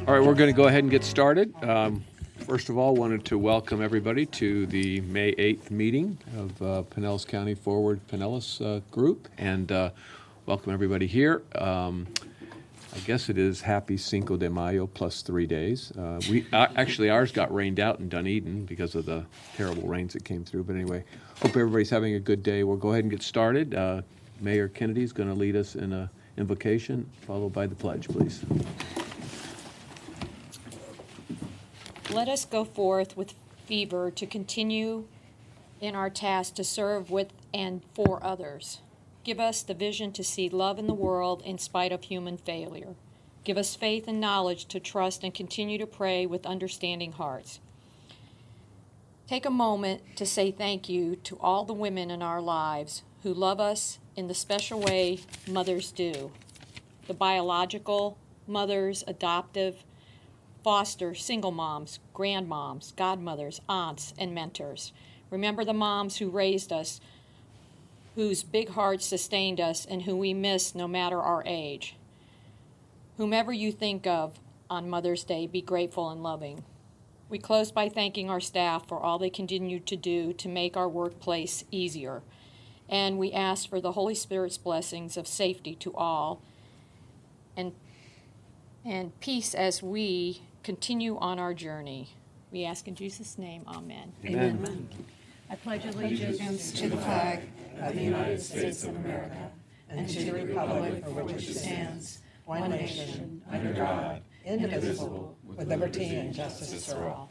All right, we're going to go ahead and get started. First of all, wanted to welcome everybody to the May 8th meeting of Pinellas County Forward Pinellas Group, and welcome everybody here. I guess it is Happy Cinco de Mayo plus 3 days. Actually, ours got rained out in Dunedin because of the terrible rains that came through. But anyway, hope everybody's having a good day. We'll go ahead and get started. Mayor Kennedy is going to lead us in an invocation, followed by the pledge, please. Let us go forth with fervor to continue in our task to serve with and for others. Give us the vision to see love in the world in spite of human failure. Give us faith and knowledge to trust and continue to pray with understanding hearts. Take a moment to say thank you to all the women in our lives who love us in the special way mothers do. The biological mothers, adoptive, foster, single moms, grandmoms, godmothers, aunts, and mentors. Remember the moms who raised us, whose big hearts sustained us, and who we miss no matter our age. Whomever you think of on Mother's Day, be grateful and loving. We close by thanking our staff for all they continue to do to make our workplace easier. And we ask for the Holy Spirit's blessings of safety to all and peace as we continue on our journey. We ask in Jesus' name, amen. Amen. I pledge allegiance to the flag of the United States of America and to the republic for which it stands, one nation, under God, indivisible, with liberty and justice for all.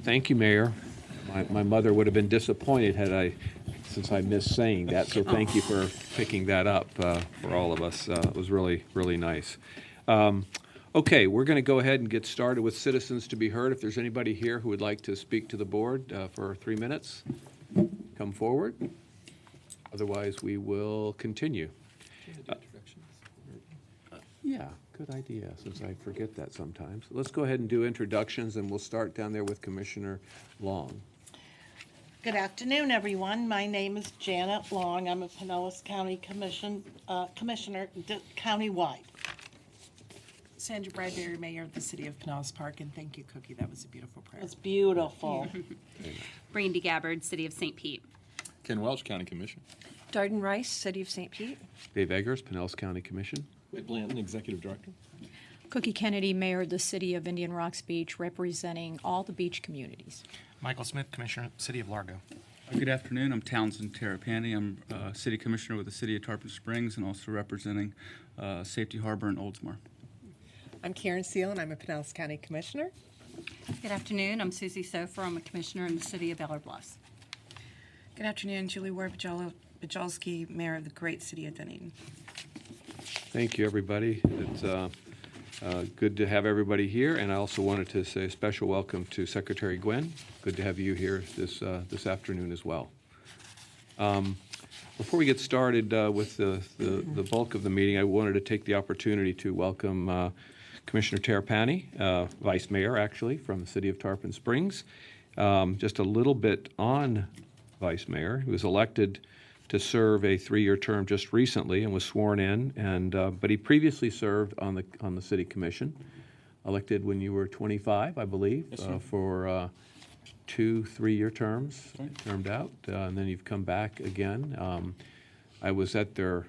Thank you, Mayor. My mother would have been disappointed since I missed saying that, so thank you for picking that up for all of us. It was really, really nice. Okay, we're going to go ahead and get started with citizens to be heard. If there's anybody here who would like to speak to the board for 3 minutes, come forward. Otherwise, we will continue. Yeah, good idea, since I forget that sometimes. Let's go ahead and do introductions, and we'll start down there with Commissioner Long. Good afternoon, everyone. My name is Janet Long. I'm a Pinellas County Commissioner countywide. Sandra Bradbury, Mayor of the City of Pinellas Park, and thank you, Cookie. That was a beautiful prayer. It's beautiful. Brandy Gabbard, City of St. Pete. Ken Welch, County Commission. Darden Rice, City of St. Pete. Dave Eggers, Pinellas County Commission. Whit Blanton, Executive Director. Cookie Kennedy, Mayor of the City of Indian Rocks Beach, representing all the beach communities. Michael Smith, Commissioner, City of Largo. Good afternoon. I'm Townsend Terrapini. I'm City Commissioner with the City of Tarpon Springs and also representing Safety Harbor and Oldsmar. I'm Karen Seal, and I'm a Pinellas County Commissioner. Good afternoon. I'm Susie Sofer. I'm a Commissioner in the City of Eller Bluffs. Good afternoon. Julie Ward-Bajolski, Mayor of the great City of Dunedin. Thank you, everybody. It's good to have everybody here, and I also wanted to say a special welcome to Secretary Gwen. Good to have you here this afternoon as well. Before we get started with the bulk of the meeting, I wanted to take the opportunity to welcome Commissioner Terrapini, Vice Mayor, actually, from the City of Tarpon Springs. Just a little bit on Vice Mayor. He was elected to serve a 3-year term just recently and was sworn in, but he previously served on the City Commission, elected when you were 25, I believe, Yes, sir. for 2 3-year terms, right. termed out, and then you've come back again. I was at their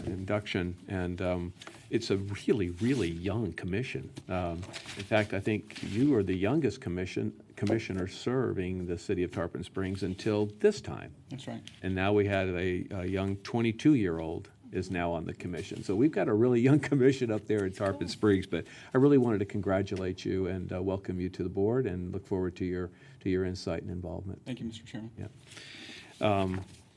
induction, and it's a really, really young commission. In fact, I think you are the youngest commissioner serving the City of Tarpon Springs until this time. That's right. And now we had a young 22-year-old is now on the commission. So we've got a really young commission up there in Tarpon Springs, but I really wanted to congratulate you and welcome you to the board and look forward to your insight and involvement. Thank you, Mr. Chairman. Yeah.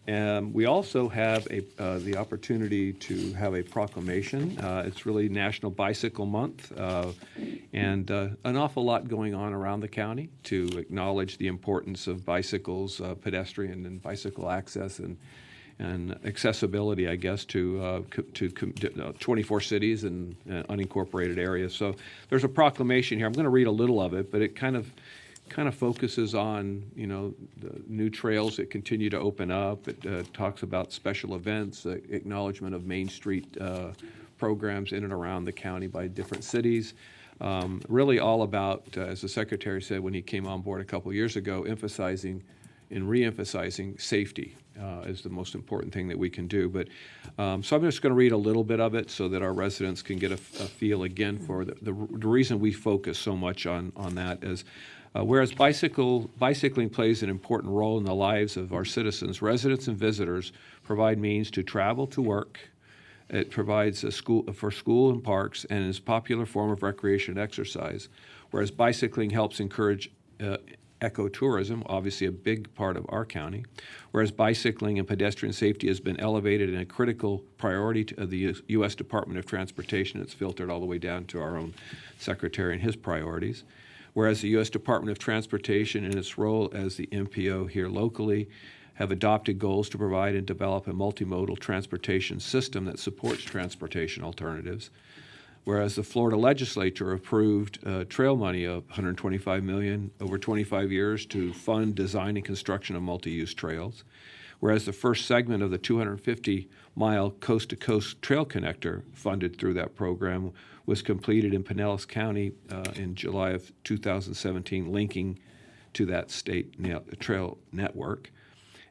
And we also have the opportunity to have a proclamation. It's really National Bicycle Month, and an awful lot going on around the county to acknowledge the importance of bicycles, pedestrian and bicycle access, and accessibility, I guess, to 24 cities and unincorporated areas. So there's a proclamation here. I'm going to read a little of it, but it kind of focuses on, the new trails that continue to open up. It talks about special events, acknowledgement of Main Street programs in and around the county by different cities. Really all about, as the Secretary said when he came on board a couple years ago, emphasizing and re-emphasizing safety is the most important thing that we can do. But so I'm just going to read a little bit of it so that our residents can get a feel again for the reason we focus so much on that is whereas bicycling plays an important role in the lives of our citizens, residents and visitors provide means to travel to work. It provides a school and parks and is a popular form of recreation and exercise, whereas bicycling helps encourage ecotourism, obviously a big part of our county, whereas bicycling and pedestrian safety has been elevated and a critical priority of the U.S. Department of Transportation. It's filtered all the way down to our own Secretary and his priorities. Whereas the U.S. Department of Transportation, in its role as the MPO here locally, have adopted goals to provide and develop a multimodal transportation system that supports transportation alternatives. Whereas the Florida legislature approved trail money of $125 million over 25 years to fund design and construction of multi-use trails. Whereas the first segment of the 250-mile coast-to-coast trail connector funded through that program was completed in Pinellas County in July of 2017, linking to that state trail network.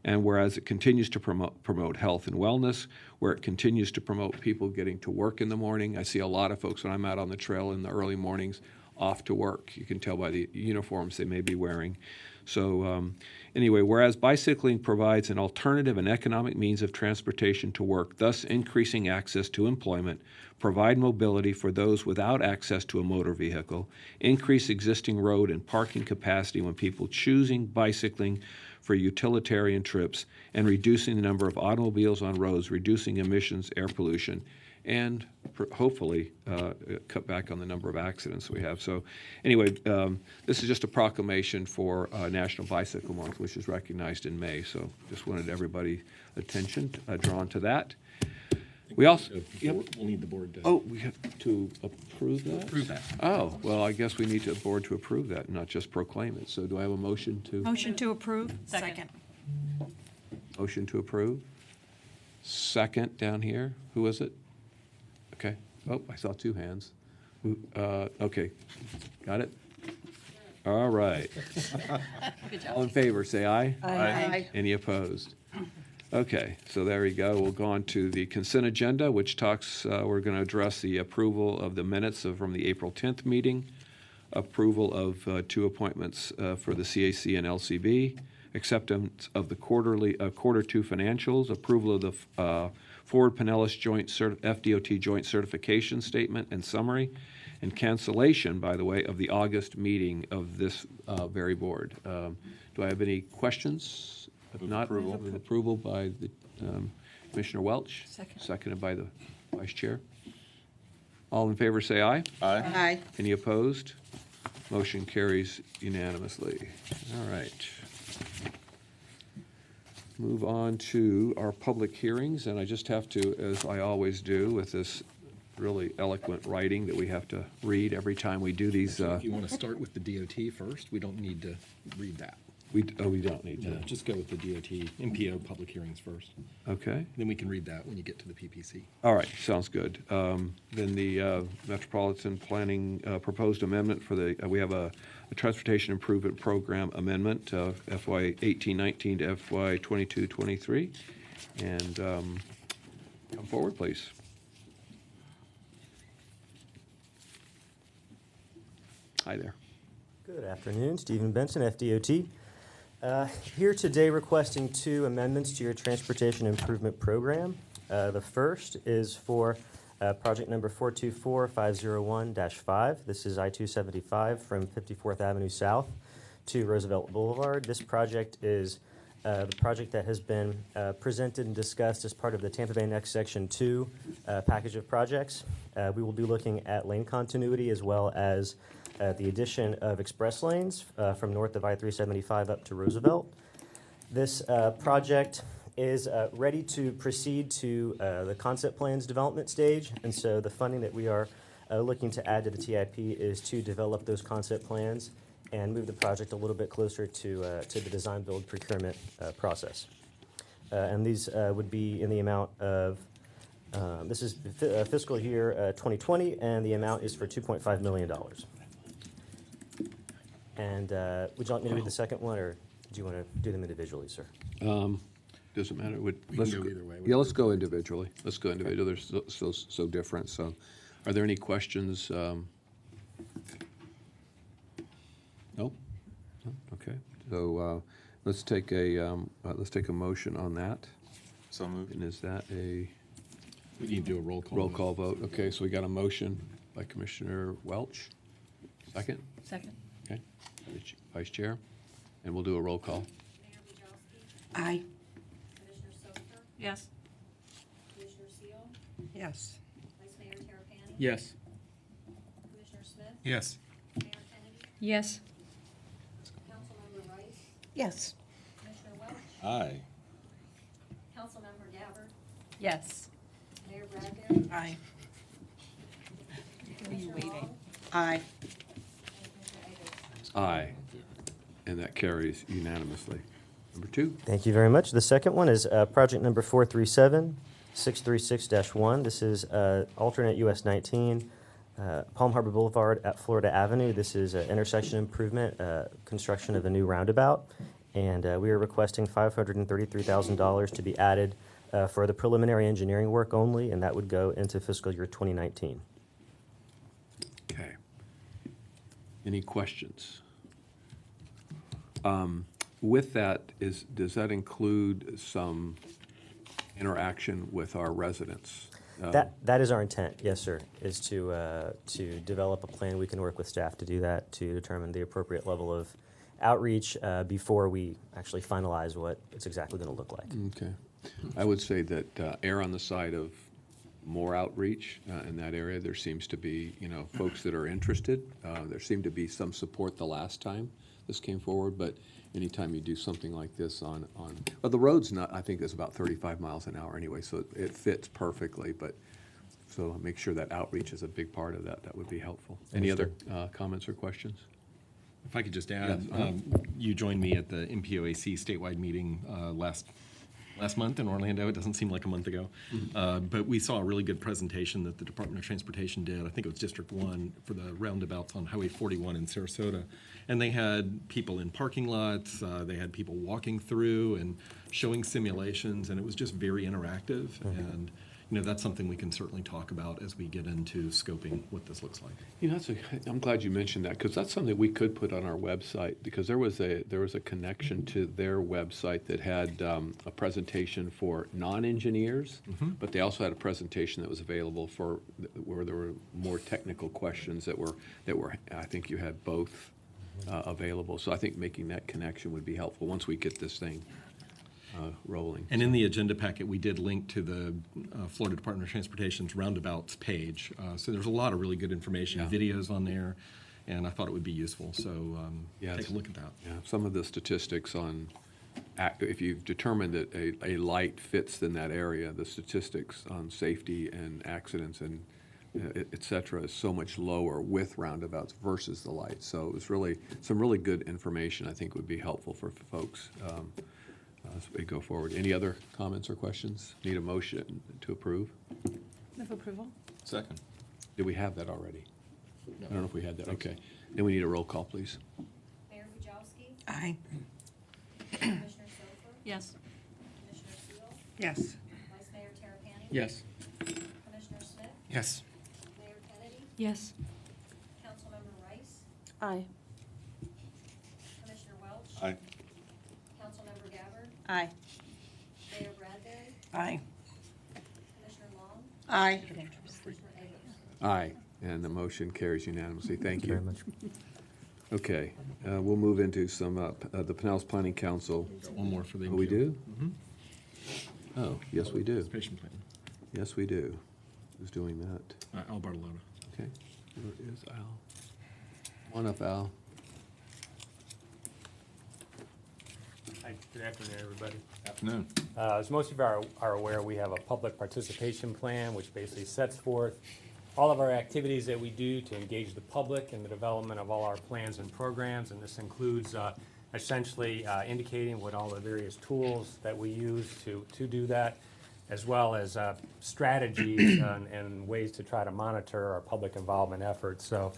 And whereas it continues to promote health and wellness, where it continues to promote people getting to work in the morning. I see a lot of folks when I'm out on the trail in the early mornings off to work. You can tell by the uniforms they may be wearing. So anyway, whereas bicycling provides an alternative and economic means of transportation to work, thus increasing access to employment, provide mobility for those without access to a motor vehicle, increase existing road and parking capacity when people choosing bicycling for utilitarian trips, and reducing the number of automobiles on roads, reducing emissions, air pollution, and hopefully cut back on the number of accidents we have. So anyway, this is just a proclamation for National Bicycle Month, which is recognized in May. So just wanted everybody's attention drawn to that. We also We'll need the board to. Oh, we have to approve that? Approve that. Oh, well, I guess we need the board to approve that, not just proclaim it. So do I have a motion to? Motion to approve? Second. Motion to approve? Second down here. Who was it? Okay. Oh, I saw two hands. Okay. Got it? All right. Good job. All in favor, say aye. Aye. Any opposed? Okay, so there we go. We'll go on to the consent agenda, which talks, we're going to address the approval of the minutes from the April 10th meeting, approval of two appointments for the CAC and LCB, acceptance of the quarter two financials, approval of the Forward Pinellas FDOT joint certification statement and summary, and cancellation, by the way, of the August meeting of this very board. Do I have any questions? If not, approval by the Commissioner Welch. Second. Seconded by the Vice Chair. All in favor say aye. Aye. Aye. Any opposed? Motion carries unanimously. All right. Move on to our public hearings, and I just have to, as I always do with this really eloquent writing that we have to read every time we do these. If you want to start with the DOT first, we don't need to read that. We don't need to. No, just go with the DOT, MPO public hearings first. Okay. Then we can read that when you get to the PPC. All right, sounds good. Then the Metropolitan Planning proposed amendment for the, we have a Transportation Improvement Program amendment, FY 18-19 to FY 22-23. And come forward, please. Hi there. Good afternoon, Stephen Benson, FDOT. Here today requesting two amendments to your Transportation Improvement Program. The first is for project number 424501-5. This is I-275 from 54th Avenue South to Roosevelt Boulevard. This project is the project that has been presented and discussed as part of the Tampa Bay Next Section 2 package of projects. We will be looking at lane continuity as well as the addition of express lanes from north of I-375 up to Roosevelt. This project is ready to proceed to the concept plans development stage, and so the funding that we are looking to add to the TIP is to develop those concept plans and move the project a little bit closer to the design build procurement process. And these would be in the amount of This is fiscal year 2020, and the amount is for $2.5 million. And would you like me to read the second one, or do you want to do them individually, sir? Doesn't matter. We can go either way. Yeah, let's go individually. Let's go individually. They're so different. So, are there any questions? No? No? Okay. So, let's take a motion on that. So moved. And is that a We need to do a roll call. roll call vote? Okay, so we got a motion by Commissioner Welch. Second? Second. Okay. Vice Chair? And we'll do a roll call. Aye. Commissioner Sofer, Yes. Commissioner Seal, Yes. Vice Mayor Terapany. Yes. Commissioner Smith, Yes. Mayor Kennedy, Yes. Councilmember Rice, Yes. Commissioner Welch, Aye. Councilmember Gabbard, Yes. Mayor Bradbury, Aye. Commissioner Long, Aye. and Commissioner Eggleston. Aye. And that carries unanimously. Number 2? Thank you very much. The second one is project number 437-636-1. This is alternate US 19, Palm Harbor Boulevard at Florida Avenue. This is an intersection improvement, construction of a new roundabout. And we are requesting $533,000 to be added for the preliminary engineering work only, and that would go into fiscal year 2019. Okay. Any questions? With that, does that include some interaction with our residents? That is our intent, yes, sir, is to develop a plan. We can work with staff to do that, to determine the appropriate level of outreach before we actually finalize what it's exactly going to look like. Okay. I would say that err on the side of more outreach in that area. There seems to be, folks that are interested. There seemed to be some support the last time this came forward, but anytime you do something like this well, the road's not, I think it's about 35 miles an hour anyway, so it fits perfectly, but so make sure that outreach is a big part of that. That would be helpful. Any other comments or questions? If I could just add, Yes. You joined me at the MPOAC statewide meeting last month in Orlando. It doesn't seem like a month ago. But we saw a really good presentation that the Department of Transportation did. I think it was District 1 for the roundabouts on Highway 41 in Sarasota. And they had people in parking lots, they had people walking through and showing simulations, and it was just very interactive. And that's something we can certainly talk about as we get into scoping what this looks like. I'm glad you mentioned that, because that's something we could put on our website, because there was a connection to their website that had a presentation for non-engineers, but they also had a presentation that was available where there were more technical questions that were I think you had both available. So I think making that connection would be helpful once we get this thing rolling. And in the agenda packet, we did link to the Florida Department of Transportation's roundabouts page. So there's a lot of really good information, videos on there, and I thought it would be useful. So take a look at that. Yeah, some of the statistics on, if you've determined that a light fits in that area, the statistics on safety and accidents and et cetera is so much lower with roundabouts versus the light. So it was really some really good information I think would be helpful for folks as we go forward. Any other comments or questions? Need a motion to approve? Move approval? Second. Did we have that already? No. I don't know if we had that. Okay. Then we need a roll call, please. Mayor Bujalski, Aye. Commissioner Sofer, Yes. Commissioner Seal, Yes. Vice Mayor Terapany. Yes. Commissioner Smith, Yes. Mayor Kennedy, Yes. Councilmember Rice, Aye. Commissioner Welch, Aye. Councilmember Gabbard, Aye. Mayor Bradbury, Aye. Commissioner Long, Aye. Commissioner Eggleston. Aye, and the motion carries unanimously. Thank you. Very much. Okay, we'll move into some, the Pinellas Planning Council. One more for the Oh, we MPO. do? Oh, yes, we do. Patient plan. Yes, we do. Who's doing that? Al Bartolota. Okay, where is Al? Come on up, Al. Hi, good afternoon, everybody. Afternoon. As most of you are aware, we have a public participation plan which basically sets forth all of our activities that we do to engage the public in the development of all our plans and programs, and this includes essentially indicating what all the various tools that we use to do that. as well as strategies and ways to try to monitor our public involvement efforts. So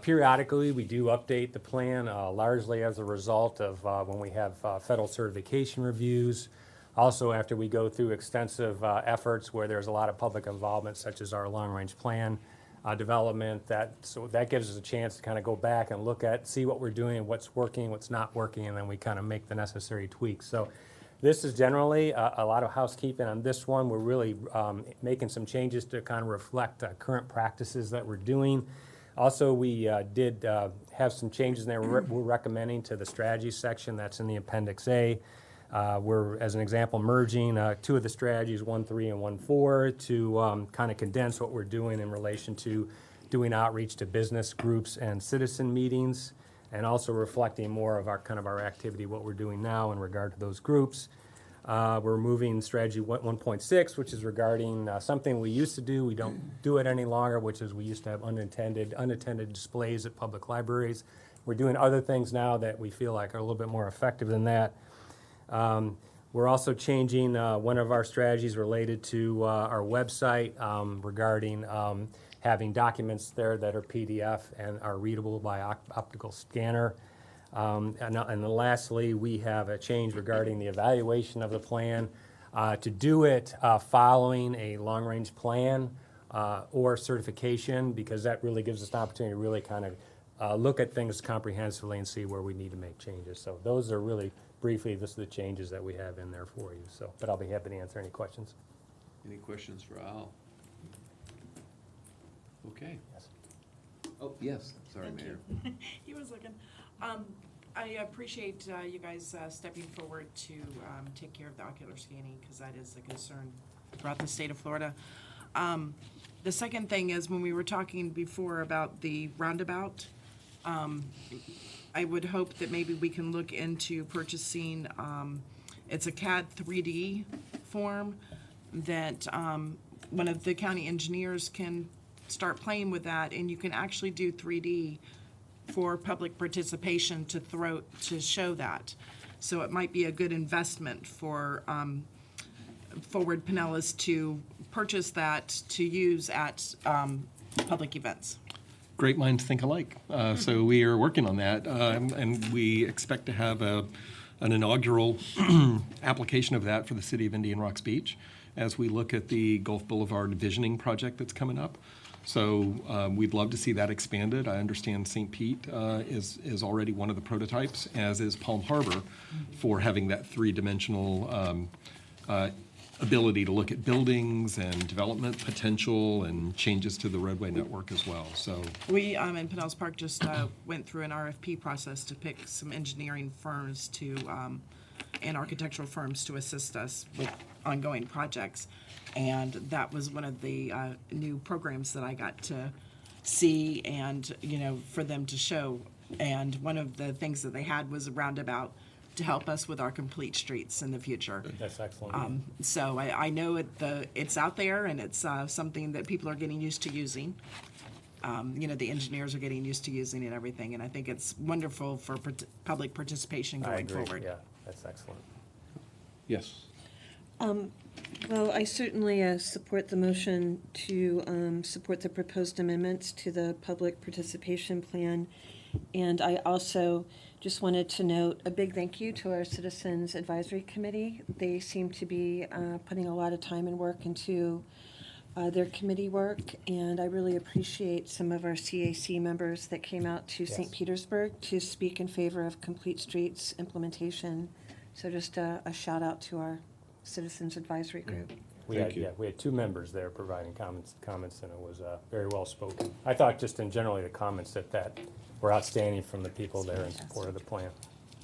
periodically, we do update the plan, largely as a result of when we have federal certification reviews. Also, after we go through extensive efforts where there's a lot of public involvement, such as our long-range plan development, so that gives us a chance to kind of go back and look at, see what we're doing, what's working, what's not working, and then we kind of make the necessary tweaks. So this is generally a lot of housekeeping on this one. We're really making some changes to kind of reflect current practices that we're doing. Also, we did have some changes in there we're recommending to the strategy section that's in the Appendix A. We're, as an example, merging two of the strategies, 1.3 and 1.4, to kind of condense what we're doing in relation to doing outreach to business groups and citizen meetings, and also reflecting more of our kind of our activity, what we're doing now in regard to those groups. We're moving strategy 1.6, which is regarding something we used to do. We don't do it any longer, which is we used to have unattended displays at public libraries. We're doing other things now that we feel like are a little bit more effective than that. We're also changing one of our strategies related to our website regarding having documents there that are PDF and are readable by optical scanner. And then lastly, we have a change regarding the evaluation of the plan to do it following a long-range plan or certification, because that really gives us an opportunity to really kind of look at things comprehensively and see where we need to make changes. So those are really briefly, this is the changes that we have in there for you. So, but I'll be happy to answer any questions. Any questions for Al? Okay. Yes. Oh, yes. Sorry, Thank Mayor. you. He was looking. I appreciate you guys stepping forward to take care of the ocular scanning, because that is a concern throughout the state of Florida. The second thing is, when we were talking before about the roundabout, I would hope that maybe we can look into purchasing, it's a CAD 3D form that one of the county engineers can start playing with that, and you can actually do 3D for public participation to show that. So it might be a good investment for Forward Pinellas to purchase that to use at public events. Great minds think alike. So we are working on that, and we expect to have an inaugural application of that for the city of Indian Rocks Beach as we look at the Gulf Boulevard visioning project that's coming up. So we'd love to see that expanded. I understand St. Pete is already one of the prototypes, as is Palm Harbor, for having that three-dimensional ability to look at buildings and development potential and changes to the roadway network as well. So We, in Pinellas Park, just went through an RFP process to pick some engineering firms and architectural firms to assist us with ongoing projects. And that was one of the new programs that I got to see and, for them to show. And one of the things that they had was a roundabout to help us with our complete streets in the future. That's excellent. So I know it's out there, and it's something that people are getting used to using. The engineers are getting used to using it and everything, and I think it's wonderful for public participation I going agree. forward. Yeah, that's excellent. Yes. Well, I certainly support the motion to support the proposed amendments to the public participation plan. And I also just wanted to note a big thank you to our Citizens Advisory Committee. They seem to be putting a lot of time and work into their committee work, and I really appreciate some of our CAC members that came out to St. Petersburg to speak in favor of Complete Streets implementation. So just a shout out to our Citizens Advisory Group. We Thank had, you. we had two members there providing comments, and it was very well spoken. I thought just in generally the comments that were outstanding from the people there in support of the plan.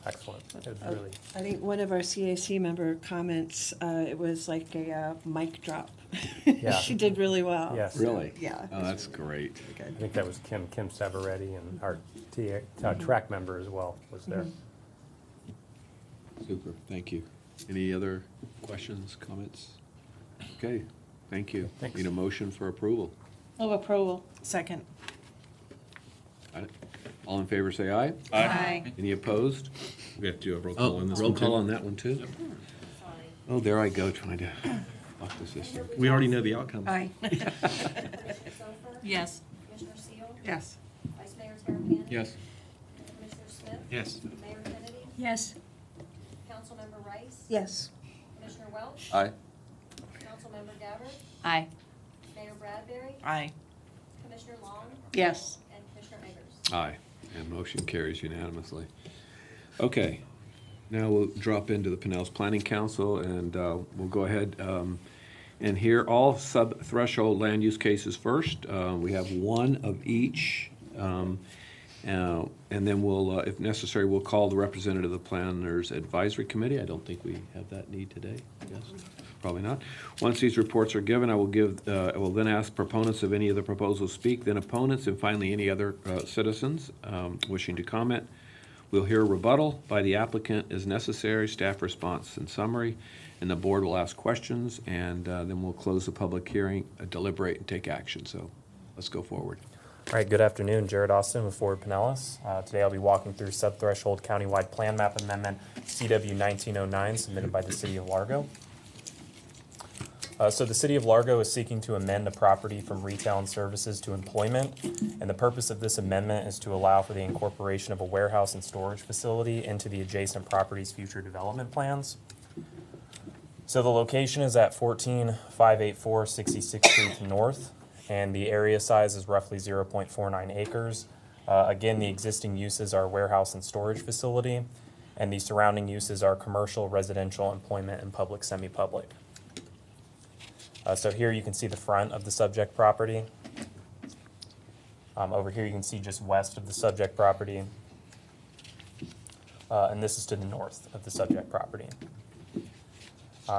Excellent. It was really, I think one of our CAC member comments, it was like a mic drop. Yeah. She did really well. yes. Really? Yeah. Oh, that's great. I think that was Kim Severetti, and our track member as well was there. Super. Thank you. Any other questions, comments? Okay. Thank you. Thanks. Need a motion for approval. Move approval. Second. Got it? All in favor, say aye. Aye. Any opposed? we have to do a roll call Oh, on this roll one, call too. on that one, too? Oh, there I go, trying to Off the system. We already know the outcome. Aye. Commissioner Sofer? Yes. Commissioner Seal? Yes. Vice Mayor Terapany? Yes. Commissioner Smith? Yes. Mayor Kennedy? Yes. Councilmember Rice? Yes. Commissioner Welch? Aye. Councilmember Gabbard? Aye. Mayor Bradbury? Aye. Commissioner Long? Yes. And Commissioner Eggers? Aye, and motion carries unanimously. Okay, now we'll drop into the Pinellas Planning Council, and we'll go ahead and hear all sub-threshold land use cases first. We have one of each, and then we'll, if necessary, we'll call the representative of the Planners Advisory Committee. I don't think we have that need today, yes? Probably not. Once these reports are given, I will then ask proponents of any of the proposals speak, then opponents, and finally any other citizens wishing to comment. We'll hear rebuttal by the applicant as necessary, staff response and summary, and the board will ask questions, and then we'll close the public hearing, deliberate, and take action. So let's go forward. All right, good afternoon. Jared Austin with Forward Pinellas. Today I'll be walking through Subthreshold Countywide Plan Map Amendment CW 1909 submitted by the City of Largo. So the City of Largo is seeking to amend the property from retail and services to employment, and the purpose of this amendment is to allow for the incorporation of a warehouse and storage facility into the adjacent property's future development plans. So the location is at 14584 66th Street North, and the area size is roughly 0.49 acres. Again, the existing uses are warehouse and storage facility, and the surrounding uses are commercial, residential, employment, and public, semi-public. So here you can see the front of the subject property. Over here you can see just west of the subject property. And this is to the north of the subject property.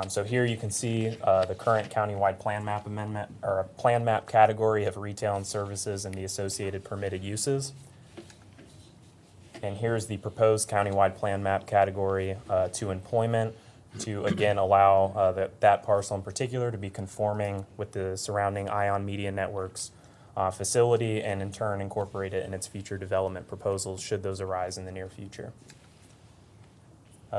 So here you can see the current countywide plan map amendment, or a plan map category of retail and services and the associated permitted uses. And here's the proposed countywide plan map category to employment, to again allow that parcel in particular to be conforming with the surrounding Ion Media Networks facility, and in turn incorporate it in its future development proposals should those arise in the near future.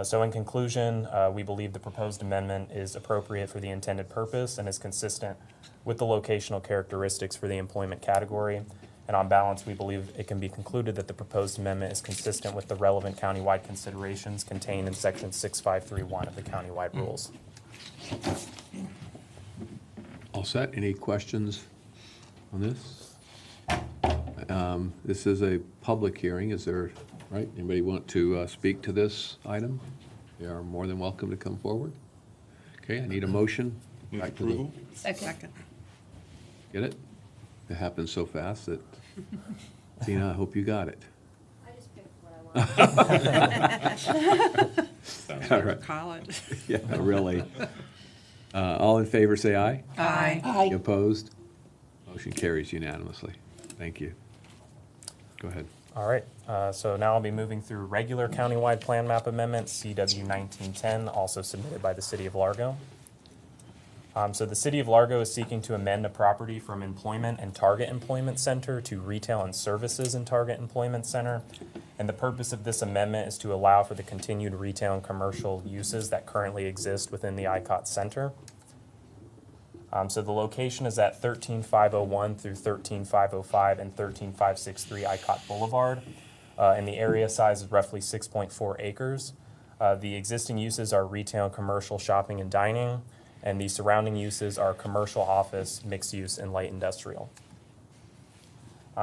So in conclusion, we believe the proposed amendment is appropriate for the intended purpose and is consistent with the locational characteristics for the employment category. And on balance, we believe it can be concluded that the proposed amendment is consistent with the relevant countywide considerations contained in Section 6531 of the countywide rules. All set? Any questions on this? This is a public hearing. Is there, right? Anybody want to speak to this item? They are more than welcome to come forward. Okay, I need a motion. Back to the, Second. get it? It happened so fast that, Tina, I hope you got it. I just picked what I wanted. All right. College. Yeah, really. All in favor, say aye. Aye. Any opposed? Motion carries unanimously. Thank you. Go ahead. All right, so now I'll be moving through regular countywide plan map amendment, CW 1910, also submitted by the City of Largo. So the City of Largo is seeking to amend a property from employment and target employment center to retail and services and target employment center. And the purpose of this amendment is to allow for the continued retail and commercial uses that currently exist within the ICOT center. So the location is at 13501 through 13505 and 13563 ICOT Boulevard. And the area size is roughly 6.4 acres. The existing uses are retail, commercial, shopping, and dining. And the surrounding uses are commercial, office, mixed use, and light industrial.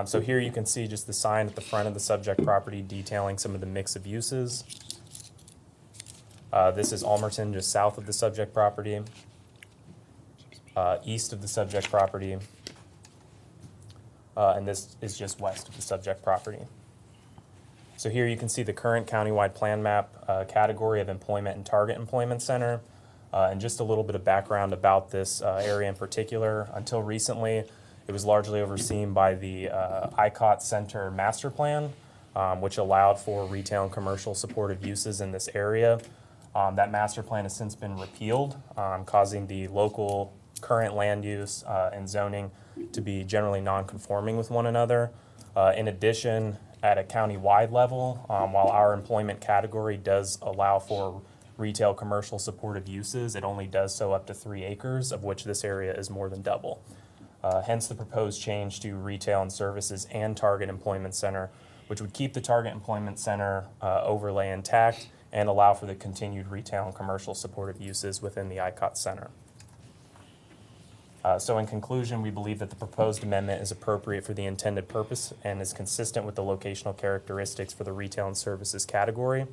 So here you can see just the sign at the front of the subject property detailing some of the mix of uses. This is Almerton, just south of the subject property, east of the subject property, and this is just west of the subject property. So here you can see the current countywide plan map category of employment and target employment center. And just a little bit of background about this area in particular. Until recently, it was largely overseen by the ICOT Center Master Plan, which allowed for retail and commercial supportive uses in this area. That master plan has since been repealed, causing the local current land use and zoning to be generally non-conforming with one another. In addition, at a county-wide level, while our employment category does allow for retail commercial supportive uses. It only does so up to 3 acres, of which this area is more than double. Hence the proposed change to retail and services and target employment center, which would keep the target employment center overlay intact and allow for the continued retail and commercial supportive uses within the ICOT center. So in conclusion, we believe that the proposed amendment is appropriate for the intended purpose and is consistent with the locational characteristics for the retail and services category.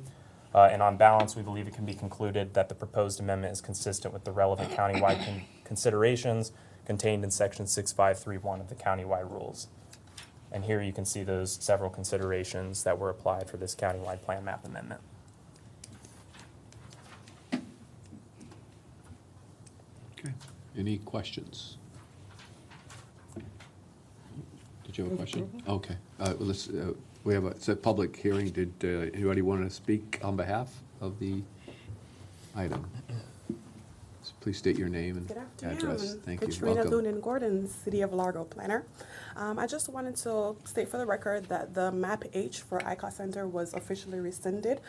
And on balance, we believe it can be concluded that the proposed amendment is consistent with the relevant countywide considerations contained in section 6531 of the countywide rules. And here you can see those several considerations that were applied for this countywide plan map amendment. Okay. Any questions? Did you have a question? Okay. Well, we have it's a public hearing. Did anybody want to speak on behalf of the item? So please state your name and Good afternoon. address. Thank you. Katrina Welcome. Noonan Gordon, City of Largo planner. I just wanted to state for the record that the map H for ICOT Center was officially rescinded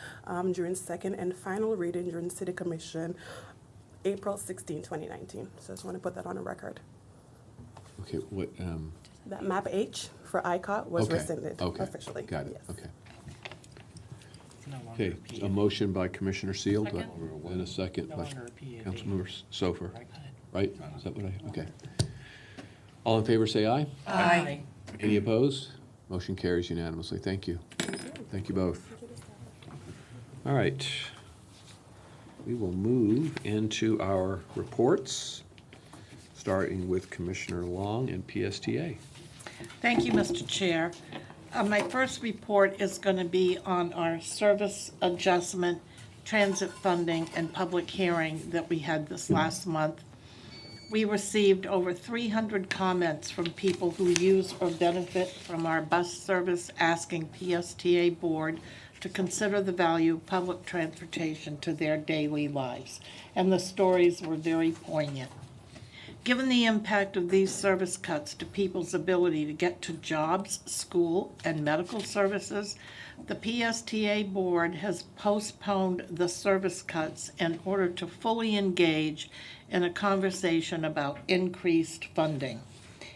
during second and final reading during City Commission April 16, 2019. So I just want to put that on the record. Okay. What? That map H for ICOT was Okay. rescinded officially. Got it. Yes. Okay. Okay. A motion by Commissioner Seal and a second by Councilmember Sofer. Right? Is that what I? Okay. All in favor, say aye. Aye. Any opposed? Motion carries unanimously. Thank you. Thank you both. All right. We will move into our reports, starting with Commissioner Long and PSTA. Thank you, Mr. Chair. My first report is going to be on our service adjustment, transit funding, and public hearing that we had this last month. We received over 300 comments from people who use or benefit from our bus service asking PSTA board to consider the value of public transportation to their daily lives. And the stories were very poignant. Given the impact of these service cuts to people's ability to get to jobs, school, and medical services, the PSTA board has postponed the service cuts in order to fully engage in a conversation about increased funding.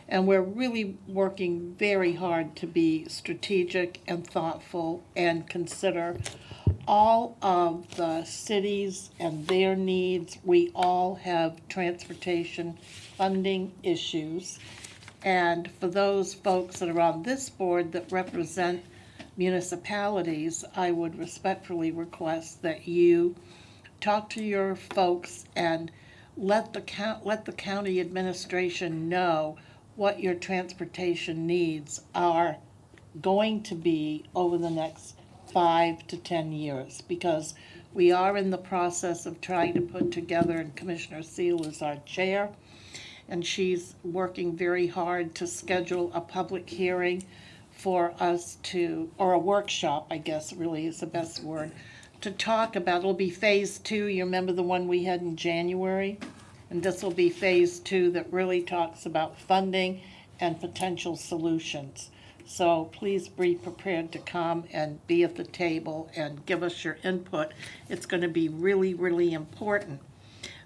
And we're really working very hard to be strategic and thoughtful and consider all of the cities and their needs. We all have transportation funding issues. And for those folks that are on this board that represent municipalities, I would respectfully request that you talk to your folks and let the county administration know what your transportation needs are going to be over the next 5 to 10 years, because we are in the process of trying to put together, and Commissioner Seal is our chair, and she's working very hard to schedule a public hearing for us to, or a workshop, I guess really is the best word, to talk about. It'll be phase 2. You remember the one we had in January? And this will be phase 2 that really talks about funding and potential solutions. So please be prepared to come and be at the table and give us your input. It's going to be really, really important.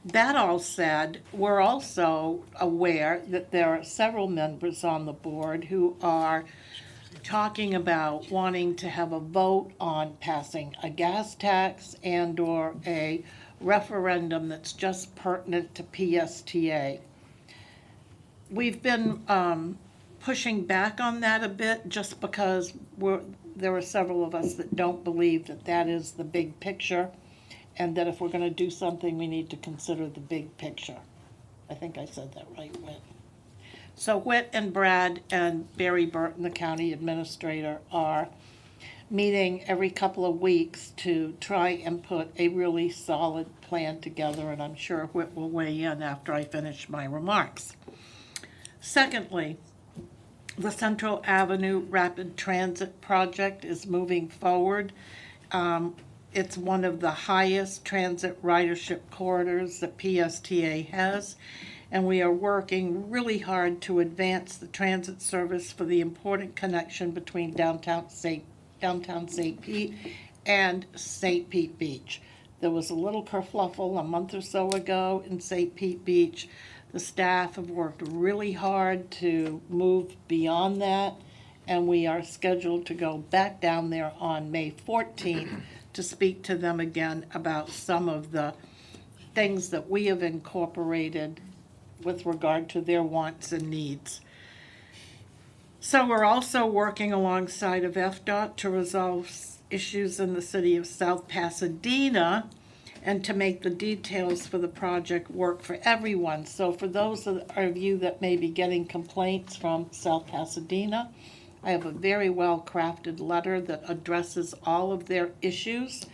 That all said, we're also aware that there are several members on the board who are talking about wanting to have a vote on passing a gas tax and or a referendum that's just pertinent to PSTA. We've been pushing back on that a bit just because there are several of us that don't believe that that is the big picture, and that if we're going to do something, we need to consider the big picture. I think I said that right, Whit. So Whit and Brad and Barry Burton, the county administrator, are meeting every couple of weeks to try and put a really solid plan together, and I'm sure Whit will weigh in after I finish my remarks. Secondly, the Central Avenue Rapid Transit Project is moving forward. It's one of the highest transit ridership corridors that PSTA has, and we are working really hard to advance the transit service for the important connection between downtown St. Pete and St. Pete Beach. There was a little kerfluffle a month or so ago in St. Pete Beach. The staff have worked really hard to move beyond that, and we are scheduled to go back down there on May 14th to speak to them again about some of the things that we have incorporated with regard to their wants and needs. So we're also working alongside of FDOT to resolve issues in the city of South Pasadena and to make the details for the project work for everyone. So for those of you that may be getting complaints from South Pasadena, I have a very well-crafted letter that addresses all of their issues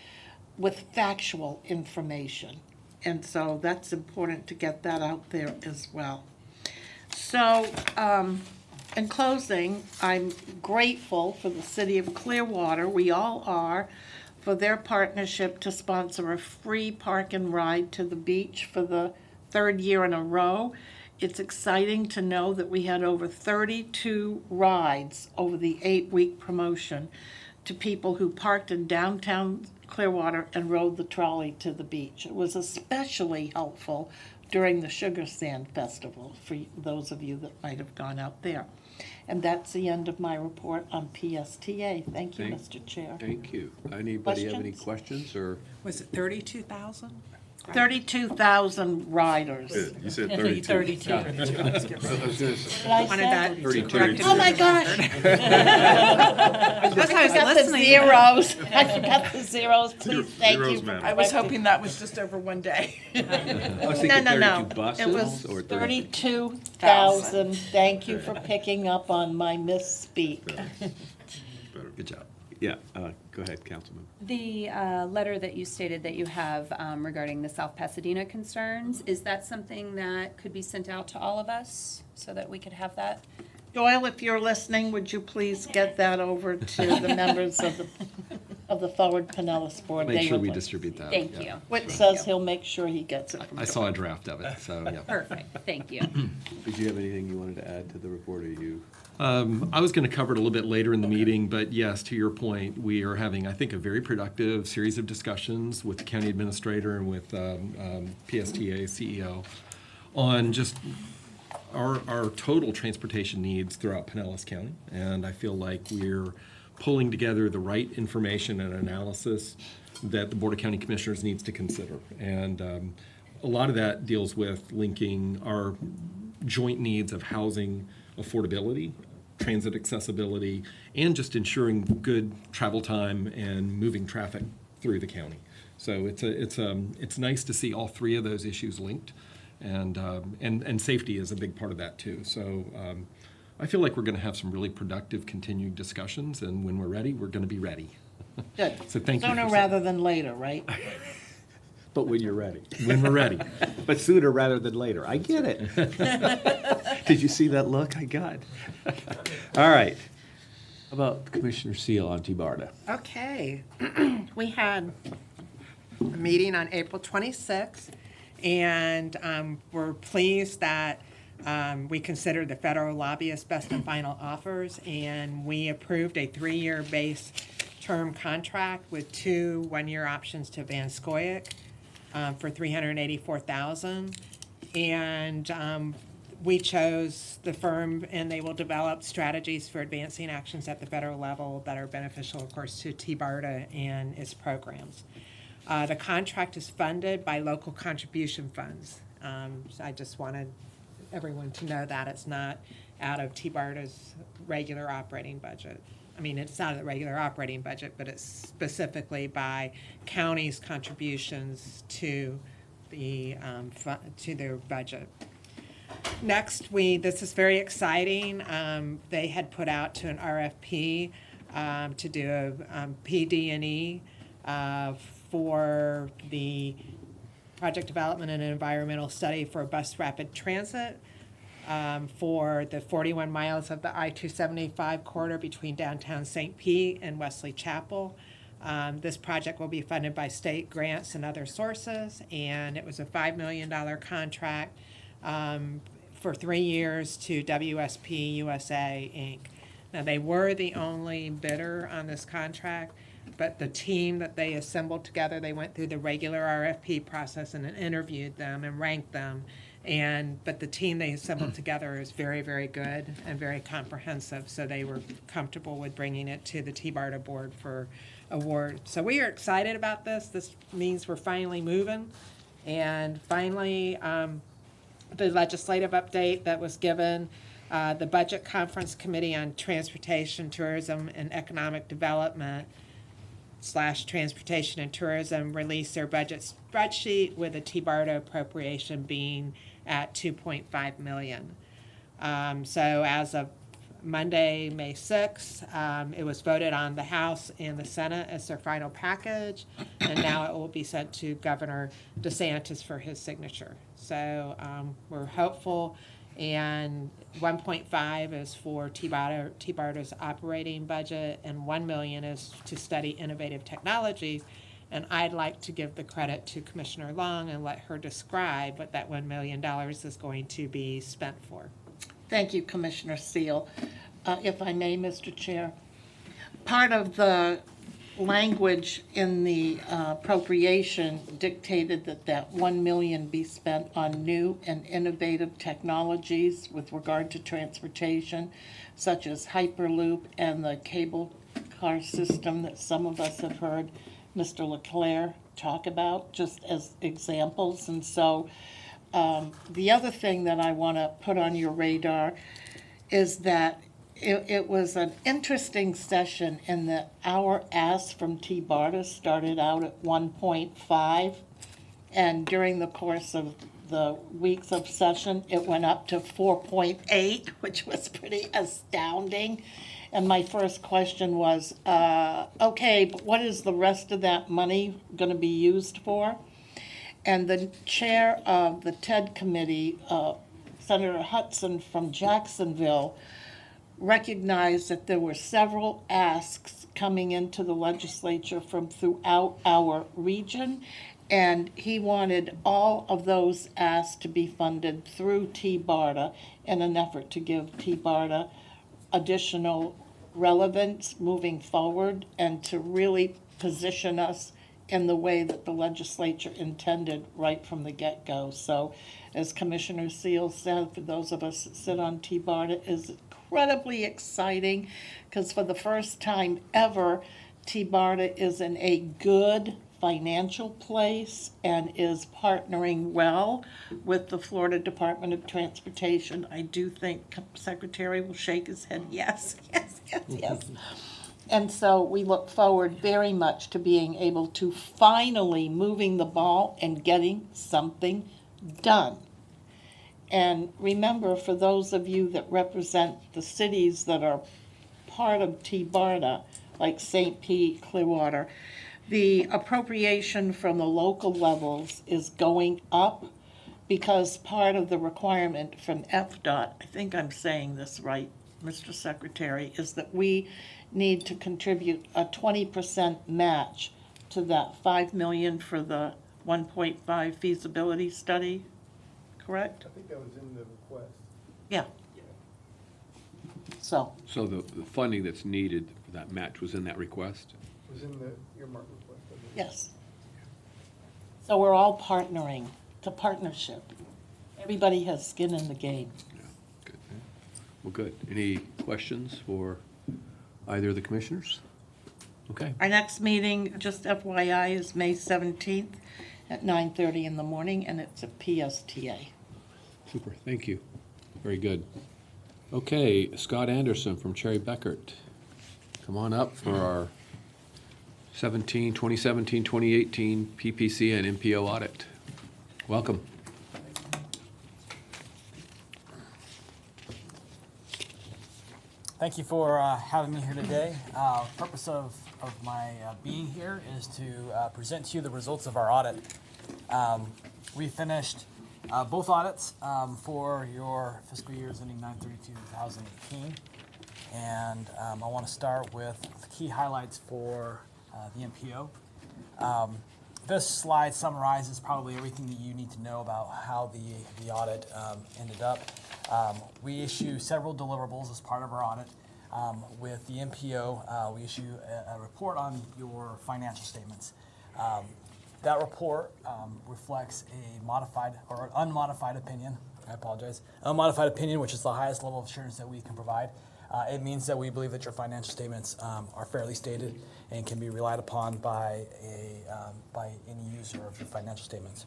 with factual information. And so that's important to get that out there as well. So, in closing, I'm grateful for the city of Clearwater, we all are, for their partnership to sponsor a free park and ride to the beach for the third year in a row. It's exciting to know that we had over 32 rides over the 8-week promotion to people who parked in downtown Clearwater and rode the trolley to the beach. It was especially helpful during the Sugar Sand Festival for those of you that might have gone out there. And that's the end of my report on PSTA. Thank you, Mr. Chair. Thank you. Anybody have any Questions? questions or? Was it 32,000? 32,000 riders. You said 32. 32. I was gonna say- Did I Wanted say? that 32. corrected. Oh my gosh. I was forgot the listening. zeros. I forgot the zeros. Please, thank Zeros you. for matter. I was correcting. hoping that was just over one day. I was No, thinking no, no. 32 buses It was or 32,000. Thank you for picking up on my misspeak. Good job. Yeah, go ahead, Councilman. The letter that you stated that you have regarding the South Pasadena concerns, is that something that could be sent out to all of us so that we could have that? Doyle, if you're listening, would you please get that over to the members of the Forward Pinellas Board? Make They sure would we like- distribute that. Thank yeah. you. Whit Thank says you. he'll make sure he gets it from I saw a draft of it, so yeah. Perfect, thank you. Did you have anything you wanted to add to the report, or you? I was going to cover it a little bit later in the meeting, but yes, to your point, we are having, I think, a very productive series of discussions with the county administrator and with PSTA CEO on just our total transportation needs throughout Pinellas County. And I feel like we're pulling together the right information and analysis that the Board of County Commissioners needs to consider. And a lot of that deals with linking our joint needs of housing affordability, transit accessibility, and just ensuring good travel time and moving traffic through the county. So it's nice to see all three of those issues linked, and safety is a big part of that too. So I feel like we're going to have some really productive continued discussions, and when we're ready, we're going to be ready. Good. So thank you. Sooner rather than later, right? But when you're ready. When we're ready. But sooner rather than later. I get it. Did you see that look I got? All right. How about Commissioner Seal on T-BARDA? Okay. We had a meeting on April 26th, and we're pleased that we considered the federal lobbyist best and final offers, and we approved a 3-year base term contract with 2 one-year options to Van Scoyoc for $384,000. And we chose the firm, and they will develop strategies for advancing actions at the federal level that are beneficial, of course, to T-BARDA and its programs. The contract is funded by local contribution funds. So I just wanted everyone to know that it's not out of T-BARDA's regular operating budget. I mean, it's out of the regular operating budget, but it's specifically by counties' contributions to the to their budget. Next, this is very exciting. They had put out to an RFP to do a PD&E for the project development and environmental study for bus rapid transit for the 41 miles of the I-275 corridor between downtown St. Pete and Wesley Chapel. This project will be funded by state grants and other sources, and it was a $5 million contract for 3 years to WSP USA, Inc. Now, they were the only bidder on this contract. but the team that they assembled together, they went through the regular RFP process and interviewed them and ranked them. But the team they assembled together is very, very good and very comprehensive, so they were comfortable with bringing it to the T-BARTA board for award. So we are excited about this. This means we're finally moving. And finally, the legislative update that was given, the Budget Conference Committee on Transportation, Tourism, and Economic Development / Transportation and Tourism released their budget spreadsheet with a T-BARTA appropriation being at $2.5 million. So as of Monday, May 6th, it was voted on the House and the Senate as their final package, and now it will be sent to Governor DeSantis for his signature. So we're hopeful, and 1.5 is for T-BARTA's operating budget, and $1 million is to study innovative technologies. And I'd like to give the credit to Commissioner Long and let her describe what that $1 million is going to be spent for. Thank you, Commissioner Seal. If I may, Mr. Chair, part of the language in the appropriation dictated that $1 million be spent on new and innovative technologies with regard to transportation, such as Hyperloop and the cable car system that some of us have heard Mr. Leclerc talk about, just as examples. And so the other thing that I want to put on your radar is that it was an interesting session in that our ask from T-BARTA started out at 1.5, and during the course of the weeks of session, it went up to 4.8, which was pretty astounding. And my first question was, okay, but what is the rest of that money going to be used for? And the chair of the TED committee, Senator Hudson from Jacksonville, recognized that there were several asks coming into the legislature from throughout our region, and he wanted all of those asks to be funded through T-BARTA in an effort to give T-BARTA additional relevance moving forward and to really position us in the way that the legislature intended right from the get-go. So as Commissioner Seal said, for those of us that sit on T-BARTA, is incredibly exciting because for the first time ever, T-BARTA is in a good financial place and is partnering well with the Florida Department of Transportation. I do think Secretary will shake his head, yes, yes, yes, yes. And so we look forward very much to being able to finally moving the ball and getting something done. And remember, for those of you that represent the cities that are part of T-BARTA, like St. Pete, Clearwater, the appropriation from the local levels is going up because part of the requirement from FDOT, I think I'm saying this right, Mr. Secretary, is that we need to contribute a 20% match to that $5 million for the 1.5 feasibility study, correct? I think that was in the request. Yeah. So the funding that's needed for that match was in that request? Was in the earmark request. I believe. yes. So we're all partnering. It's a partnership. Everybody has skin in the game. Yeah, good. Well, good. Any questions for either of the commissioners? Okay. Our next meeting, just FYI, is May 17th at 9:30 in the morning, and it's a PSTA. Super, thank you. Very good. Okay, Scott Anderson from Cherry Beckert. Come on up for our 2017-2018 PPC and MPO audit. Welcome. Thank you for having me here today. Purpose of my being here is to present to you the results of our audit. We finished both audits for your fiscal years ending 9/30/2018, and I want to start with the key highlights for the MPO. This slide summarizes probably everything that you need to know about how the audit ended up. We issue several deliverables as part of our audit. with the MPO, we issue a report on your financial statements. That report reflects a modified or unmodified opinion. I apologize. Unmodified opinion, which is the highest level of assurance that we can provide. It means that we believe that your financial statements are fairly stated and can be relied upon by any user of your financial statements.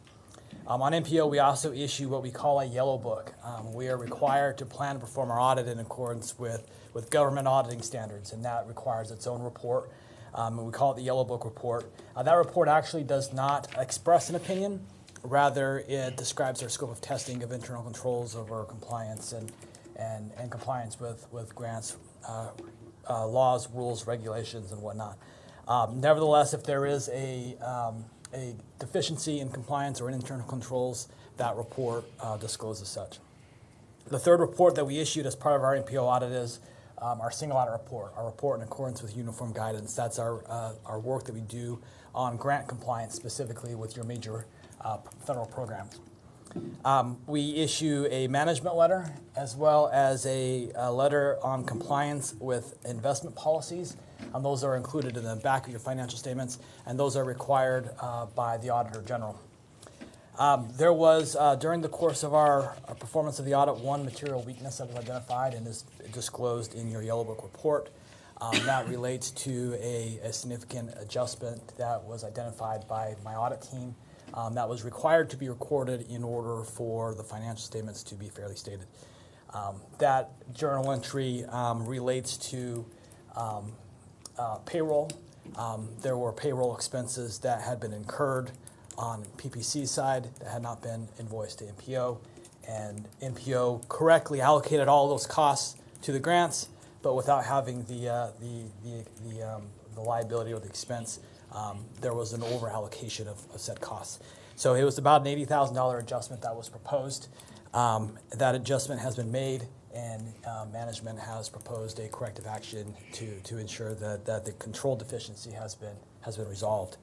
On MPO, we also issue what we call a yellow book. We are required to plan and perform our audit in accordance with government auditing standards, and that requires its own report. And we call it the Yellow Book Report. That report actually does not express an opinion. Rather, it describes our scope of testing of internal controls over compliance and compliance with grants, laws, rules, regulations, and whatnot. Nevertheless, if there is a deficiency in compliance or in internal controls, that report discloses such. The third report that we issued as part of our MPO audit is our single audit report, our report in accordance with uniform guidance. That's our work that we do on grant compliance, specifically with your major federal programs. We issue a management letter as well as a letter on compliance with investment policies. And those are included in the back of your financial statements, and those are required by the Auditor General. There was, during the course of our performance of the audit, one material weakness that was identified and is disclosed in your Yellow Book report. That relates to a significant adjustment that was identified by my audit team that was required to be recorded in order for the financial statements to be fairly stated. That journal entry relates to payroll. There were payroll expenses that had been incurred on PPC side that had not been invoiced to MPO, and MPO correctly allocated all those costs to the grants, but without having the liability or the expense, there was an over allocation of said costs. So it was about an $80,000 adjustment that was proposed. That adjustment has been made, and management has proposed a corrective action to ensure that the control deficiency has been resolved.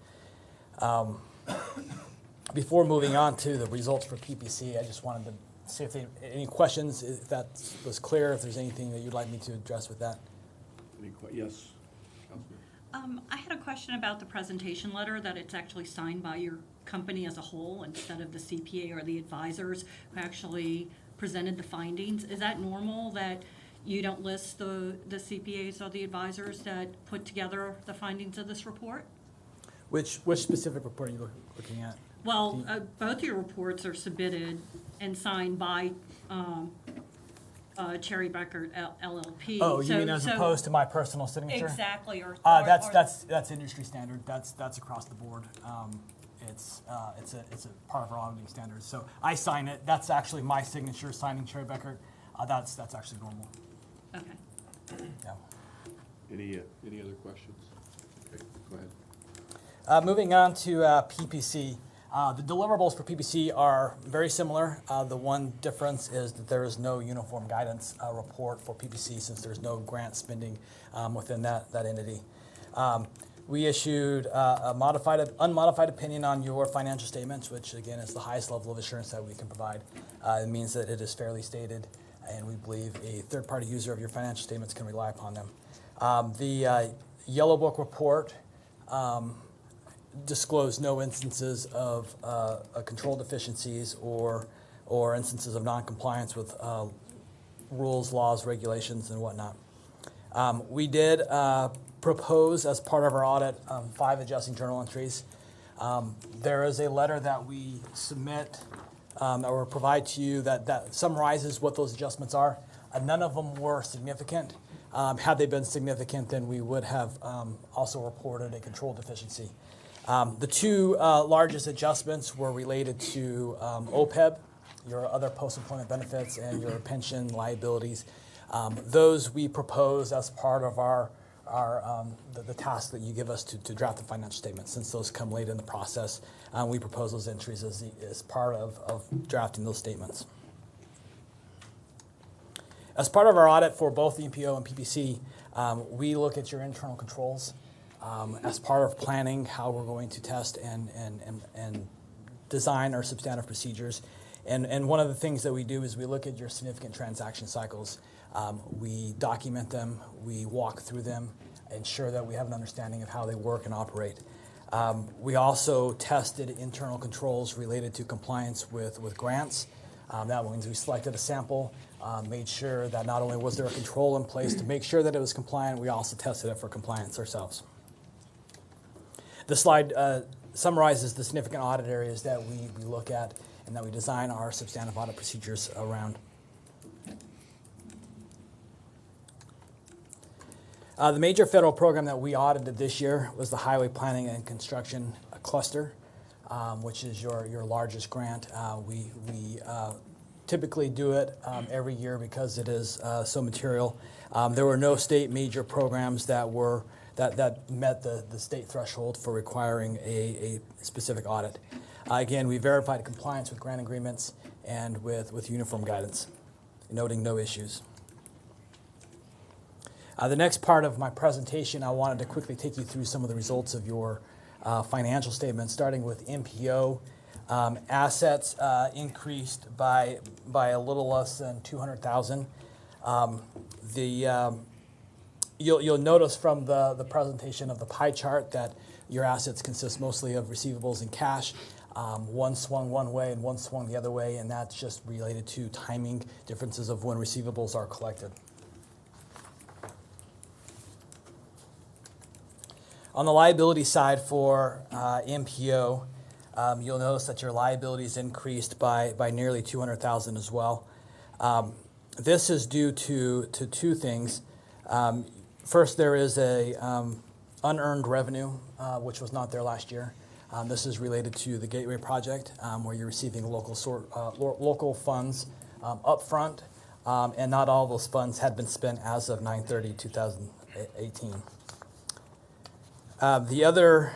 Before moving on to the results for PPC, I just wanted to see if there any questions, if that was clear, if there's anything that you'd like me to address with that. Yes. I had a question about the presentation letter, that it's actually signed by your company as a whole instead of the CPA or the advisors who actually presented the findings. Is that normal that you don't list the CPAs or the advisors that put together the findings of this report? Which specific report are you looking at? Well, both your reports are submitted and signed by Cherry Becker LLP. Oh, you mean as opposed to my personal signature? Exactly. That's industry standard. That's across the board. It's a part of our auditing standards. So I sign it. That's actually my signature signing Cherry Becker. That's actually normal. Okay. Yeah. Any other questions? Okay, go ahead. Moving on to PPC. The deliverables for PPC are very similar. The one difference is that there is no uniform guidance report for PPC since there's no grant spending within that entity. We issued a unmodified opinion on your financial statements, which again is the highest level of assurance that we can provide. It means that it is fairly stated, and we believe a third-party user of your financial statements can rely upon them. The Yellow Book report disclose no instances of control deficiencies or instances of noncompliance with rules, laws, regulations, and whatnot. We did propose, as part of our audit, 5 adjusting journal entries. There is a letter that we submit or provide to you that summarizes what those adjustments are. None of them were significant. Had they been significant, then we would have also reported a control deficiency. The 2 largest adjustments were related to OPEB, your other post-employment benefits, and your pension liabilities. Those we propose as part of the task that you give us to draft the financial statement. Since those come late in the process, we propose those entries as part of drafting those statements. As part of our audit for both the MPO and PPC, we look at your internal controls. As part of planning how we're going to test and design our substantive procedures. And one of the things that we do is we look at your significant transaction cycles. We document them, we walk through them, ensure that we have an understanding of how they work and operate. We also tested internal controls related to compliance with grants. That means we selected a sample, made sure that not only was there a control in place to make sure that it was compliant, we also tested it for compliance ourselves. This slide summarizes the significant audit areas that we look at and that we design our substantive audit procedures around. The major federal program that we audited this year was the Highway Planning and Construction Cluster, which is your largest grant. We typically do it every year because it is so material. There were no state major programs that met the state threshold for requiring a specific audit. Again, we verified compliance with grant agreements and with uniform guidance, noting no issues. The next part of my presentation, I wanted to quickly take you through some of the results of your financial statements, starting with MPO. Assets increased by a little less than $200,000. You'll notice from the presentation of the pie chart that your assets consist mostly of receivables and cash. One swung one way and one swung the other way, and that's just related to timing differences of when receivables are collected. On the liability side for MPO, you'll notice that your liabilities increased by nearly $200,000 as well. This is due to two things. First, there is a unearned revenue, which was not there last year. This is related to the Gateway project, where you're receiving local funds upfront, and not all those funds had been spent as of 9/30/2018. The other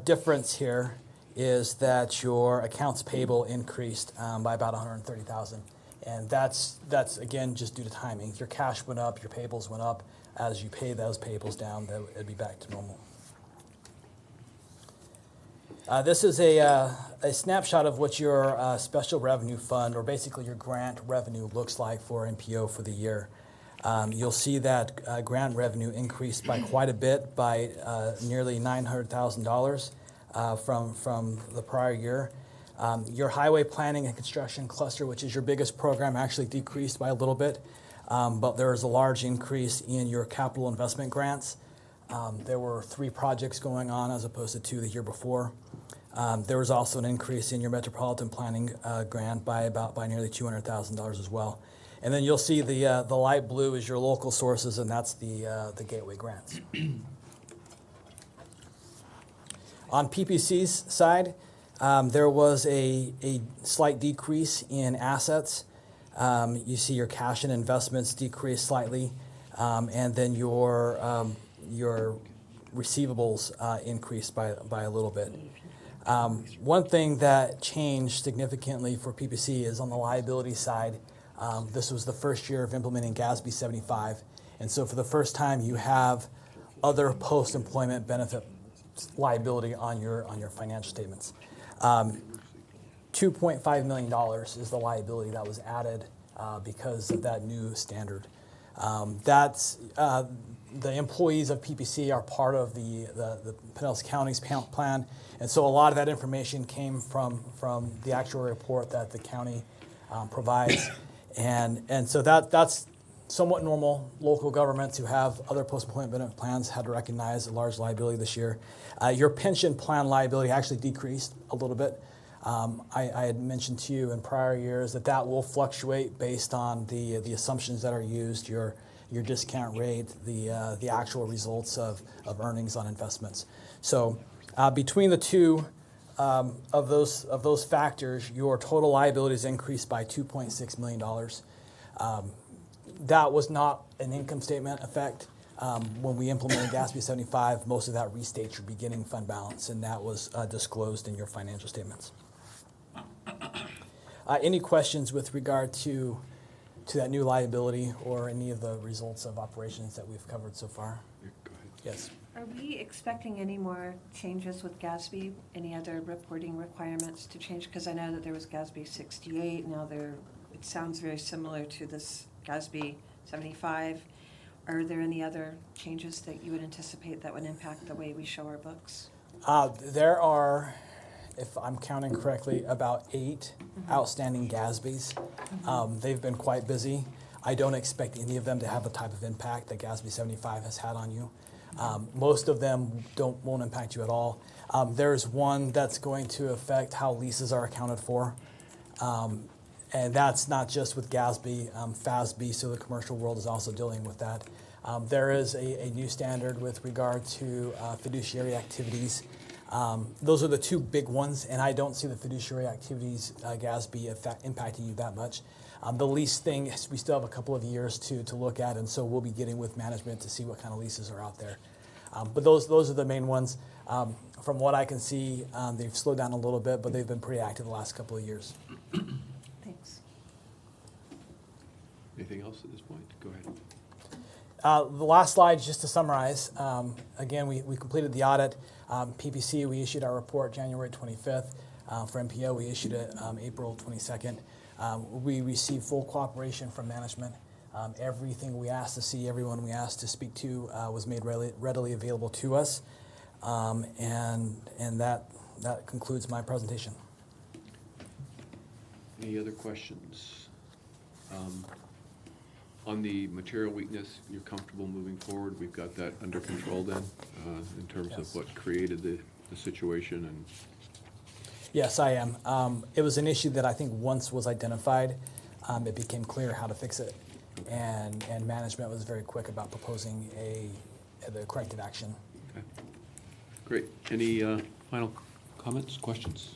difference here is that your accounts payable increased by about $130,000, and that's again just due to timing. Your cash went up, your payables went up. As you pay those payables down, it'd be back to normal. This is a snapshot of what your special revenue fund, or basically your grant revenue, looks like for MPO for the year. You'll see that grant revenue increased by quite a bit, by nearly $900,000 from the prior year. Your Highway Planning and Construction Cluster, which is your biggest program, actually decreased by a little bit, but there is a large increase in your capital investment grants. There were 3 projects going on as opposed to 2 the year before. There was also an increase in your Metropolitan Planning grant by nearly $200,000 as well. And then you'll see the light blue is your local sources, and that's the Gateway grants. On PPC's side, there was a slight decrease in assets. You see your cash and investments decreased slightly, and then your receivables increased by a little bit. One thing that changed significantly for PPC is on the liability side. This was the first year of implementing GASB 75, and so for the first time you have other post-employment benefit liability on your financial statements. $2.5 million is the liability that was added because of that new standard. That's the employees of PPC are part of the Pinellas County's plan, and so a lot of that information came from the actual report that the county provides. And so that's somewhat normal. Local governments who have other post-employment benefit plans had to recognize a large liability this year. Your pension plan liability actually decreased a little bit. I had mentioned to you in prior years that will fluctuate based on the assumptions that are used, your discount rate, the actual results of earnings on investments. So between the two of those factors, your total liabilities increased by $2.6 million. That was not an income statement effect. When we implemented GASB 75, most of that restates your beginning fund balance, and that was disclosed in your financial statements. Any questions with regard to that new liability or any of the results of operations that we've covered so far? Yes. Are we expecting any more changes with GASB? Any other reporting requirements to change? Because I know that there was GASB 68, now it sounds very similar to this GASB 75. Are there any other changes that you would anticipate that would impact the way we show our books? There are, if I'm counting correctly, about 8 outstanding GASBs. They've been quite busy. I don't expect any of them to have the type of impact that GASB 75 has had on you. Most of them won't impact you at all. There's one that's going to affect how leases are accounted for. And that's not just with GASB, FASB, so the commercial world is also dealing with that. There is a new standard with regard to fiduciary activities. Those are the 2 big ones, and I don't see the fiduciary activities, GASB, impacting you that much. The lease thing, we still have a couple of years to look at, and so we'll be getting with management to see what kind of leases are out there. But those are the main ones. From what I can see, they've slowed down a little bit, but they've been pretty active the last couple of years. Thanks. Anything else at this point? Go ahead. The last slide, just to summarize, again, we completed the audit. PPC, we issued our report January 25th. For MPO, we issued it April 22nd. We received full cooperation from management. Everything we asked to see, everyone we asked to speak to was made readily available to us. And that concludes my presentation. Any other questions? On the material weakness, you're comfortable moving forward? We've got that under control then, in terms of what created the situation and... Yes, I am. It was an issue that I think once was identified, it became clear how to fix it. And management was very quick about proposing the corrective action. Okay. Great. Any final comments, questions?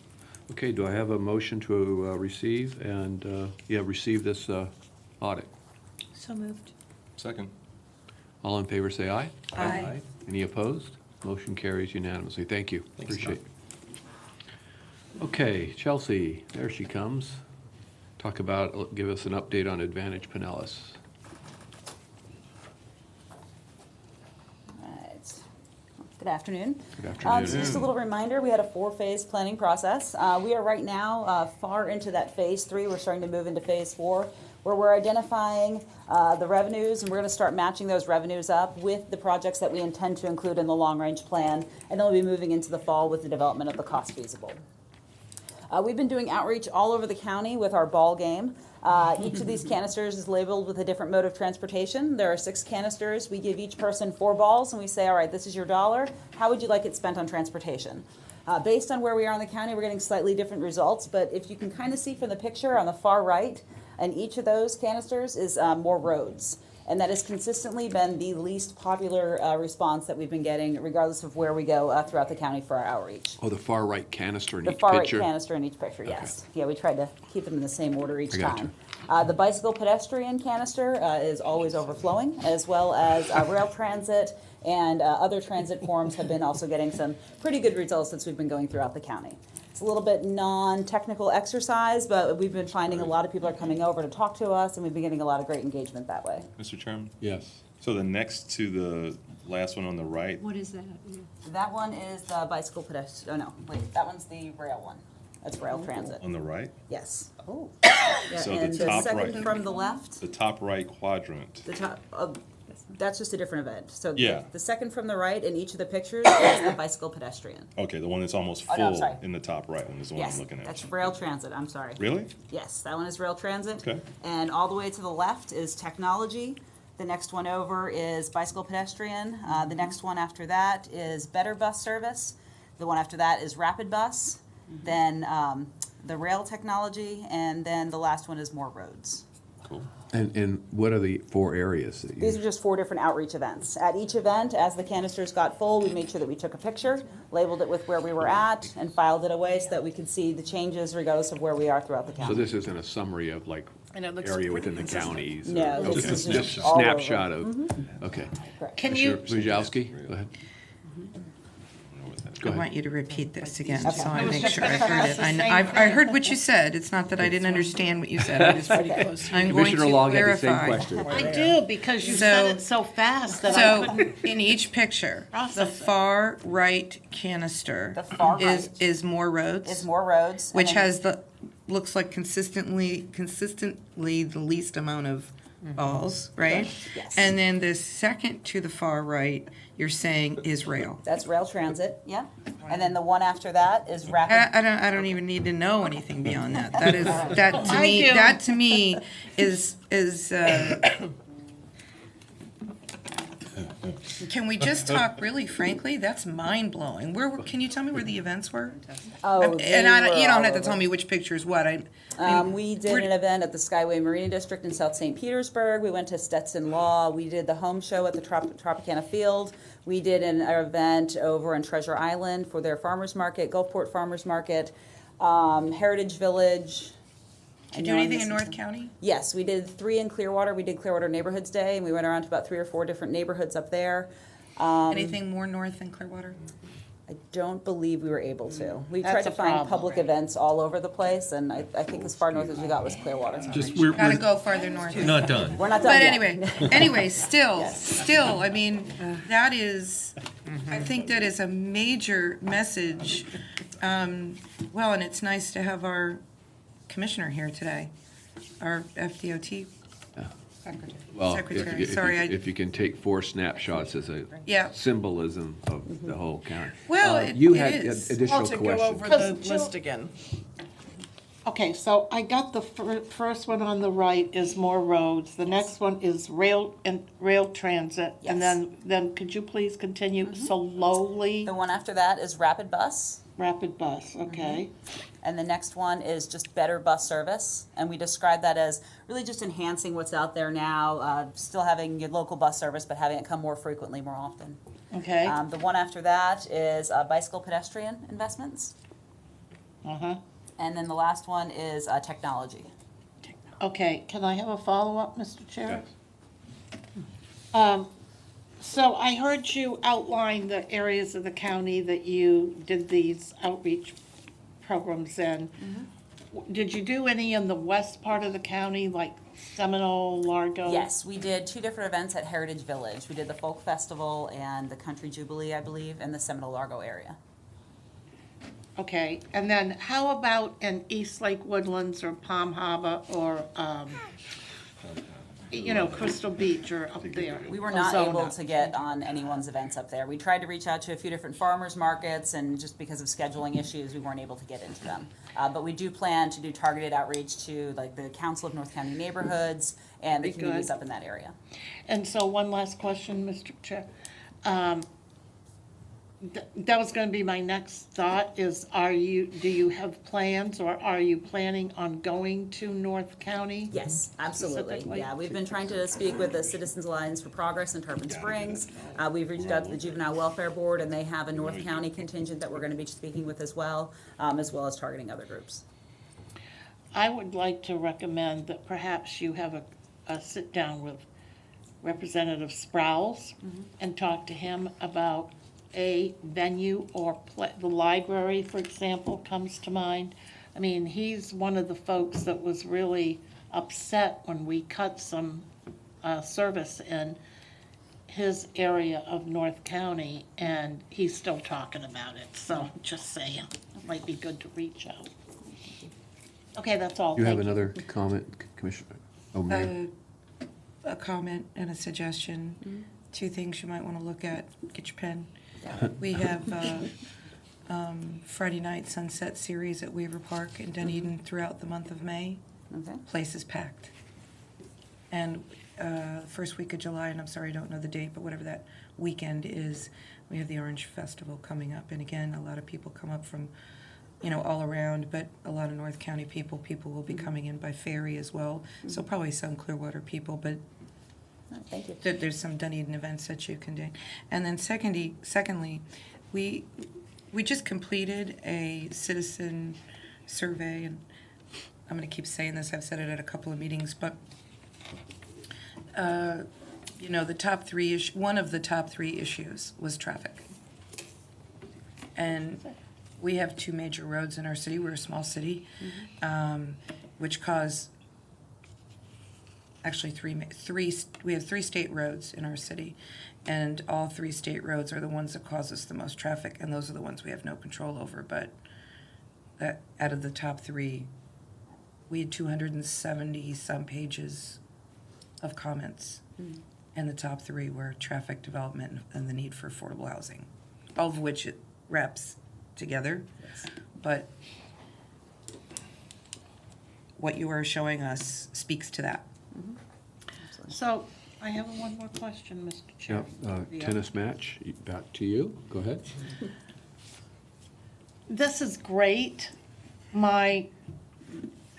Okay, do I have a motion to receive and, receive this audit? So moved. Second. All in favor, say aye. Aye. Any opposed? Motion carries unanimously. Thank you. Thanks, Appreciate it. Okay, Chelsea, there she comes. Give us an update on Advantage Pinellas. Right. Good afternoon. Good afternoon. So just a little reminder, we had a 4-phase planning process. We are right now far into that phase 3. We're starting to move into phase 4, where we're identifying the revenues, and we're going to start matching those revenues up with the projects that we intend to include in the long-range plan, and then we'll be moving into the fall with the development of the cost feasible. We've been doing outreach all over the county with our ball game. Each of these canisters is labeled with a different mode of transportation. There are 6 canisters. We give each person 4 balls, and we say, all right, this is your dollar. How would you like it spent on transportation? Based on where we are in the county, we're getting slightly different results, but if you can kind of see from the picture on the far right, and each of those canisters is more roads. And that has consistently been the least popular response that we've been getting, regardless of where we go throughout the county for our outreach. Oh, the far right canister in The each far picture? right canister in each picture, yes. Yeah, we tried to keep them in the same order each I got time. The bicycle pedestrian canister is always overflowing, as well as rail transit and other transit forms have been also getting some pretty good results since we've been going throughout the county. It's a little bit non-technical exercise, but we've been finding a lot of people are coming over to talk to us, and we've been getting a lot of great engagement that way. Mr. Chairman? Yes. So the next to the last one on the right, What is that? That one is the bicycle pedestrian, oh no, wait, that one's the rail one. That's rail transit. on the right? Yes. Oh. So And the the top second right. from the left, The top right quadrant. the top, that's just a different event. So Yeah. the second from the right in each of the pictures is the bicycle pedestrian. Okay, the one that's almost Oh, no, full sorry. in the top right one is the one Yes, I'm looking at. that's rail transit, I'm sorry. Really? Yes, that one is rail transit. Okay. And all the way to the left is technology. The next one over is bicycle pedestrian. The next one after that is better bus service. The one after that is rapid bus. Then the rail technology, and then the last one is more roads. Cool. And what are the 4 areas that you... These are just 4 different outreach events. At each event, as the canisters got full, we made sure that we took a picture, labeled it with where we were at, and filed it away so that we could see the changes regardless of where we are throughout the county. So this isn't a summary of like And it looks area pretty within the consistent. counties? No, or- this okay. is Just just a all over. snapshot of, okay. Correct. Can you- Mr. Bujalski, go ahead. Go I ahead. want you to repeat this again, Okay. so I It was make just sure I the heard it. same I thing. heard what you said. It's not that I didn't understand what you said. I just, I'm going Commissioner to Long had the same clarify. question. I do, because you said it so fast that I So, couldn't. in each picture, the Process it. far right canister The far is more roads, Is more roads. and which then- has looks like consistently the least amount of balls, right? Yes. And then the second to the far right, you're saying is rail. That's rail transit, yeah. And then the one after that is rapid. I don't even need to know anything beyond that. That is, that to I me, do. that to me is, can we just talk really frankly? That's mind blowing. Can you tell me where the events were? Oh, And they you don't were have to all tell over. me which picture is what. We did an event at the Skyway Marina District in South St. Petersburg. We went to Stetson Law. We did the home show at the Tropicana Field. We did an event over in Treasure Island for their farmers market, Gulfport Farmers Market, Heritage Village. Did you do anything in North County? Yes, we did 3 in Clearwater. We did Clearwater Neighborhoods Day, and we went around to about 3 or 4 different neighborhoods up there. Anything more north than Clearwater? I don't believe we were able to. We That's tried to a find problem. public events all over the place, and I think as far north as we got was Clearwater. Gotta go farther north. Not done. We're not done But yet. anyway, still, I mean, that is, I think that is a major message. Well, and it's nice to have our commissioner here today, our FDOT Well, secretary. Sorry, if you can take 4 snapshots as a Yeah. symbolism of the whole county. Well, You it had is. additional Well, to go questions. over the list again. Okay, so I got the first one on the right is more roads. The next one is rail transit. And then could you please continue slowly? The one after that is rapid bus. Rapid bus, okay. And the next one is just better bus service. And we describe that as really just enhancing what's out there now, still having your local bus service, but having it come more frequently, more often. Okay. The one after that is bicycle pedestrian investments. Uh-huh. And then the last one is technology. Okay, can I have a follow-up, Mr. Chair? So I heard you outline the areas of the county that you did these outreach programs in. Did you do any in the west part of the county, like Seminole, Largo? Yes, we did 2 different events at Heritage Village. We did the Folk Festival and the Country Jubilee, I believe, in the Seminole Largo area. Okay, and then how about in East Lake Woodlands or Palm Harbor or, Crystal Beach or up there? We were not able Ozona? to get on anyone's events up there. We tried to reach out to a few different farmers markets, and just because of scheduling issues, we weren't able to get into them. But we do plan to do targeted outreach to like the Council of North County Neighborhoods and the Very communities good. up in that area. And so one last question, Mr. Chair. That was going to be my next thought is, do you have plans or are you planning on going to North County? Yes, absolutely. Specifically? Yeah, we've been trying to speak with the Citizens Alliance for Progress in Tarpon Springs. We've reached out to the Juvenile Welfare Board, and they have a North County contingent that we're going to be speaking with as well as targeting other groups. I would like to recommend that perhaps you have a sit-down with Representative Sprouse and talk to him about a venue or the library, for example, comes to mind. I mean, he's one of the folks that was really upset when we cut some service in his area of North County, and he's still talking about it. So just saying, it might be good to reach out. Okay, that's all. You have Thank another comment, Commissioner? Oh, Mayor. A comment and a suggestion. 2 things you might want to look at. Get your pen. We have Friday night sunset series at Weaver Park in Dunedin throughout the month of May. Okay. Place is packed. And first week of July, and I'm sorry I don't know the date, but whatever that weekend is, we have the Orange Festival coming up. And again, a lot of people come up from, all around, but a lot of North County people will be coming in by ferry as well. So probably some Clearwater people, but Thank you. there's some Dunedin events that you can do. And then secondly, we just completed a citizen survey, and I'm going to keep saying this, I've said it at a couple of meetings, but the top 3 one of the top 3 issues was traffic. And we have two major roads in our city. We're a small city, which cause, actually we have three state roads in our city. And all three state roads are the ones that cause us the most traffic, and those are the ones we have no control over. But out of the top three, we had 270 some pages of comments. And the top three were traffic development and the need for affordable housing, all of which it wraps together. But what you are showing us speaks to that. So I have one more question, Mr. Chair. Tennis match, back to you. Go ahead. This is great. My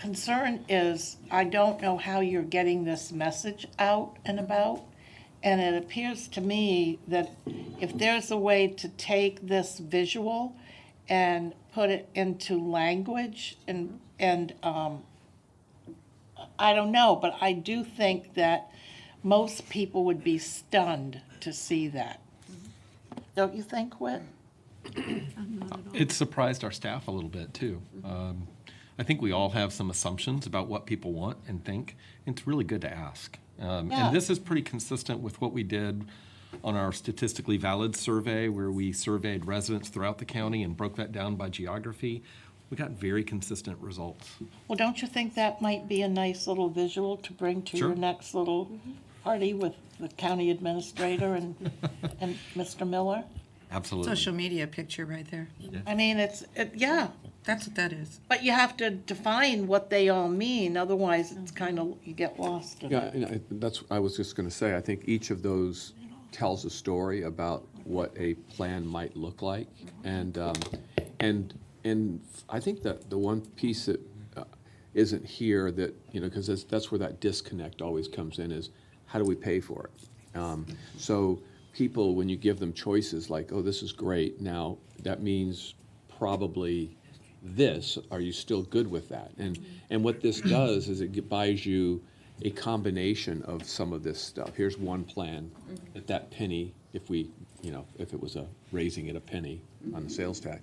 concern is I don't know how you're getting this message out and about. And it appears to me that if there's a way to take this visual and put it into language and I don't know, but I do think that most people would be stunned to see that. Don't you think, Whit? It surprised our staff a little bit, too. I think we all have some assumptions about what people want and think. It's really good to ask. Yeah. And this is pretty consistent with what we did on our statistically valid survey, where we surveyed residents throughout the county and broke that down by geography. We got very consistent results. Well, don't you think that might be a nice little visual to bring to Sure. your next little party with the county administrator and Mr. Miller? Absolutely. Social media picture right there. I mean, yeah. That's what that is. But you have to define what they all mean, otherwise it's kind of, you get lost in Yeah, it. and I was just going to say, I think each of those tells a story about what a plan might look like. And I think that the one piece that isn't here that, because that's where that disconnect always comes in, is how do we pay for it? So people, when you give them choices like, oh, this is great, now that means probably this, are you still good with that? And what this does is it buys you a combination of some of this stuff. Here's one plan that penny, if it was raising it a penny on the sales tax,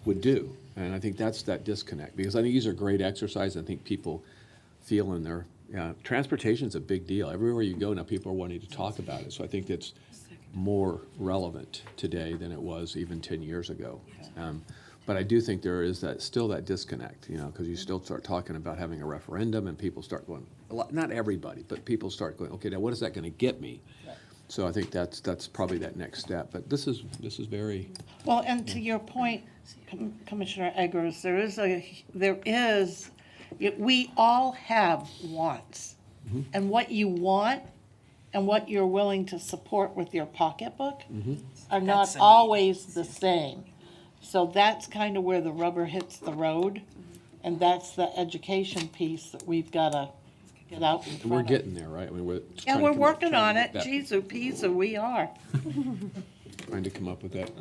would do. And I think that's that disconnect, because I think these are great exercises. I think people feel in their, transportation's a big deal. Everywhere you go now, people are wanting to talk about it. So I think that's more relevant today than it was even 10 years ago. But I do think there is still that disconnect, because you still start talking about having a referendum and people start going, not everybody, but people start going, okay, now what is that going to get me? Right. So I think that's probably that next step. But this is very... Well, and to your point, Commissioner Eggers, we all have wants. And what you want and what you're willing to support with your pocketbook are not always the same. So that's kind of where the rubber hits the road, and that's the education piece that we've got to get out in front of. We're getting there, right? I mean, we're working on it. Jeez, Pizza, we are. Trying to come up with that.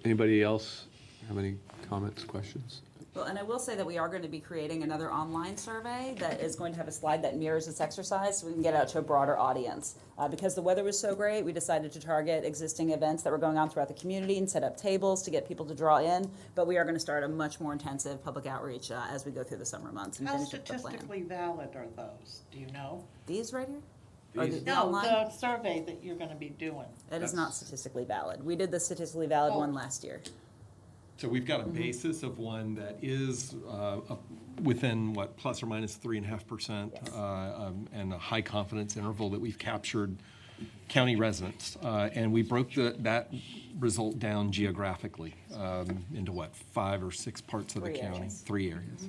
Anybody else have any comments, questions? Well, and I will say that we are going to be creating another online survey that is going to have a slide that mirrors this exercise so we can get out to a broader audience. Because the weather was so great, we decided to target existing events that were going on throughout the community and set up tables to get people to draw in. But we are going to start a much more intensive public outreach as we go through the summer months and How finish up the plan. statistically valid are those? Do you know? These right here? Or the No, online? the survey that you're going to be doing. It is not statistically valid. We did the statistically valid one last year. So we've got a basis of one that is within, plus or minus 3.5%, and a high confidence interval that we've captured county residents. And we broke that result down geographically into 5 or 6 parts of the county? 3 areas.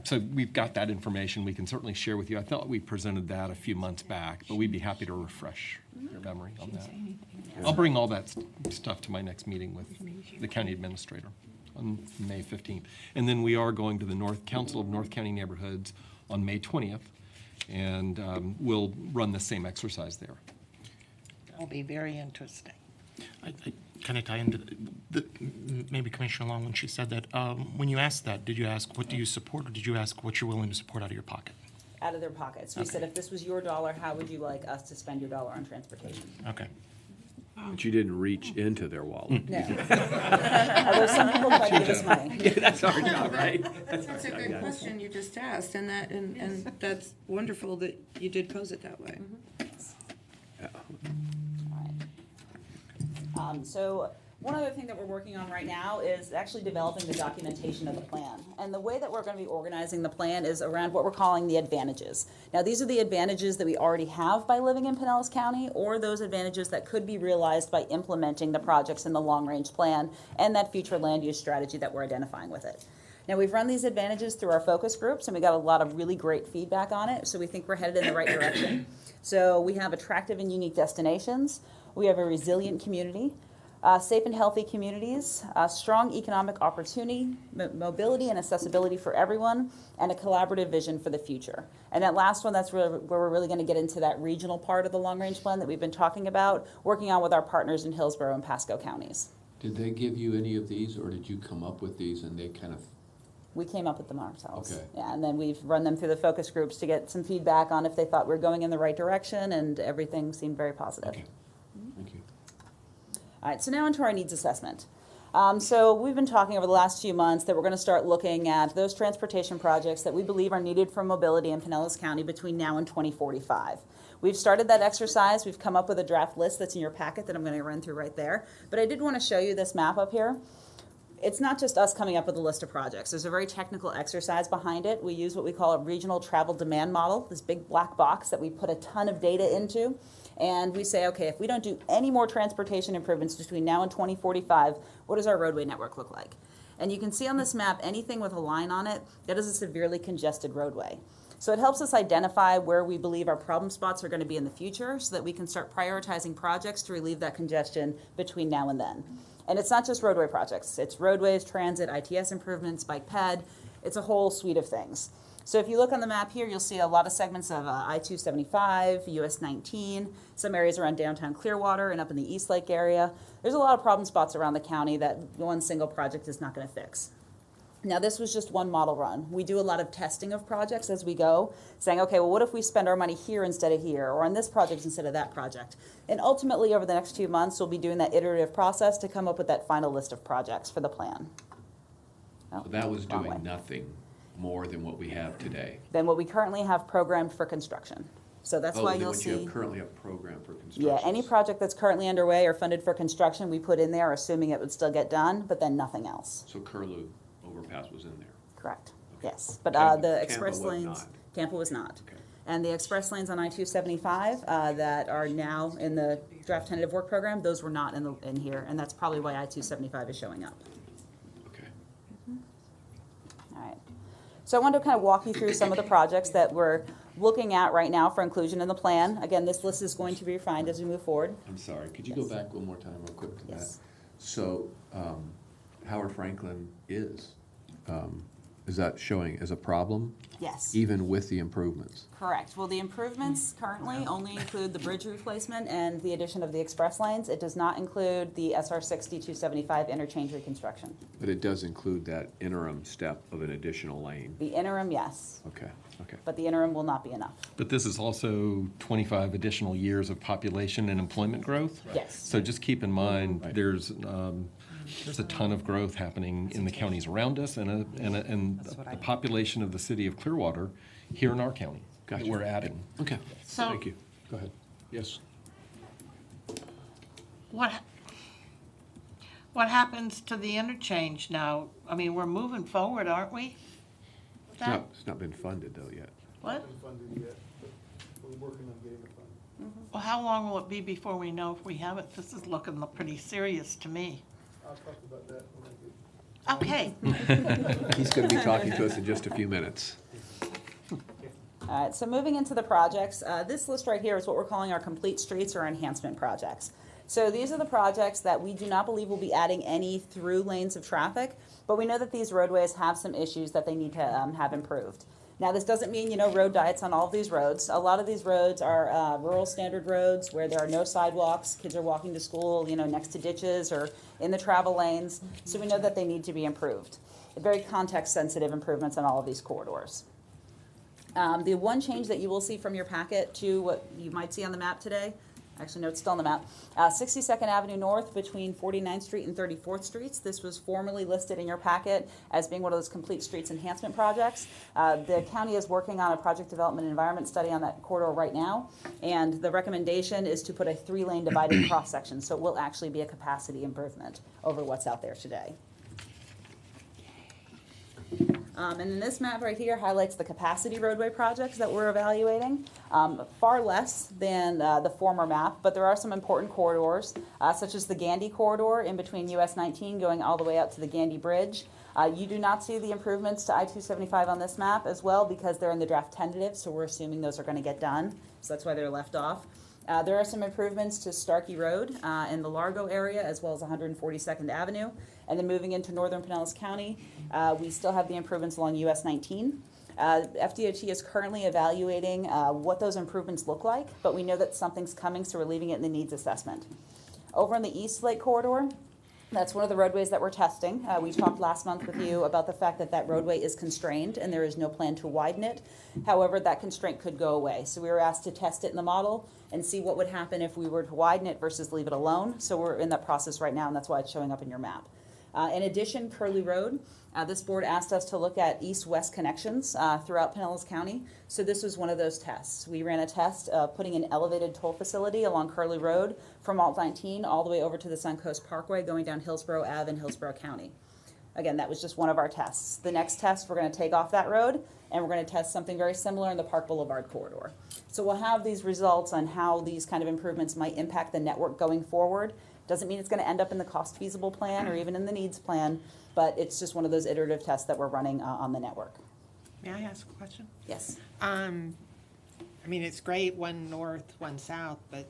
So we've got that information we can certainly share with you. I thought we presented that a few months back, but we'd be happy to refresh your memory on that. I'll bring all that stuff to my next meeting with the county administrator on May 15th. And then we are going to the Council of North County Neighborhoods on May 20th, and we'll run the same exercise there. That'll be very interesting. I kind of tie into maybe Commissioner Long when she said that. When you asked that, did you ask what do you support, or did you ask what you're willing to support out of your pocket? Out of their pockets. We said if this was your dollar, how would you like us to spend your dollar on transportation? Okay. But you didn't reach into their wallet. No. Although some people try to give us money. Yeah, that's our job, right? That's a good question you just asked, and that's wonderful that you did pose it that way. So one other thing that we're working on right now is actually developing the documentation of the plan. And the way that we're going to be organizing the plan is around what we're calling the advantages. Now, these are the advantages that we already have by living in Pinellas County, or those advantages that could be realized by implementing the projects in the long-range plan and that future land use strategy that we're identifying with it. Now, we've run these advantages through our focus groups, and we got a lot of really great feedback on it, so we think we're headed in the right direction. So we have attractive and unique destinations. We have a resilient community. Safe and healthy communities, strong economic opportunity, mobility and accessibility for everyone, and a collaborative vision for the future. And that last one, that's where we're really going to get into that regional part of the long-range plan that we've been talking about, working on with our partners in Hillsborough and Pasco counties. Did they give you any of these, or did you come up with these and they kind of? We came up with them ourselves. Okay. Yeah, and then we've run them through the focus groups to get some feedback on if they thought we were going in the right direction, and everything seemed very positive. Okay. Thank you. All right, so now into our needs assessment. So we've been talking over the last few months that we're going to start looking at those transportation projects that we believe are needed for mobility in Pinellas County between now and 2045. We've started that exercise. We've come up with a draft list that's in your packet that I'm going to run through right there. But I did want to show you this map up here. It's not just us coming up with a list of projects. There's a very technical exercise behind it. We use what we call a regional travel demand model, this big black box that we put a ton of data into. And we say, okay, if we don't do any more transportation improvements between now and 2045, what does our roadway network look like? And you can see on this map, anything with a line on it, that is a severely congested roadway. So it helps us identify where we believe our problem spots are going to be in the future so that we can start prioritizing projects to relieve that congestion between now and then. And it's not just roadway projects. It's roadways, transit, ITS improvements, bike ped. It's a whole suite of things. So if you look on the map here, you'll see a lot of segments of I-275, US 19, some areas around downtown Clearwater and up in the East Lake area. There's a lot of problem spots around the county that one single project is not going to fix. Now, this was just one model run. We do a lot of testing of projects as we go, saying, okay, well, what if we spend our money here instead of here, or on this project instead of that project? And ultimately, over the next 2 months, we'll be doing that iterative process to come up with that final list of projects for the plan. So that was doing nothing more than what we have today. Than what we currently have programmed for construction. So that's why you'll see. You currently have programmed for construction. Yeah, any project that's currently underway or funded for construction, we put in there, assuming it would still get done, but then nothing else. So Curlew overpass was in there. Correct. Yes, but Tampa- the express Tampa was lanes, not. Tampa was not. Okay. And the express lanes on I-275 that are now in the draft tentative work program, those were not in here, and that's probably why I-275 is showing up. Okay. All right. So I wanted to kind of walk you through some of the projects that we're looking at right now for inclusion in the plan. Again, this list is going to be refined as we move forward. I'm sorry, could you go back one more time real quick to that? So Howard Franklin is that showing as a problem? Yes. Even with the improvements? Correct. Well, the improvements currently only include the bridge replacement and the addition of the express lanes. It does not include the SR 6275 interchange reconstruction. But it does include that interim step of an additional lane? The interim, yes. Okay, okay. But the interim will not be enough. But this is also 25 additional years of population and employment growth? Yes. So just keep in mind, there's a ton of growth happening in the counties around us and the population of the city of Clearwater here in our county that we're adding. Okay, So- thank you. Go ahead. Yes. What happens to the interchange now? I mean, we're moving forward, aren't we? It's not been funded though yet. What? Not been funded yet, but we're working on getting it funded. Well, how long will it be before we know if we have it? This is looking pretty serious to me. I'll talk about that when I get. Okay. He's going to be talking to us in just a few minutes. All right, so moving into the projects, this list right here is what we're calling our complete streets or enhancement projects. So these are the projects that we do not believe will be adding any through lanes of traffic, but we know that these roadways have some issues that they need to have improved. Now, this doesn't mean, road diets on all of these roads. A lot of these roads are rural standard roads where there are no sidewalks. Kids are walking to school, next to ditches or in the travel lanes. So we know that they need to be improved. Very context-sensitive improvements on all of these corridors. The one change that you will see from your packet to what you might see on the map today, Actually, no, it's still on the map. 62nd Avenue North between 49th Street and 34th Streets. This was formerly listed in your packet as being one of those complete streets enhancement projects. The county is working on a project development environment study on that corridor right now, and the recommendation is to put a 3-lane divided cross section, so it will actually be a capacity improvement over what's out there today. And then this map right here highlights the capacity roadway projects that we're evaluating. Far less than the former map, but there are some important corridors, such as the Gandy corridor in between US 19 going all the way out to the Gandy Bridge. You do not see the improvements to I-275 on this map as well because they're in the draft tentative, so we're assuming those are going to get done. So that's why they're left off. There are some improvements to Starkey Road in the Largo area, as well as 142nd Avenue. And then moving into northern Pinellas County, we still have the improvements along US 19. FDOT is currently evaluating what those improvements look like, but we know that something's coming, so we're leaving it in the needs assessment. Over in the East Lake Corridor, that's one of the roadways that we're testing. We talked last month with you about the fact that that roadway is constrained and there is no plan to widen it. However, that constraint could go away. So we were asked to test it in the model and see what would happen if we were to widen it versus leave it alone. So we're in that process right now, and that's why it's showing up in your map. In addition, Curlew Road, this board asked us to look at east-west connections throughout Pinellas County. So this was one of those tests. We ran a test of putting an elevated toll facility along Curlew Road from Alt 19 all the way over to the Suncoast Parkway going down Hillsborough Ave in Hillsborough County. Again, that was just one of our tests. The next test, we're going to take off that road, and we're going to test something very similar in the Park Boulevard corridor. So we'll have these results on how these kind of improvements might impact the network going forward. Doesn't mean it's going to end up in the cost feasible plan or even in the needs plan, but it's just one of those iterative tests that we're running on the network. May I ask a question? Yes. I mean, it's great, one north, one south, but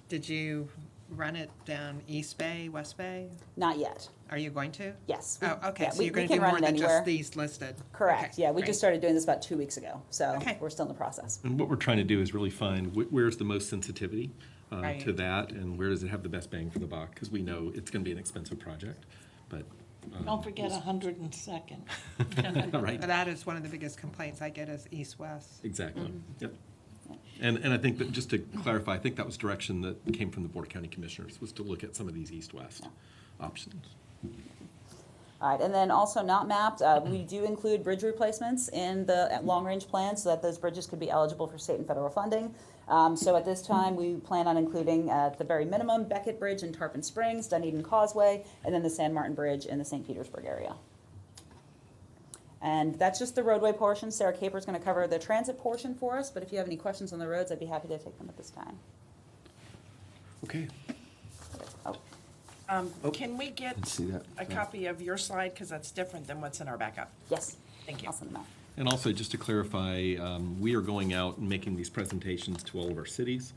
did you run it down East Bay, West Bay? Not yet. Are you going to? Yes. Oh, okay, Yeah, so we- you're we going can to do run more it than anywhere. just these listed? Correct. Okay, Yeah, we great. just started doing this about 2 weeks ago, so Okay. we're still in the process. And what we're trying to do is really find where's the most sensitivity Right. to that, and where does it have the best bang for the buck? Because we know it's going to be an expensive project, but. Don't forget 102nd. Right. That is one of the biggest complaints I get is east-west. Exactly. Yep. And I think that, just to clarify, I think that was direction that came from the Board of County Commissioners, was to look at some of these east-west options. All right, and then also not mapped, we do include bridge replacements in the long-range plan so that those bridges could be eligible for state and federal funding. So at this time, we plan on including at the very minimum Beckett Bridge in Tarpon Springs, Dunedin Causeway, and then the San Martin Bridge in the St. Petersburg area. And that's just the roadway portion. Sarah Caper's going to cover the transit portion for us, but if you have any questions on the roads, I'd be happy to take them at this time. Okay. Can we get Let's see that. a copy of your slide, because that's different than what's in our backup? Yes. Thank you. I'll send them out. And also, just to clarify, we are going out and making these presentations to all of our cities.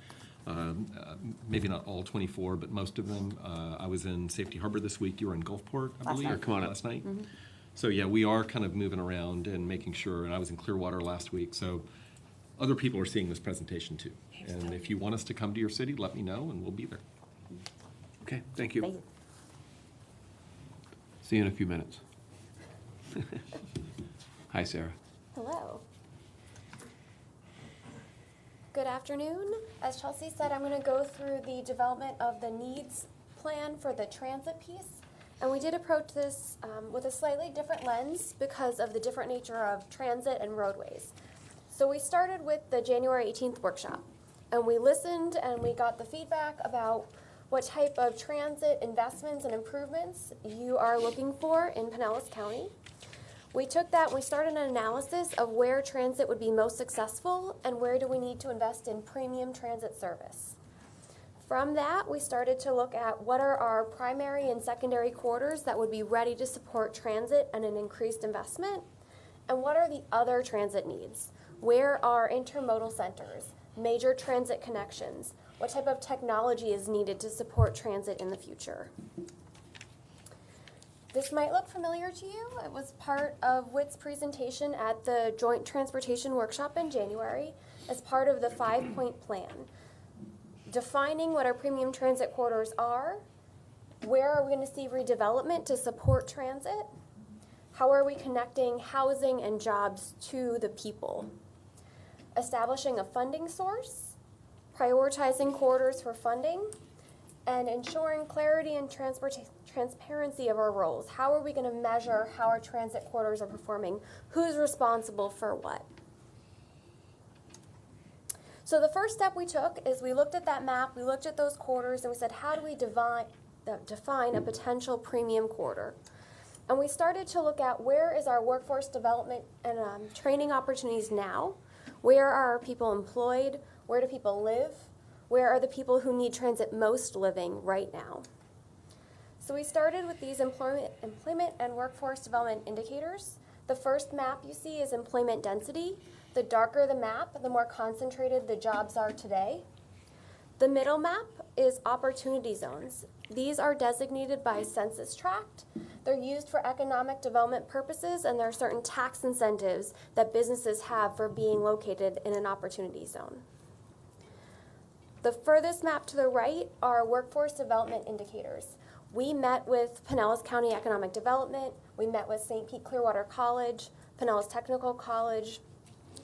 Maybe not all 24, but most of them. I was in Safety Harbor this week. You were in Gulfport, I Last believe, night. Come on up. last night. So yeah, we are kind of moving around and making sure, and I was in Clearwater last week, so other people are seeing this presentation too. And if you want us to come to your city, let me know and we'll be there. Okay, thank you. Thank you. See you in a few minutes. Hi, Sarah. Hello. Good afternoon. As Chelsea said, I'm going to go through the development of the needs plan for the transit piece. And we did approach this with a slightly different lens because of the different nature of transit and roadways. So we started with the January 18th workshop. And we listened and we got the feedback about what type of transit investments and improvements you are looking for in Pinellas County. We took that and we started an analysis of where transit would be most successful and where do we need to invest in premium transit service. From that, we started to look at what are our primary and secondary corridors that would be ready to support transit and an increased investment, and what are the other transit needs? Where are intermodal centers, major transit connections? What type of technology is needed to support transit in the future? This might look familiar to you. It was part of Witt's presentation at the Joint Transportation Workshop in January as part of the 5-point plan. Defining what our premium transit corridors are, where are we going to see redevelopment to support transit, how are we connecting housing and jobs to the people, establishing a funding source, prioritizing corridors for funding, and ensuring clarity and transparency of our roles. How are we going to measure how our transit corridors are performing? Who's responsible for what? So the first step we took is we looked at that map, we looked at those corridors, and we said, how do we define a potential premium corridor? And we started to look at where is our workforce development and training opportunities now? Where are our people employed? Where do people live? Where are the people who need transit most living right now? So we started with these employment and workforce development indicators. The first map you see is employment density. The darker the map, the more concentrated the jobs are today. The middle map is opportunity zones. These are designated by census tract. They're used for economic development purposes, and there are certain tax incentives that businesses have for being located in an opportunity zone. The furthest map to the right are workforce development indicators. We met with Pinellas County Economic Development. We met with St. Pete Clearwater College, Pinellas Technical College.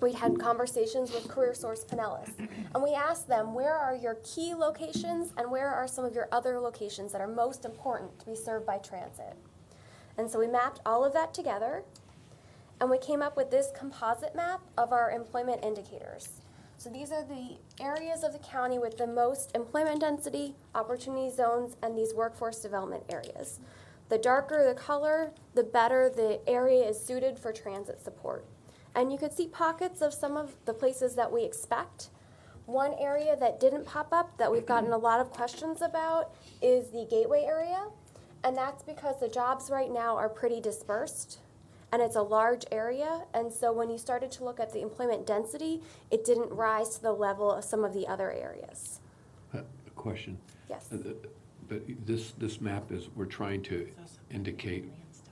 We had conversations with Career Source Pinellas. And we asked them, where are your key locations and where are some of your other locations that are most important to be served by transit? And so we mapped all of that together, and we came up with this composite map of our employment indicators. So these are the areas of the county with the most employment density, opportunity zones, and these workforce development areas. The darker the color, the better the area is suited for transit support. And you could see pockets of some of the places that we expect. One area that didn't pop up that we've gotten a lot of questions about is the gateway area. And that's because the jobs right now are pretty dispersed. And it's a large area, and so when you started to look at the employment density, it didn't rise to the level of some of the other areas. A question. Yes. But this map is, we're trying to indicate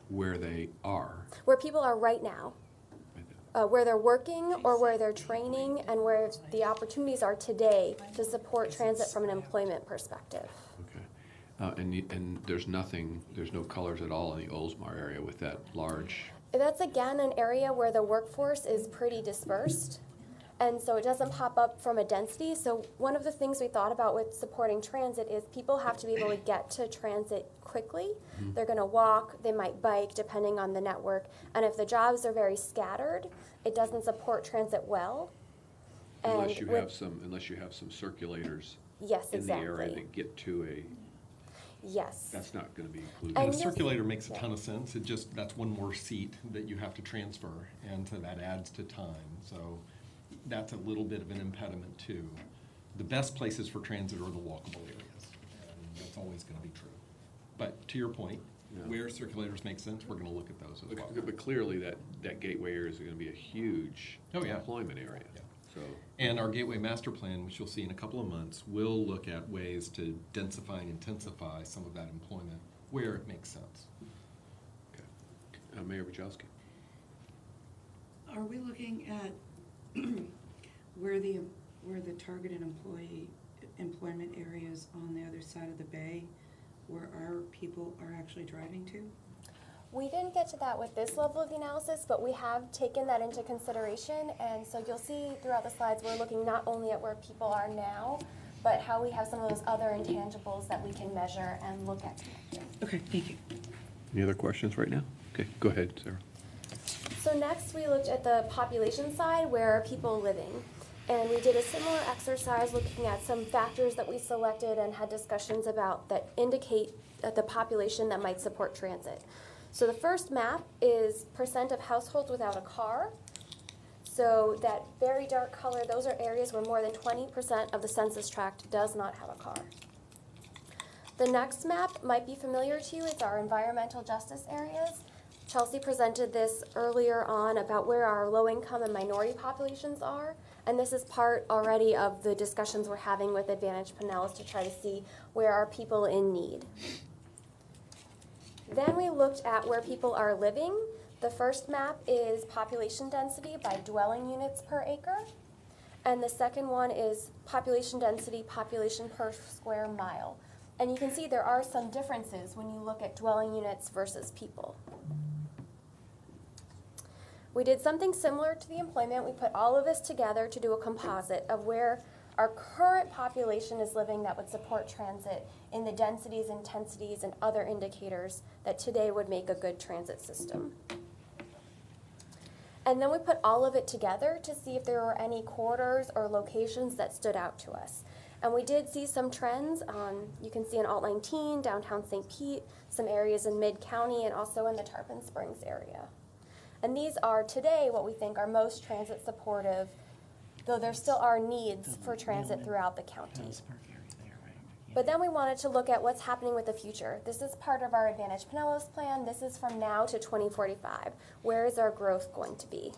where they are. Where people are right now. Where they're working or where they're training, and where the opportunities are today to support transit from an employment perspective. Okay. And there's no colors at all in the Oldsmar area with that large. That's again an area where the workforce is pretty dispersed, and so it doesn't pop up from a density. So one of the things we thought about with supporting transit is people have to be able to get to transit quickly. Mm-hmm. They're going to walk, they might bike, depending on the network. And if the jobs are very scattered, it doesn't support transit well. Unless you have some circulators. Yes, in exactly. the area that get to a. Yes. That's not going to be included. And a circulator makes a ton of sense. That's one more seat that you have to transfer, and so that adds to time. So that's a little bit of an impediment too. The best places for transit are the walkable areas, and that's always going to be true. But to your point, where circulators make sense, we're going to look at those as well. But clearly that gateway area is going to be a huge employment area. Yeah. So. And our Gateway Master Plan, which you'll see in a couple of months, will look at ways to densify and intensify some of that employment where it makes sense. Okay. Mayor Wachowski. Are we looking at where the targeted employment areas on the other side of the bay, where our people are actually driving to? We didn't get to that with this level of the analysis, but we have taken that into consideration, and so you'll see throughout the slides we're looking not only at where people are now, but how we have some of those other intangibles that we can measure and look at connecting. Okay, thank you. Any other questions right now? Okay, go ahead, Sarah. So next we looked at the population side, where are people living? And we did a similar exercise looking at some factors that we selected and had discussions about that indicate the population that might support transit. So the first map is percent of households without a car. So that very dark color, those are areas where more than 20% of the census tract does not have a car. The next map might be familiar to you. It's our environmental justice areas. Chelsea presented this earlier on about where our low-income and minority populations are. And this is part already of the discussions we're having with Advantage Pinellas to try to see where are people in need. Then we looked at where people are living. The first map is population density by dwelling units per acre. And the second one is population density, population per square mile. And you can see there are some differences when you look at dwelling units versus people. We did something similar to the employment. We put all of this together to do a composite of where our current population is living that would support transit in the densities, intensities, and other indicators that today would make a good transit system. And then we put all of it together to see if there were any corridors or locations that stood out to us. And we did see some trends. You can see in Alt 19, downtown St. Pete, some areas in Mid-County, and also in the Tarpon Springs area. And these are today what we think are most transit supportive, though there still are needs for transit throughout the county. But then we wanted to look at what's happening with the future. This is part of our Advantage Pinellas plan. This is from now to 2045. Where is our growth going to be?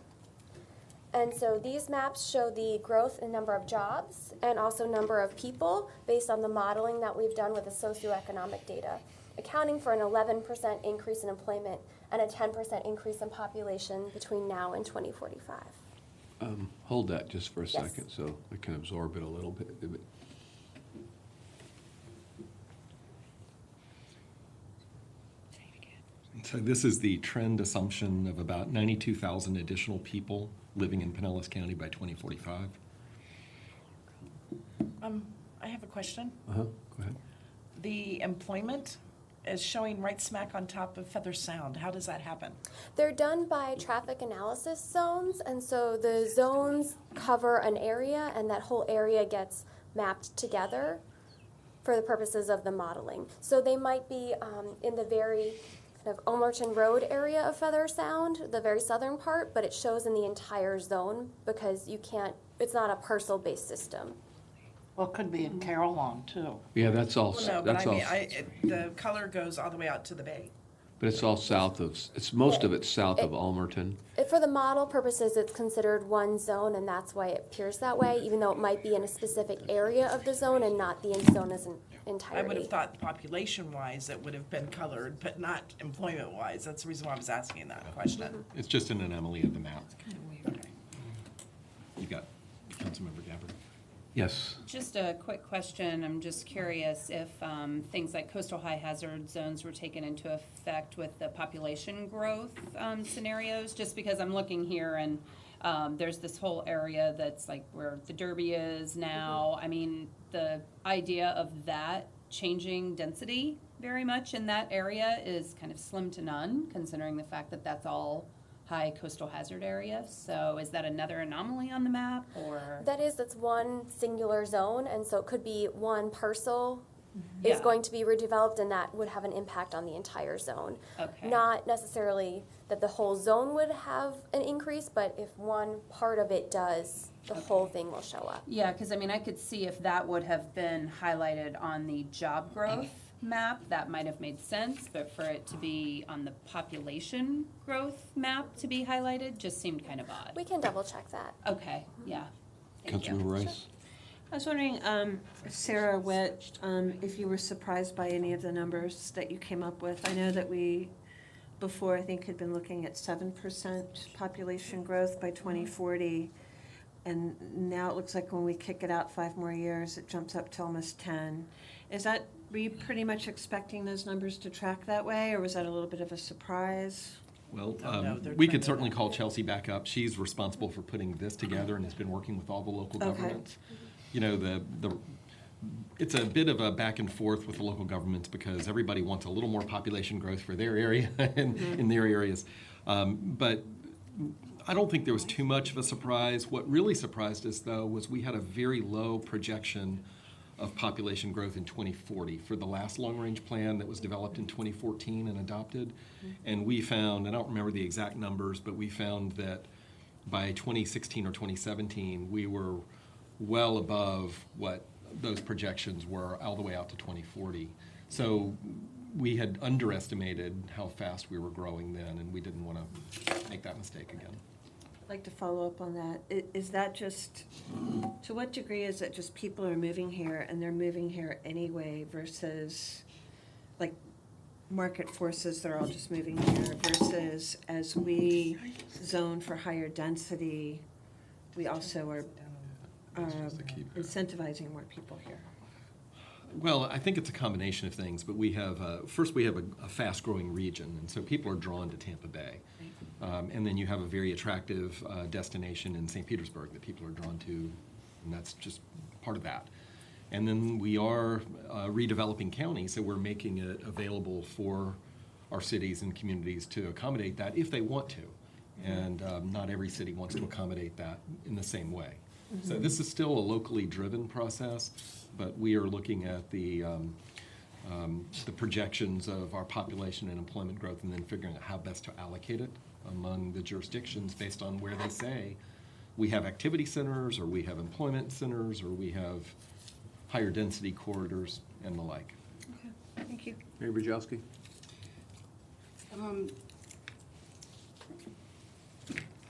And so these maps show the growth in number of jobs and also number of people based on the modeling that we've done with the socioeconomic data, accounting for an 11% increase in employment and a 10% increase in population between now and 2045. Hold that just for a Yes. second so I can absorb it a little bit. So this is the trend assumption of about 92,000 additional people living in Pinellas County by 2045. I have a question. Go ahead. The employment is showing right smack on top of Feather Sound. How does that happen? They're done by traffic analysis zones, and so the zones cover an area, and that whole area gets mapped together for the purposes of the modeling. So they might be in the very kind of Ulmerton Road area of Feather Sound, the very southern part, but it shows in the entire zone because you can't, it's not a parcel-based system. Well, it could be in Carolong, too. Yeah, that's all. Well, no, but that's I mean, all. the color goes all the way out to the bay. But it's all south of. It's most of it's south of Ulmerton. For the model purposes, it's considered one zone, and that's why it appears that way, even though it might be in a specific area of the zone and not the zone as an entirety. I would have thought population-wise it would have been colored, but not employment-wise. That's the reason why I was asking that question. It's just an anomaly of the map. You got Councilmember Gabbard. Yes. Just a quick question. I'm just curious if things like coastal high hazard zones were taken into effect with the population growth scenarios, just because I'm looking here and there's this whole area that's like where the Derby is now. I mean, the idea of that changing density very much in that area is kind of slim to none, considering the fact that that's all high coastal hazard area. So is that another anomaly on the map, or? That's one singular zone, and so it could be one parcel is Yeah. going to be redeveloped, and that would have an impact on the entire zone. Okay. Not necessarily that the whole zone would have an increase, but if one part of it does, the whole thing will show up. Yeah, because I mean, I could see if that would have been highlighted on the job growth map, that might have made sense, but for it to be on the population growth map to be highlighted just seemed kind of odd. We can double check that. Okay, yeah. Thank you. Councilmember Rice. I was wondering, Sarah Witt, if you were surprised by any of the numbers that you came up with. I know that we, before, I think, had been looking at 7% population growth by 2040. And now it looks like when we kick it out 5 more years, it jumps up to almost 10. Were you pretty much expecting those numbers to track that way, or was that a little bit of a surprise? Well, they're we trying could to- certainly call Chelsea back up. She's responsible for putting this together and has been working with all the local Okay. governments. You know, it's a bit of a back and forth with the local governments because everybody wants a little more population growth for their area and in their areas. But I don't think there was too much of a surprise. What really surprised us, though, was we had a very low projection of population growth in 2040 for the last long-range plan that was developed in 2014 and adopted. And we found, I don't remember the exact numbers, but we found that by 2016 or 2017, we were well above what those projections were all the way out to 2040. So we had underestimated how fast we were growing then, and we didn't want to make that mistake again. I'd like to follow up on that. Is that just, to what degree is it just people are moving here and they're moving here anyway versus like market forces, they're all just moving here versus as we zone for higher density, we also are incentivizing more people here? Well, I think it's a combination of things, but we have, first we have a fast-growing region, and so people are drawn to Tampa Bay. And then you have a very attractive destination in St. Petersburg that people are drawn to, and that's just part of that. And then we are redeveloping counties, so we're making it available for our cities and communities to accommodate that if they want to. And not every city wants to accommodate that in the same way. So this is still a locally driven process, but we are looking at the projections of our population and employment growth and then figuring out how best to allocate it among the jurisdictions based on where they say we have activity centers, or we have employment centers, or we have higher density corridors and the like. Okay, thank you. Mayor Bujalski? I've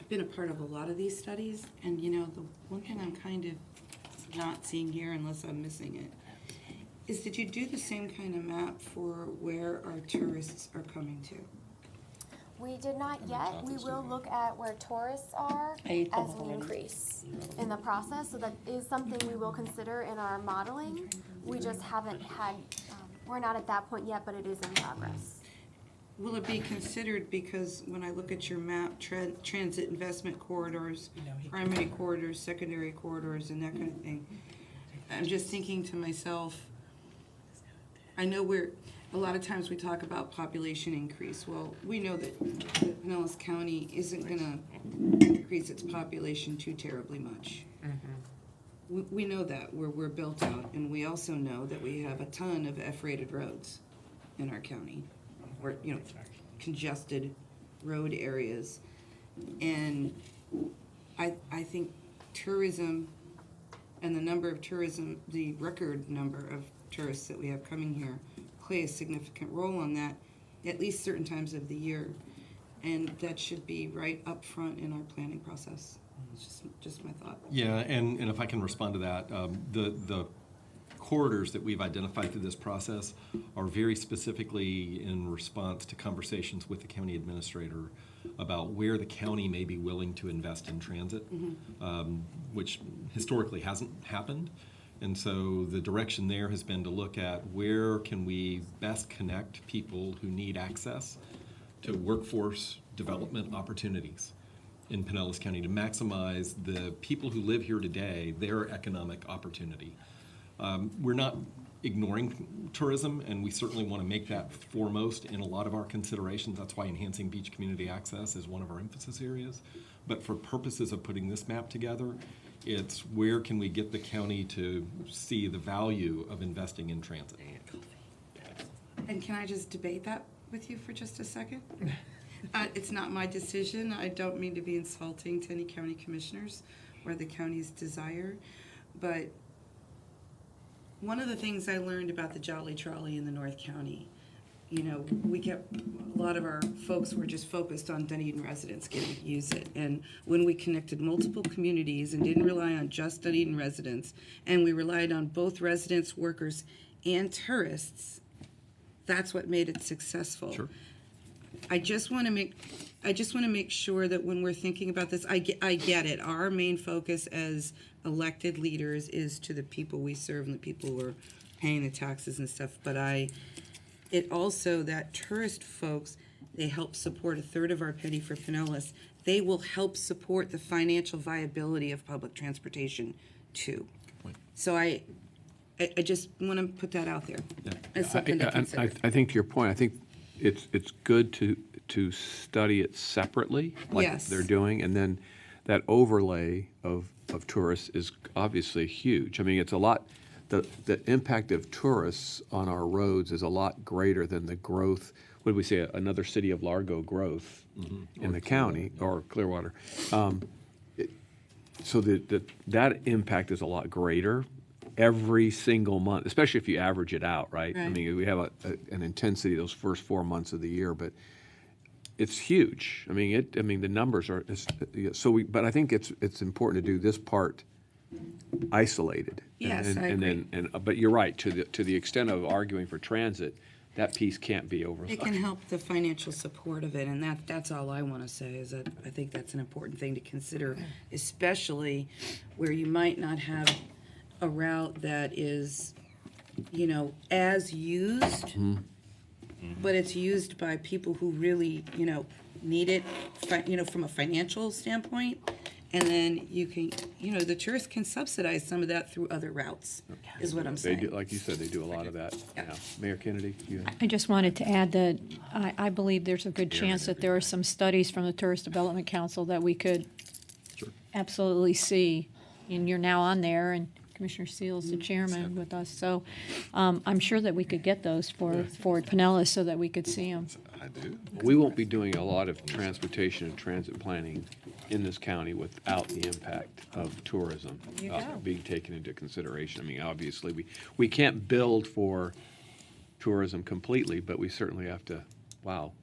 been a part of a lot of these studies, and you know, the one thing I'm kind of not seeing here, unless I'm missing it, is did you do the same kind of map for where our tourists are coming to? We did not yet. We will look at where tourists are as we increase in the process. So that is something we will consider in our modeling. We just haven't had, we're not at that point yet, but it is in progress. Will it be considered, because when I look at your map, transit investment corridors, primary corridors, secondary corridors, and that kind of thing, I'm just thinking to myself, I know a lot of times we talk about population increase. Well, we know that Pinellas County isn't gonna increase its population too terribly much. We know that, we're built out, and we also know that we have a ton of F-rated roads in our county, or, you know, congested road areas. And I think tourism and the number of tourism, the record number of tourists that we have coming here play a significant role on that, at least certain times of the year. And that should be right up front in our planning process. It's just my thought. Yeah, and if I can respond to that, the corridors that we've identified through this process are very specifically in response to conversations with the county administrator about where the county may be willing to invest in transit, which historically hasn't happened. And so the direction there has been to look at where can we best connect people who need access to workforce development opportunities in Pinellas County to maximize the people who live here today, their economic opportunity. We're not ignoring tourism, and we certainly want to make that foremost in a lot of our considerations. That's why enhancing beach community access is one of our emphasis areas. But for purposes of putting this map together, it's where can we get the county to see the value of investing in transit. And can I just debate that with you for just a second? It's not my decision. I don't mean to be insulting to any county commissioners or the county's desire, but one of the things I learned about the Jolly Trolley in the North County, you know, a lot of our folks were just focused on Dunedin residents getting to use it. And when we connected multiple communities and didn't rely on just Dunedin residents, and we relied on both residents, workers, and tourists, that's what made it successful. Sure. I just want to make sure that when we're thinking about this, I get it. Our main focus as elected leaders is to the people we serve and the people who are paying the taxes and stuff. But it also, that tourist folks, they help support a third of our penny for Pinellas. They will help support the financial viability of public transportation too. So I just want to put that out there. As something to consider. I think to your point, I think it's good to study it separately, like Yes. they're doing, and then that overlay of tourists is obviously huge. I mean, it's a lot. The impact of tourists on our roads is a lot greater than the growth. What did we say? Another City of Largo growth in the county or Clearwater. So that impact is a lot greater every single month, especially if you average it out, right? I Right. mean, we have an intensity those first 4 months of the year, but it's huge. I mean, the numbers are but I think it's important to do this part isolated. Yes, I agree. But you're right, to the extent of arguing for transit, that piece can't be overlooked. It can help the financial support of it, and that's all I want to say, is that I think that's an important thing to consider, especially where you might not have a route that is, you know, as used, but it's used by people who really, you know, need it, you know, from a financial standpoint, And then you can, the tourists can subsidize some of that through other routes, is what I'm They saying. do, like you said, they do a lot of that. Yeah. Mayor Kennedy, you. I just wanted to add that I believe there's a good chance that there are some studies from the Tourist Development Council that we could absolutely see. And you're now on there, and Commissioner Seals, the chairman, with us. So I'm sure that we could get those for Pinellas so that we could see them. I do. We won't be doing a lot of transportation and transit planning in this county without the impact of tourism being taken into consideration. I mean, obviously, we can't build for tourism completely, but we certainly have to,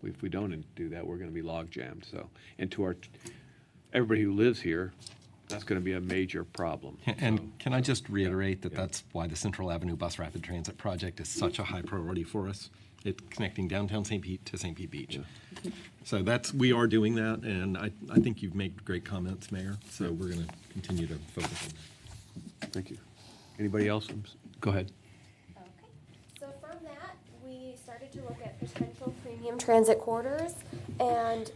if we don't do that, we're going to be log jammed. So, and to everybody who lives here, that's going to be a major problem. And can I just reiterate that that's why the Central Avenue Bus Rapid Transit Project is such a high priority for us. It's connecting downtown St. Pete to St. Pete Beach. Yeah. So we are doing that, and I think you've made great comments, Mayor, so we're going to continue to focus on that. Thank you. Anybody else? Go ahead. Okay. So from that, we started to look at potential premium transit corridors, and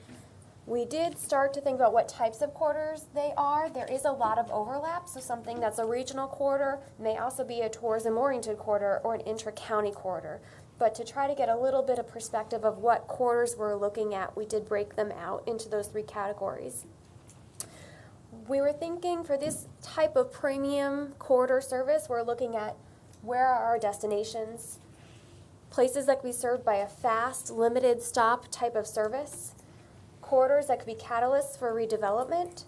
we did start to think about what types of corridors they are. There is a lot of overlap, so something that's a regional corridor may also be a tourism-oriented corridor or an intra-county corridor. But to try to get a little bit of perspective of what corridors we're looking at, we did break them out into those three categories. We were thinking for this type of premium corridor service, we're looking at where are our destinations, places that could be served by a fast, limited stop type of service, corridors that could be catalysts for redevelopment,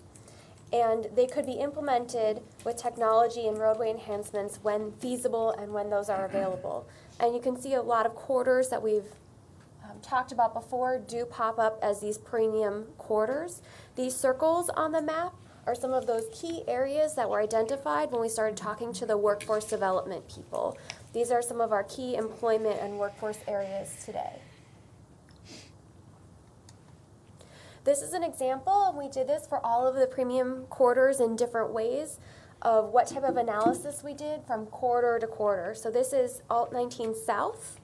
and they could be implemented with technology and roadway enhancements when feasible and when those are available. And you can see a lot of corridors that we've talked about before do pop up as these premium corridors. These circles on the map are some of those key areas that were identified when we started talking to the workforce development people. These are some of our key employment and workforce areas today. This is an example, and we did this for all of the premium corridors in different ways of what type of analysis we did from corridor to corridor. So this is Alt 19 South.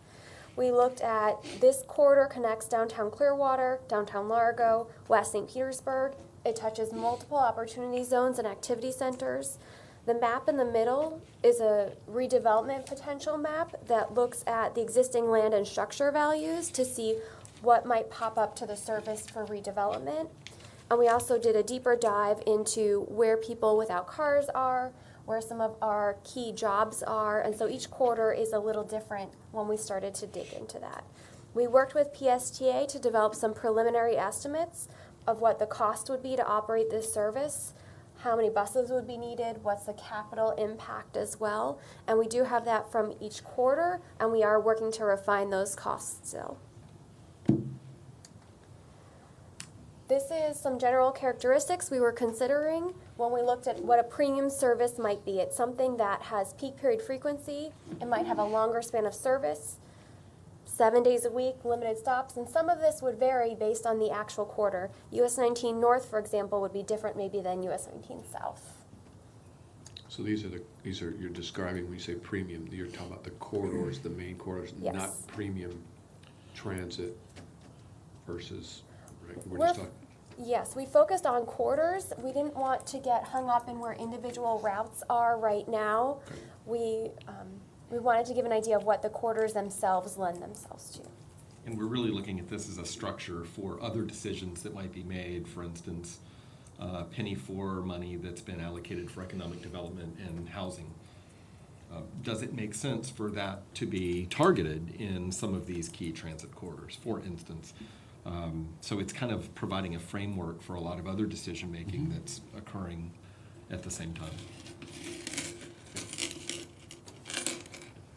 We looked at this corridor connects downtown Clearwater, downtown Largo, West St. Petersburg. It touches multiple opportunity zones and activity centers. The map in the middle is a redevelopment potential map that looks at the existing land and structure values to see what might pop up to the surface for redevelopment. And we also did a deeper dive into where people without cars are, where some of our key jobs are, and so each corridor is a little different when we started to dig into that. We worked with PSTA to develop some preliminary estimates of what the cost would be to operate this service, how many buses would be needed, what's the capital impact as well, and we do have that from each corridor, and we are working to refine those costs still. This is some general characteristics we were considering when we looked at what a premium service might be. It's something that has peak period frequency. It might have a longer span of service, 7 days a week, limited stops, and some of this would vary based on the actual quarter. US 19 North, for example, would be different maybe than US 19 South. So these are you're describing when you say premium, you're talking about the corridors, the main corridors, Yes. not premium transit versus, right? We're We're just talking. Yes, we focused on corridors. We didn't want to get hung up in where individual routes are right now. We wanted to give an idea of what the corridors themselves lend themselves to. And we're really looking at this as a structure for other decisions that might be made. For instance, penny for money that's been allocated for economic development and housing. Does it make sense for that to be targeted in some of these key transit corridors, for instance? So it's kind of providing a framework for a lot of other decision-making that's occurring at the same time.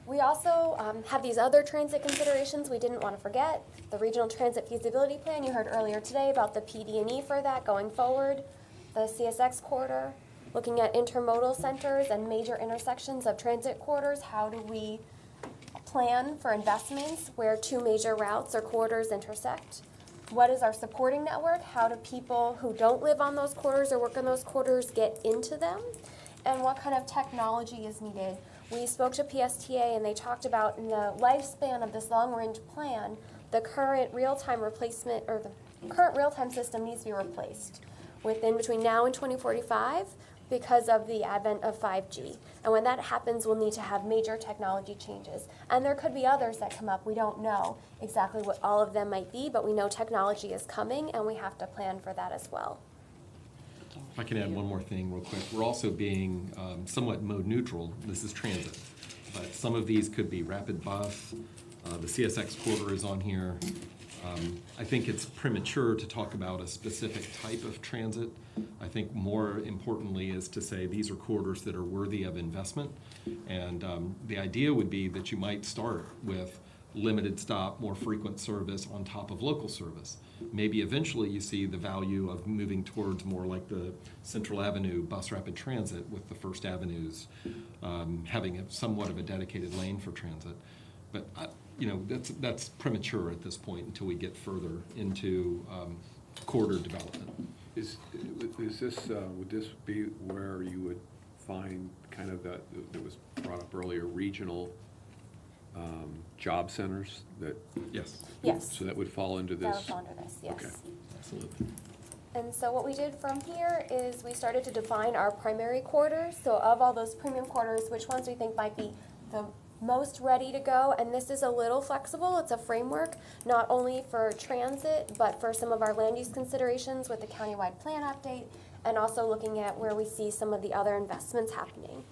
We also have these other transit considerations we didn't want to forget. The Regional Transit Feasibility Plan, you heard earlier today about the PD&E for that going forward. The CSX corridor, looking at intermodal centers and major intersections of transit corridors. How do we plan for investments where two major routes or corridors intersect? What is our supporting network? How do people who don't live on those corridors or work on those corridors get into them? And what kind of technology is needed? We spoke to PSTA and they talked about in the lifespan of this long-range plan, the current real-time replacement or the current real-time system needs to be replaced. within between now and 2045 because of the advent of 5G. And when that happens, we'll need to have major technology changes. And there could be others that come up. We don't know exactly what all of them might be, but we know technology is coming, and we have to plan for that as well. If I can add one more thing real quick, we're also being somewhat mode neutral. This is transit, but some of these could be rapid bus. The CSX corridor is on here. I think it's premature to talk about a specific type of transit. I think more importantly is to say these are corridors that are worthy of investment. And the idea would be that you might start with limited stop, more frequent service on top of local service. Maybe eventually you see the value of moving towards more like the Central Avenue bus rapid transit with the First Avenues having somewhat of a dedicated lane for transit. But that's premature at this point until we get further into corridor development. Is this, would this be where you would find kind of that was brought up earlier, regional job centers that? Yes. Yes. So that would fall into this? That would fall under this, yes. Okay. Absolutely. And so what we did from here is we started to define our primary corridors. So of all those premium corridors, which ones we think might be the most ready to go, and this is a little flexible. It's a framework, not only for transit, but for some of our land use considerations with the countywide plan update, and also looking at where we see some of the other investments happening.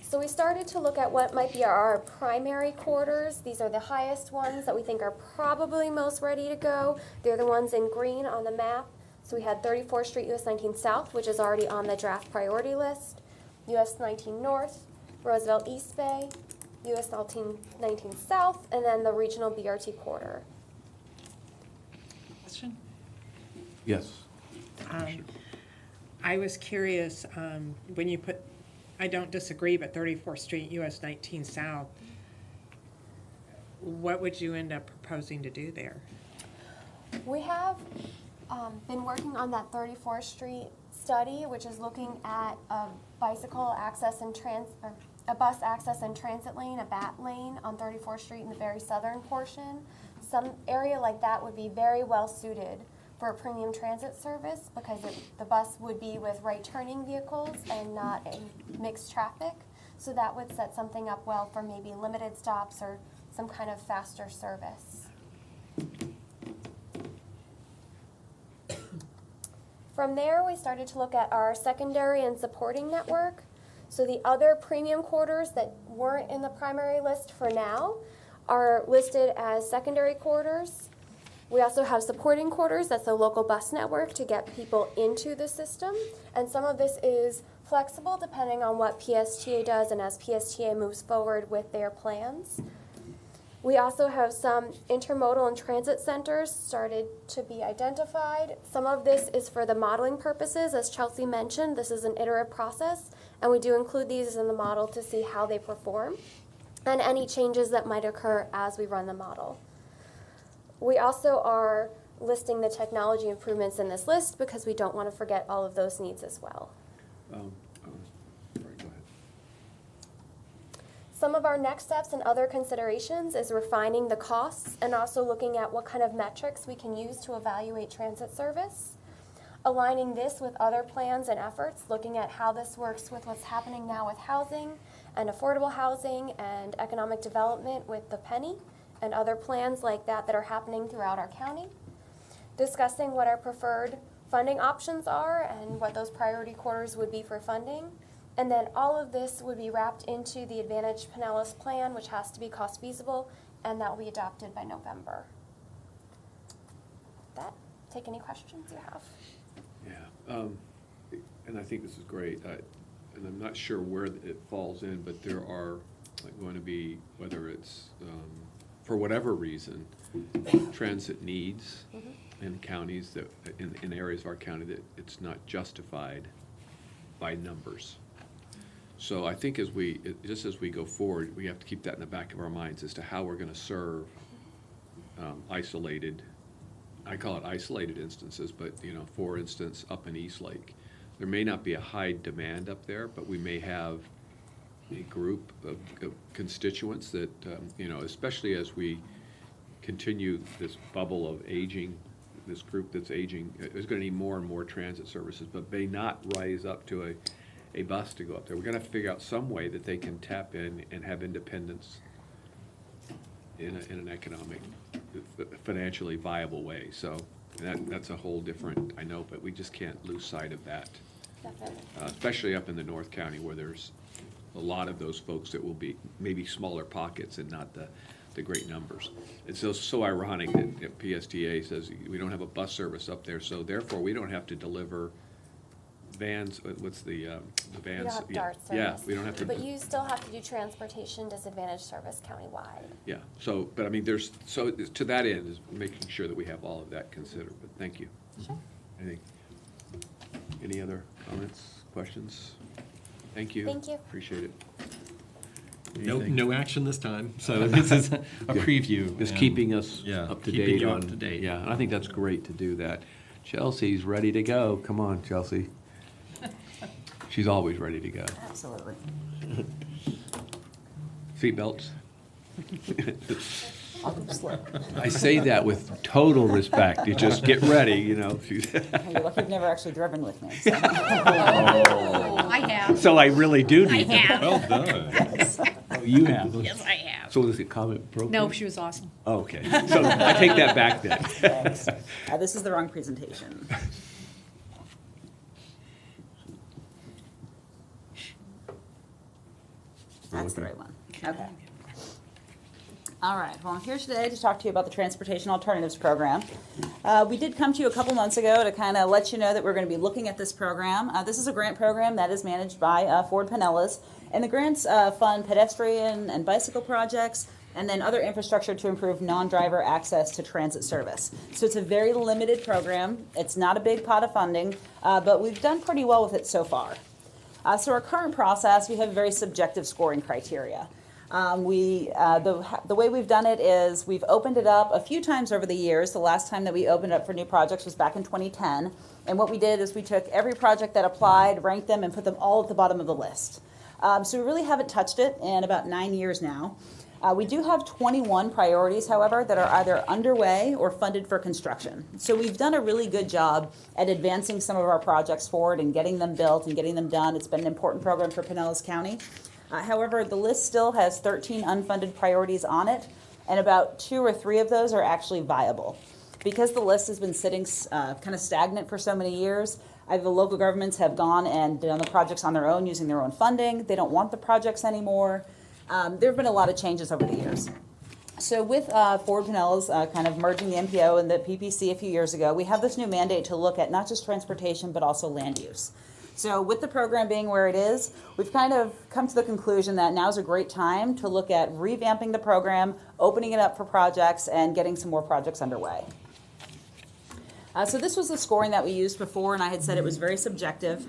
So we started to look at what might be our primary corridors. These are the highest ones that we think are probably most ready to go. They're the ones in green on the map. So we had 34th Street US 19 South, which is already on the draft priority list, US 19 North, Roosevelt East Bay, US 19 South, and then the regional BRT corridor. Question? Yes. I was curious, when you put, I don't disagree, but 34th Street US 19 South, what would you end up proposing to do there? We have been working on that 34th Street study, which is looking at a bicycle access and a bus access and transit lane, a BAT lane on 34th Street in the very southern portion. Some area like that would be very well suited for a premium transit service because the bus would be with right turning vehicles and not in mixed traffic. So that would set something up well for maybe limited stops or some kind of faster service. From there, we started to look at our secondary and supporting network. So the other premium corridors that weren't in the primary list for now are listed as secondary corridors. We also have supporting corridors, that's the local bus network to get people into the system. And some of this is flexible depending on what PSTA does and as PSTA moves forward with their plans. We also have some intermodal and transit centers started to be identified. Some of this is for the modeling purposes. As Chelsea mentioned, this is an iterative process, and we do include these in the model to see how they perform and any changes that might occur as we run the model. We also are listing the technology improvements in this list because we don't want to forget all of those needs as well. Sorry, go ahead. Some of our next steps and other considerations is refining the costs and also looking at what kind of metrics we can use to evaluate transit service. Aligning this with other plans and efforts, looking at how this works with what's happening now with housing and affordable housing and economic development with the penny and other plans like that that are happening throughout our county. Discussing what our preferred funding options are and what those priority corridors would be for funding. And then all of this would be wrapped into the Advantage Pinellas plan, which has to be cost feasible, and that will be adopted by November. That, take any questions you have. Yeah, and I think this is great. And I'm not sure where it falls in, but there are going to be, whether it's for whatever reason, transit needs in counties that, in areas of our county that it's not justified by numbers. So I think just as we go forward, we have to keep that in the back of our minds as to how we're going to serve isolated, I call it isolated instances, but for instance, up in Eastlake, there may not be a high demand up there, but we may have a group of constituents that, especially as we continue this bubble of aging this group that's aging is going to need more and more transit services, but may not rise up to a bus to go up there. We're going to figure out some way that they can tap in and have independence in an economic, financially viable way. So that's a whole different, I know, but we just can't lose sight of that. Definitely. Especially up in the North County where there's a lot of those folks that will be maybe smaller pockets and not the great numbers. It's so ironic that PSTA says we don't have a bus service up there, so therefore we don't have to deliver vans. What's the vans? We don't have DART service. Yeah, we don't have to. But you still have to do transportation disadvantage service countywide. Yeah. So, but I mean, to that end is making sure that we have all of that considered. But thank you. Sure. Any other comments, questions? Thank you. Thank you. Appreciate it. No action this time, so this is a preview. Just and, keeping us yeah, up to keeping date you on. up to date. Yeah, and I think that's great to do that. Chelsea's ready to go. Come on, Chelsea. She's always ready to go. Absolutely. Seatbelts. I'll go slow. I say that with total respect. You just get ready, you know. You're lucky you've never actually driven with me. So. I have. So I really do need I have. Well done. Oh, you have? Yes, I have. So was it comment appropriate? No, she was awesome. Oh, okay. So I take that back then. Thanks. This is the wrong presentation. That's the right one. Okay. All right. Well, I'm here today to talk to you about the Transportation Alternatives Program. We did come to you a couple months ago to kind of let you know that we're going to be looking at this program. This is a grant program that is managed by Ford Pinellas, and the grants fund pedestrian and bicycle projects, and then other infrastructure to improve non-driver access to transit service. So it's a very limited program. It's not a big pot of funding, but we've done pretty well with it so far. So our current process, we have very subjective scoring criteria. The way we've done it is we've opened it up a few times over the years. The last time that we opened it up for new projects was back in 2010. And what we did is we took every project that applied, ranked them, and put them all at the bottom of the list. So we really haven't touched it in about 9 years now. We do have 21 priorities, however, that are either underway or funded for construction. So we've done a really good job at advancing some of our projects forward and getting them built and getting them done. It's been an important program for Pinellas County. However, the list still has 13 unfunded priorities on it, and about 2 or 3 of those are actually viable. Because the list has been sitting kind of stagnant for so many years, the local governments have gone and done the projects on their own using their own funding. They don't want the projects anymore. There have been a lot of changes over the years. So with Ford Pinellas kind of merging the MPO and the PPC a few years ago, we have this new mandate to look at not just transportation, but also land use. So with the program being where it is, we've kind of come to the conclusion that now's a great time to look at revamping the program, opening it up for projects, and getting some more projects underway. So this was the scoring that we used before, and I had said it was very subjective.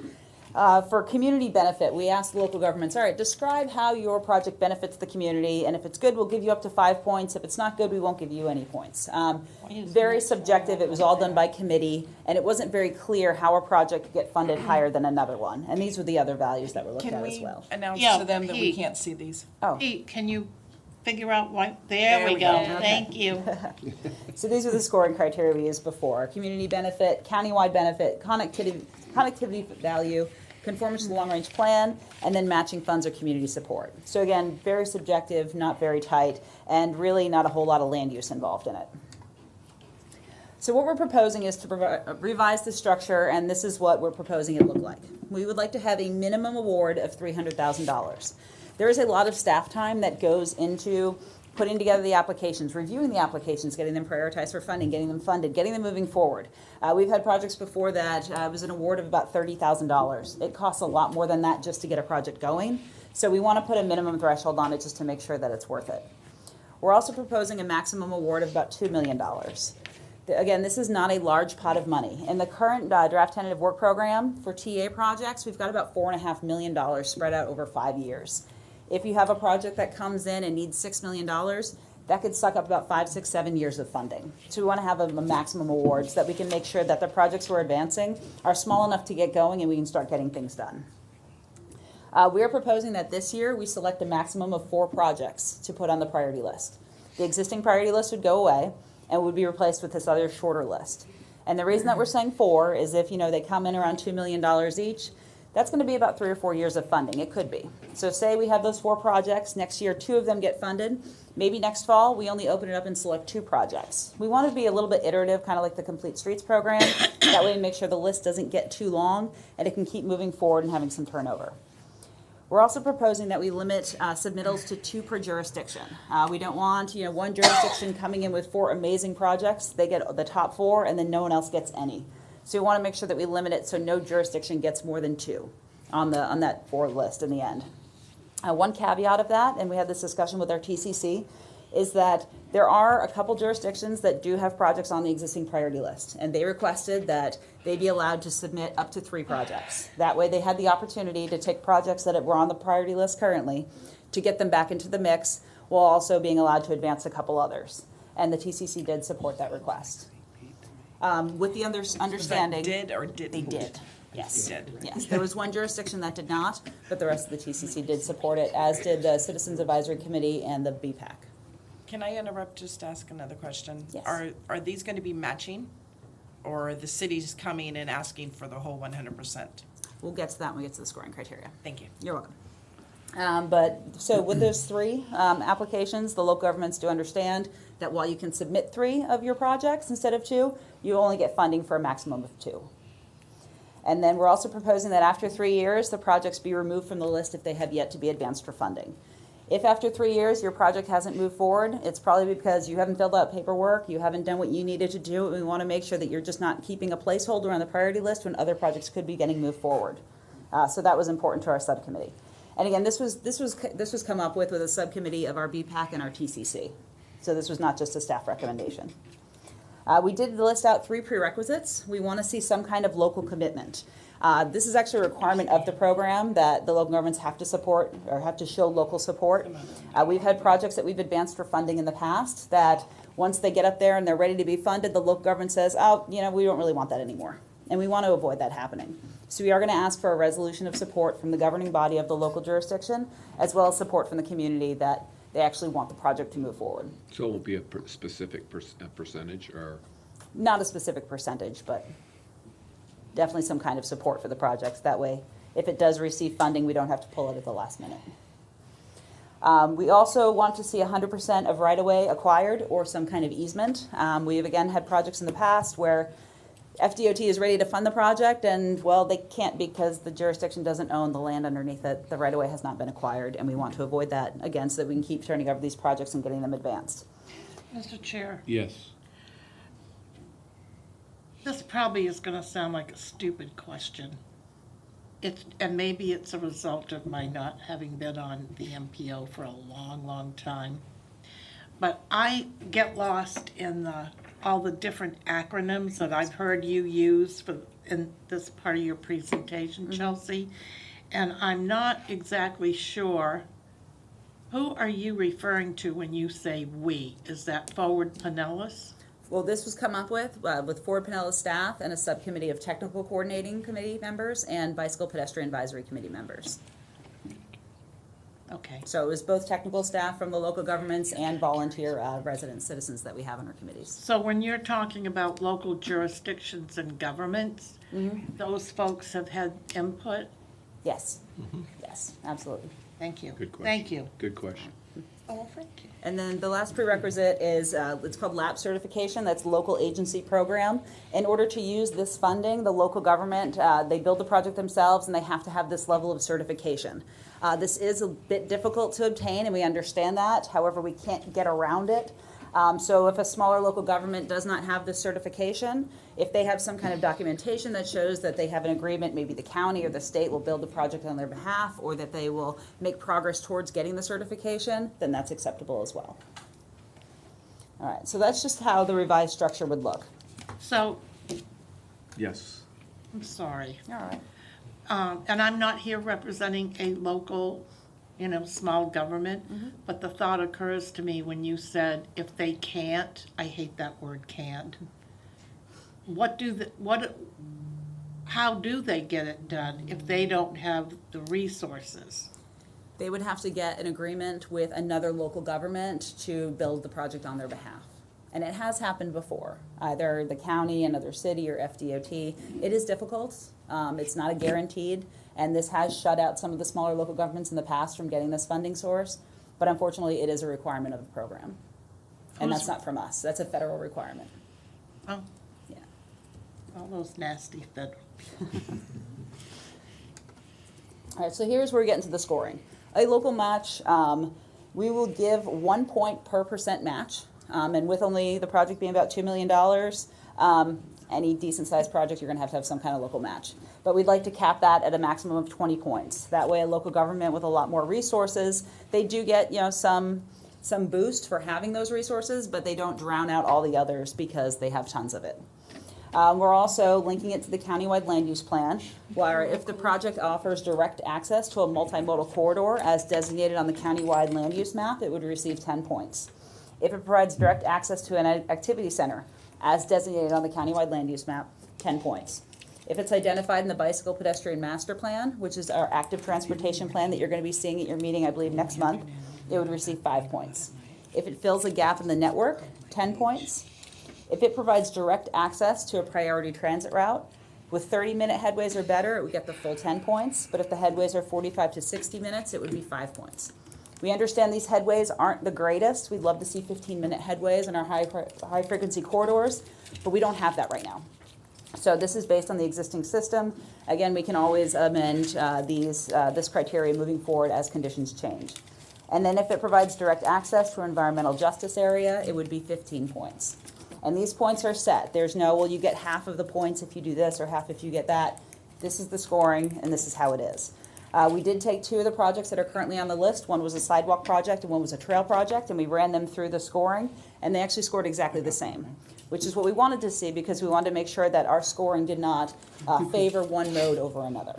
For community benefit, we asked local governments, all right, describe how your project benefits the community, and if it's good, we'll give you up to 5 points. If it's not good, we won't give you any points. Very subjective. It was all done by committee, and it wasn't very clear how a project could get funded higher than another one. And these were the other values that were looked at as well. Announce Yeah, to them that we Pete. can't see these? Oh. Pete, can you figure out why? There we go. Okay. Thank you. So these are the scoring criteria we used before. Community benefit, countywide benefit, connectivity value, conformance to the long-range plan, and then matching funds or community support. So again, very subjective, not very tight, and really not a whole lot of land use involved in it. So what we're proposing is to revise the structure, and this is what we're proposing it look like. We would like to have a minimum award of $300,000. There is a lot of staff time that goes into putting together the applications, reviewing the applications, getting them prioritized for funding, getting them funded, getting them moving forward. We've had projects before that was an award of about $30,000. It costs a lot more than that just to get a project going. So we want to put a minimum threshold on it just to make sure that it's worth it. We're also proposing a maximum award of about $2 million. Again, this is not a large pot of money. In the current draft tentative work program for TA projects, we've got about $4.5 million spread out over 5 years. If you have a project that comes in and needs $6 million, that could suck up about 5, 6, 7 years of funding. So we want to have a maximum award so that we can make sure that the projects we're advancing are small enough to get going and we can start getting things done. We are proposing that this year we select a maximum of 4 projects to put on the priority list. The existing priority list would go away and would be replaced with this other shorter list. And the reason that we're saying 4 is if, they come in around $2 million each, that's going to be about 3 or 4 years of funding. It could be. So say we have those 4 projects. Next year, 2 of them get funded. Maybe next fall, we only open it up and select 2 projects. We want to be a little bit iterative, kind of like the Complete Streets program. That way we make sure the list doesn't get too long and it can keep moving forward and having some turnover. We're also proposing that we limit submittals to 2 per jurisdiction. We don't want, one jurisdiction coming in with 4 amazing projects. They get the top 4 and then no one else gets any. So we want to make sure that we limit it so no jurisdiction gets more than 2 on that 4 list in the end. One caveat of that, and we had this discussion with our TCC, is that there are a couple jurisdictions that do have projects on the existing priority list, and they requested that they be allowed to submit up to 3 projects. That way they had the opportunity to take projects that were on the priority list currently, to get them back into the mix, while also being allowed to advance a couple others. And the TCC did support that request. With the understanding... Did or didn't? They did. Yes. Did. Yes. There was one jurisdiction that did not, but the rest of the TCC did support it, as did the Citizens Advisory Committee and the BPAC. Can I interrupt, just to ask another question? Yes. Are these going to be matching, or are the cities coming and asking for the whole 100%? We'll get to that when we get to the scoring criteria. Thank you. You're welcome. So with those 3 applications, the local governments do understand that while you can submit 3 of your projects instead of 2, you only get funding for a maximum of 2. And then we're also proposing that after 3 years, the projects be removed from the list if they have yet to be advanced for funding. If after 3 years your project hasn't moved forward, it's probably because you haven't filled out paperwork, you haven't done what you needed to do, and we want to make sure that you're just not keeping a placeholder on the priority list when other projects could be getting moved forward. So that was important to our subcommittee. And again, this was come up with a subcommittee of our BPAC and our TCC. So this was not just a staff recommendation. We did list out 3 prerequisites. We want to see some kind of local commitment. This is actually a requirement of the program that the local governments have to support or have to show local support. We've had projects that we've advanced for funding in the past that once they get up there and they're ready to be funded, the local government says, oh, we don't really want that anymore. And we want to avoid that happening. So we are going to ask for a resolution of support from the governing body of the local jurisdiction, as well as support from the community that they actually want the project to move forward. So it won't be a specific percentage, or? Not a specific percentage, but definitely some kind of support for the projects. That way, if it does receive funding, we don't have to pull it at the last minute. We also want to see 100% of right-of-way acquired or some kind of easement. We have, again, had projects in the past where FDOT is ready to fund the project, and, well, they can't because the jurisdiction doesn't own the land underneath it. The right-of-way has not been acquired, and we want to avoid that, again, so that we can keep turning over these projects and getting them advanced. Mr. Chair, Yes. this probably is going to sound like a stupid question. And maybe it's a result of my not having been on the MPO for a long, long time. But I get lost in all the different acronyms that I've heard you use in this part of your presentation, Chelsea. And I'm not exactly sure, who are you referring to when you say "we"? Is that Forward Pinellas? Well, this was come up with Forward Pinellas staff and a subcommittee of technical coordinating committee members and bicycle pedestrian advisory committee members. Okay. So it was both technical staff from the local governments and volunteer resident citizens that we have on our committees. So when you're talking about local jurisdictions and governments, those folks have had input? Yes. Yes, absolutely. Thank you. Good question. Thank you. Good question. Oh, thank you. And then the last prerequisite is, it's called LAP certification. That's local agency program. In order to use this funding, the local government, they build the project themselves and they have to have this level of certification. This is a bit difficult to obtain and we understand that. However, we can't get around it. So if a smaller local government does not have this certification, if they have some kind of documentation that shows that they have an agreement, maybe the county or the state will build the project on their behalf, or that they will make progress towards getting the certification, then that's acceptable as well. All right, so that's just how the revised structure would look. So, Yes. I'm sorry. All right. And I'm not here representing a local, small government, but the thought occurs to me when you said, if they can't, I hate that word can't. How do they get it done if they don't have the resources? They would have to get an agreement with another local government to build the project on their behalf. And it has happened before, either the county, another city, or FDOT. It is difficult. It's not a guaranteed, and this has shut out some of the smaller local governments in the past from getting this funding source. But unfortunately, it is a requirement of the program. And that's not from us. That's a federal requirement. Oh. Yeah. All those nasty federal. All right, so here's where we get into the scoring. A local match, we will give 1 point per percent match. And with only the project being about $2 million, any decent sized project, you're going to have some kind of local match. But we'd like to cap that at a maximum of 20 points. That way, a local government with a lot more resources, they do get some boost for having those resources, but they don't drown out all the others because they have tons of it. We're also linking it to the countywide land use plan, where if the project offers direct access to a multimodal corridor as designated on the countywide land use map, it would receive 10 points. If it provides direct access to an activity center, as designated on the countywide land use map, 10 points. If it's identified in the bicycle pedestrian master plan, which is our active transportation plan that you're going to be seeing at your meeting, I believe, next month, it would receive 5 points. If it fills a gap in the network, 10 points. If it provides direct access to a priority transit route, with 30-minute headways or better, it would get the full 10 points, but if the headways are 45 to 60 minutes, it would be 5 points. We understand these headways aren't the greatest. We'd love to see 15-minute headways in our high-frequency corridors, but we don't have that right now. So this is based on the existing system. Again, we can always amend this criteria moving forward as conditions change. And then if it provides direct access to an environmental justice area, it would be 15 points. And these points are set. There's no, well, you get half of the points if you do this or half if you get that. This is the scoring, and this is how it is. We did take 2 of the projects that are currently on the list. One was a sidewalk project and one was a trail project, and we ran them through the scoring, and they actually scored exactly the same, which is what we wanted to see because we wanted to make sure that our scoring did not favor one mode over another.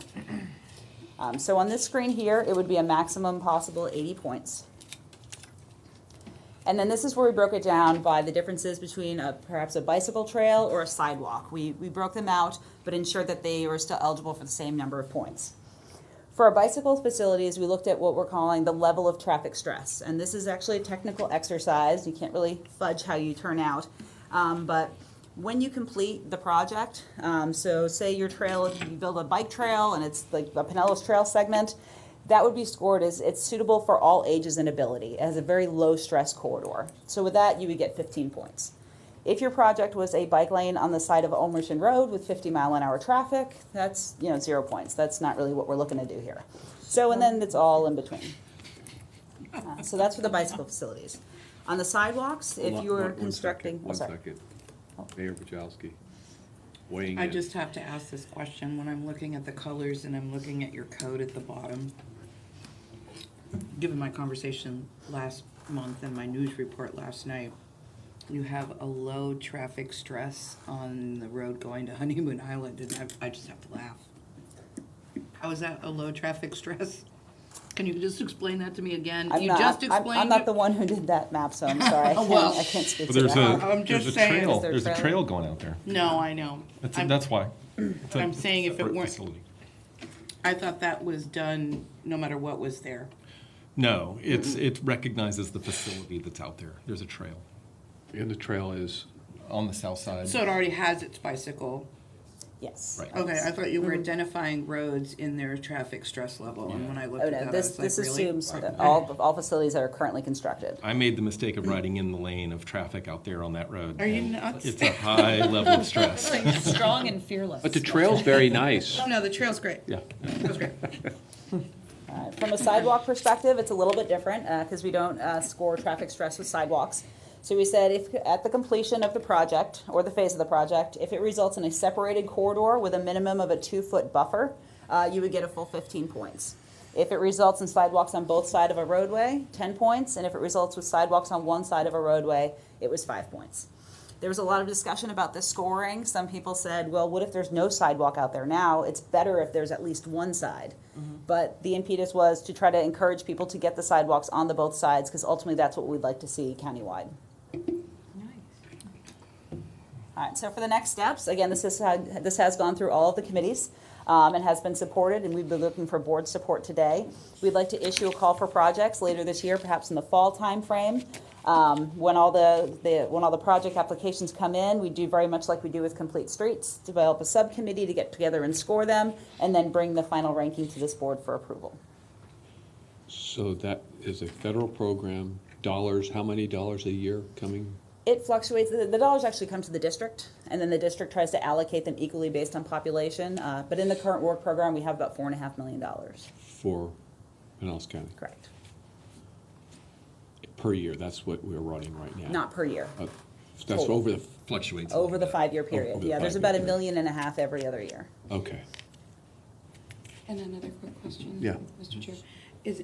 So on this screen here, it would be a maximum possible 80 points. And then this is where we broke it down by the differences between perhaps a bicycle trail or a sidewalk. We broke them out, but ensured that they were still eligible for the same number of points. For our bicycle facilities, we looked at what we're calling the level of traffic stress. And this is actually a technical exercise. You can't really fudge how you turn out. But when you complete the project, so say your trail, you build a bike trail and it's like a Pinellas trail segment, that would be scored as it's suitable for all ages and ability. It has a very low stress corridor. So with that, you would get 15 points. If your project was a bike lane on the side of Ulmerton Road with 50-mile-an-hour traffic, that's 0 points. That's not really what we're looking to do here. So, and then it's all in between. So that's for the bicycle facilities. On the sidewalks, if you were constructing, One second. Mayor Bujalski, weighing I in. just have to ask this question when I'm looking at the colors and I'm looking at your code at the bottom. Given my conversation last month and my news report last night, you have a low traffic stress on the road going to Honeymoon Island, and I just have to laugh. How is that a low traffic stress? Can you just explain that to me again? I'm not the one who did that map, so I'm sorry. I can't speak to that. I'm just saying. There's a trail going out there. No, I know. That's why. I'm saying if it weren't, Facility. I thought that was done no matter what was there. No, it recognizes the facility that's out there. There's a trail. And the trail is on the south side. So it already has its bicycle. Yes. Right. Okay, I thought you were identifying roads in their traffic stress level, and when I looked at that, I was like, this really? assumes that all facilities that are currently constructed. I made the mistake of riding in the lane of traffic out there on that road. Are you and nuts? It's a high level of stress. Strong and fearless. But the trail's very nice. No, the trail's great. Yeah. It was great. From a sidewalk perspective, it's a little bit different because we don't score traffic stress with sidewalks. So we said if at the completion of the project or the phase of the project, if it results in a separated corridor with a minimum of a 2-foot buffer, you would get a full 15 points. If it results in sidewalks on both sides of a roadway, 10 points. And if it results with sidewalks on one side of a roadway, it was 5 points. There was a lot of discussion about the scoring. Some people said, well, what if there's no sidewalk out there now? It's better if there's at least one side. But the impetus was to try to encourage people to get the sidewalks on the both sides because ultimately that's what we'd like to see countywide. All right, so for the next steps, again, this has gone through all of the committees and has been supported, and we've been looking for board support today. We'd like to issue a call for projects later this year, perhaps in the fall timeframe. When all the project applications come in, we do very much like we do with Complete Streets, develop a subcommittee to get together and score them, and then bring the final ranking to this board for approval. So that is a federal program, dollars, how many dollars a year coming? It fluctuates. The dollars actually come to the district, and then the district tries to allocate them equally based on population. But in the current work program, we have about $4.5 million. For Pinellas County? Correct. Per year, that's what we're running right now? Not per year. That's Total. over the, Fluctuates. Over the 5-year period. over the Yeah, there's 5-year about $1.5 period. million every other year. okay. And another quick question. Yeah. Mr. Chair, is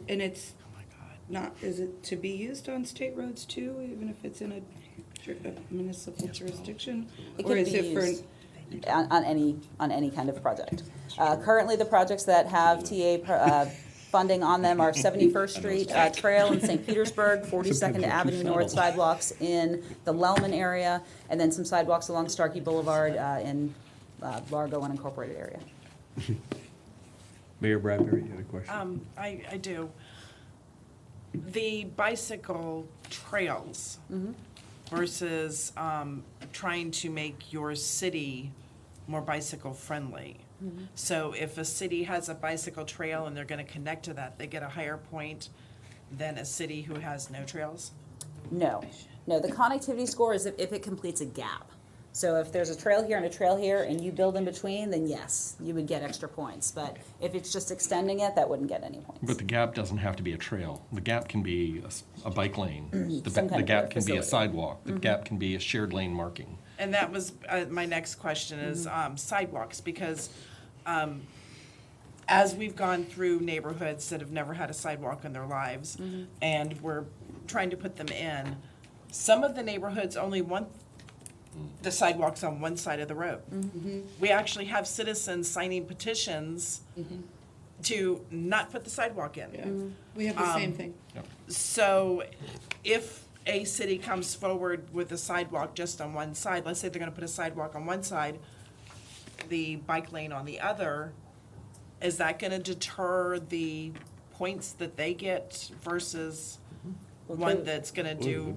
it to be used on state roads too, even if it's in a municipal jurisdiction? It Or could is be it for? used on any kind of project. Currently, the projects that have TA funding on them are 71st Street Trail in St. Petersburg, 42nd Avenue North sidewalks in the Lellman area, and then some sidewalks along Starkey Boulevard in Largo unincorporated area. Mayor Bradbury, you had a question? I do. The bicycle trails versus trying to make your city more bicycle friendly. So if a city has a bicycle trail and they're going to connect to that, they get a higher point than a city who has no trails? No, the connectivity score is if it completes a gap. So if there's a trail here and a trail here and you build in between, then yes, you would get extra points. But if it's just extending it, that wouldn't get any points. But the gap doesn't have to be a trail. The gap can be a bike lane. Some kind The of gap can be a facility. sidewalk. The gap can be a shared lane marking. And that was my next question is sidewalks, because as we've gone through neighborhoods that have never had a sidewalk in their lives, and we're trying to put them in, some of the neighborhoods only want the sidewalks on one side of the road. We actually have citizens signing petitions to not put the sidewalk in. We have the same thing. So if a city comes forward with a sidewalk just on one side, let's say they're gonna put a sidewalk on one side, the bike lane on the other, is that gonna deter the points that they get versus one that's gonna do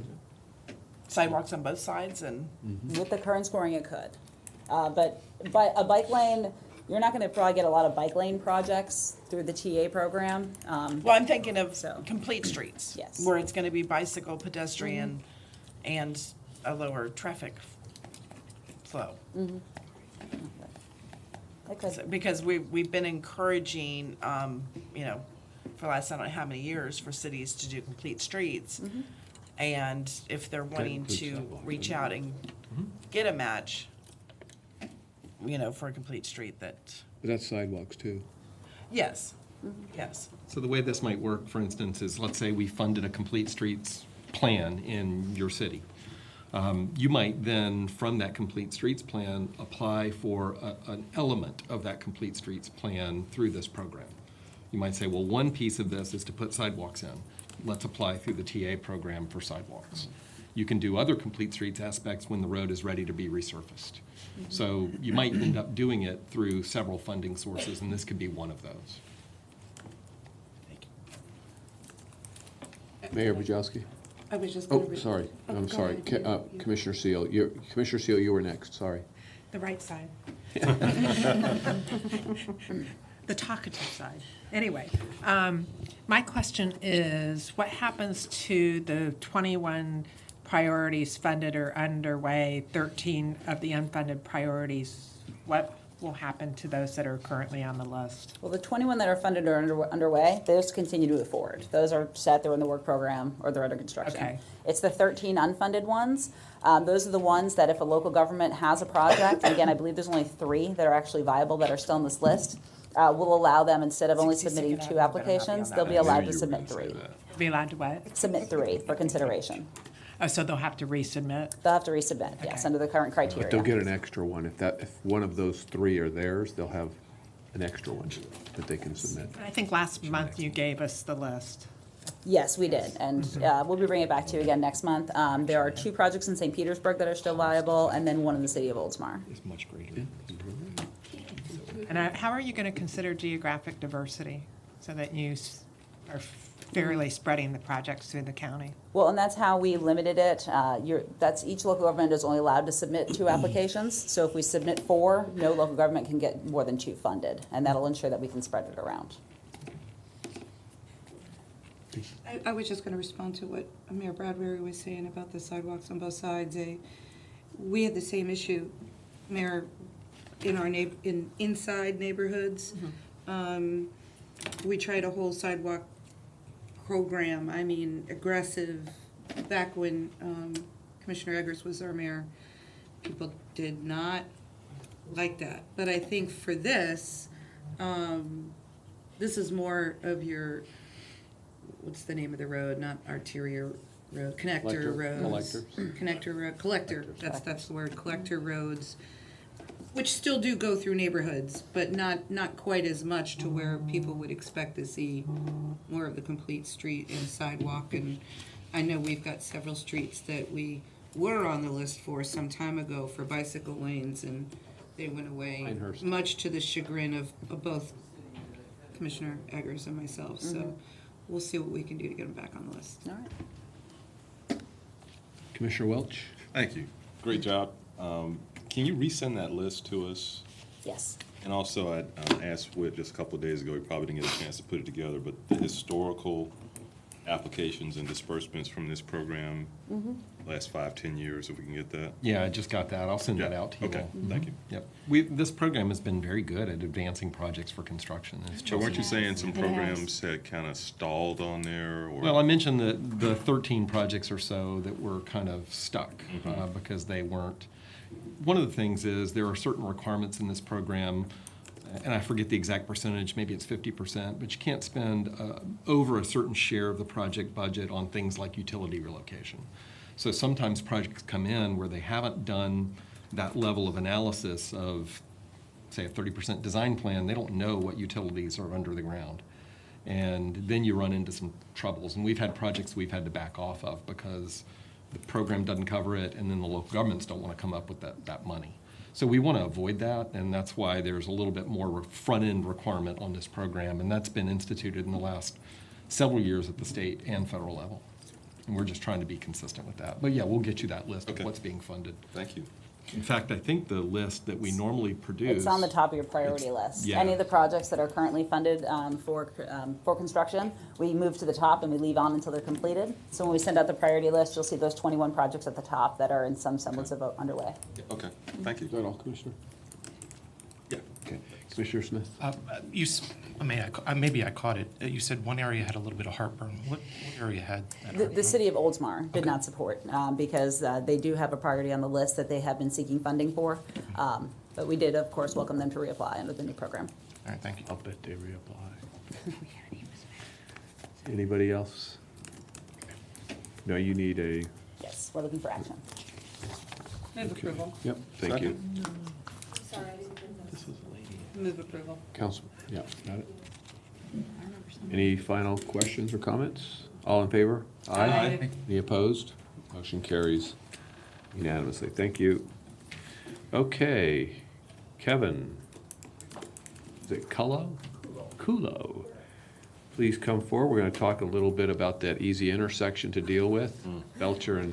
sidewalks on both sides and? With the current scoring, it could. But a bike lane, you're not gonna probably get a lot of bike lane projects through the TA program. Well, I'm thinking of complete streets. Yes. Where it's gonna be bicycle, pedestrian, and a lower traffic flow. Because we've been encouraging, for the last I don't know how many years, for cities to do complete streets. And if they're wanting includes to sidewalks, reach doesn't it? out and get a match, for a complete street that, But that's sidewalks too. yes, yes. So the way this might work, for instance, is let's say we funded a complete streets plan in your city. You might then, from that complete streets plan, apply for an element of that complete streets plan through this program. You might say, well, one piece of this is to put sidewalks in. Let's apply through the TA program for sidewalks. You can do other complete streets aspects when the road is ready to be resurfaced. So you might end up doing it through several funding sources, and this could be one of those. Mayor Bujalski? I was just gonna. Oh, sorry, I'm go sorry. ahead. Commissioner Seal, Commissioner Seal, you were next, sorry. The right side. The talkative side. Anyway, my question is, what happens to the 21 priorities funded or underway, 13 of the unfunded priorities? What will happen to those that are currently on the list? Well, the 21 that are funded or underway, those continue to move forward. Those are set, they're in the work program, or they're under construction. Okay. It's the 13 unfunded ones. Those are the ones that if a local government has a project, and again, I believe there's only 3 that are actually viable that are still on this list, we'll allow them, instead of only submitting 2 applications, they'll be allowed to submit 3. Be allowed to what? Submit 3 for consideration. Oh, so they'll have to resubmit? They'll have to resubmit, yes, under the current But they'll criteria. get an extra one. If one of those 3 are theirs, they'll have an extra one that they can submit. I think last month you gave us the list. Yes, we did, and we'll be bringing it back to you again next month. There are 2 projects in St. Petersburg that are still viable, and then 1 in the city of Oldsmar. It's much greater. And how are you going to consider geographic diversity so that you are fairly spreading the projects through the county. Well, and that's how we limited it. Each local government is only allowed to submit 2 applications. So if we submit 4, no local government can get more than 2 funded, and that'll ensure that we can spread it around. I was just going to respond to what Mayor Bradbury was saying about the sidewalks on both sides. We had the same issue, Mayor, in our inside neighborhoods. We tried a whole sidewalk program, I mean, aggressive, back when Commissioner Eggers was our mayor. People did not like that. But I think for this, this is more of your, what's the name of the road, not arterial road, connector roads. Collector, that's the word, collector roads, which still do go through neighborhoods, but not quite as much to where people would expect to see more of the complete street and sidewalk. And I know we've got several streets that we were on the list for some time ago for bicycle lanes, and they went away, Pinehurst. much to the chagrin of both Commissioner Eggers and myself. So we'll see what we can do to get them back on the list. All right. Commissioner Welch? Thank you. Great job. Can you resend that list to us? Yes. And also, I asked Whit just a couple of days ago, he probably didn't get a chance to put it together, but the historical applications and disbursements from this program, last 5-10 years, if we can get that. Yeah, I just got that. I'll send that out to you. Okay, all. thank you. Yep. This program has been very good at advancing projects for construction. And it's So weren't you Chelsea. saying some programs had kind of stalled on there? Or? Well, I mentioned the 13 projects or so that were kind of stuck because they weren't. One of the things is there are certain requirements in this program, and I forget the exact percentage, maybe it's 50%, but you can't spend over a certain share of the project budget on things like utility relocation. So sometimes projects come in where they haven't done that level of analysis of, say, a 30% design plan. They don't know what utilities are under the ground. And then you run into some troubles. And we've had projects we've had to back off of because the program doesn't cover it, and then the local governments don't want to come up with that money. So we want to avoid that, and that's why there's a little bit more front-end requirement on this program, and that's been instituted in the last several years at the state and federal level. And we're just trying to be consistent with that. But yeah, we'll get you that list of what's being funded. Thank you. In fact, I think the list that we normally produce. It's on the top of your priority list. yeah. Any of the projects that are currently funded for construction, we move to the top and we leave on until they're completed. So when we send out the priority list, you'll see those 21 projects at the top that are in some semblance of underway. Okay, thank you. Is that all, Commissioner? Yeah. Okay. Commissioner Smith? Maybe I caught it. You said one area had a little bit of heartburn. What area had that heartburn? The city of Oldsmar did not support because they do have a priority on the list that they have been seeking funding for. But we did, of course, welcome them to reapply under the new program. All right, thank you. I'll bet they reapply. Anybody else? No, you need a. Yes, we're looking for action. Move approval. Yep, thank you. Sorry, I didn't Move approval. Council, yeah, got it. Any final questions or comments? All in favor? Aye. Any opposed? Motion carries unanimously. Thank you. Okay, Kevin. Is it Kulo? Kulo. Please come forward. We're going to talk a little bit about that easy intersection to deal with. Belcher, and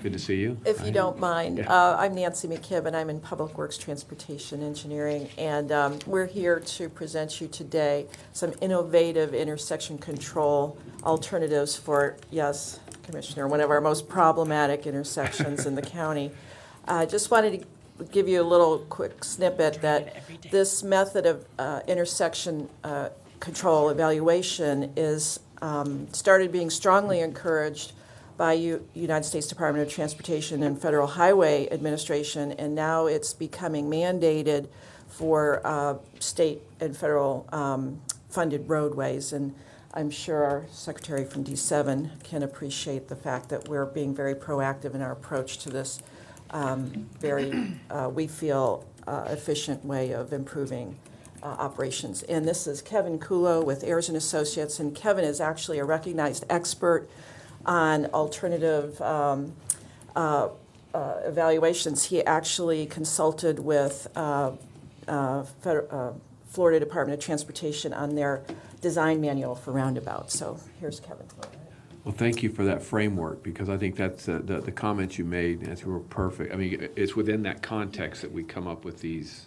good to see you. If you don't mind, Yeah. I'm Nancy McKibben. I'm in Public Works Transportation Engineering, and we're here to present you today some innovative intersection control alternatives for, yes, Commissioner, one of our most problematic intersections in the county. I just wanted to give you a little quick snippet that this method of intersection control evaluation is started being strongly encouraged by United States Department of Transportation and Federal Highway Administration, and now it's becoming mandated for state and federal funded roadways. And I'm sure our secretary from D7 can appreciate the fact that we're being very proactive in our approach to this very, we feel, efficient way of improving operations. And this is Kevin Kulo with Ayers & Associates, and Kevin is actually a recognized expert on alternative evaluations. He actually consulted with Florida Department of Transportation on their design manual for roundabouts. So here's Kevin. Well, thank you for that framework, because I think that's the comments you made, and were perfect. I mean, it's within that context that we come up with these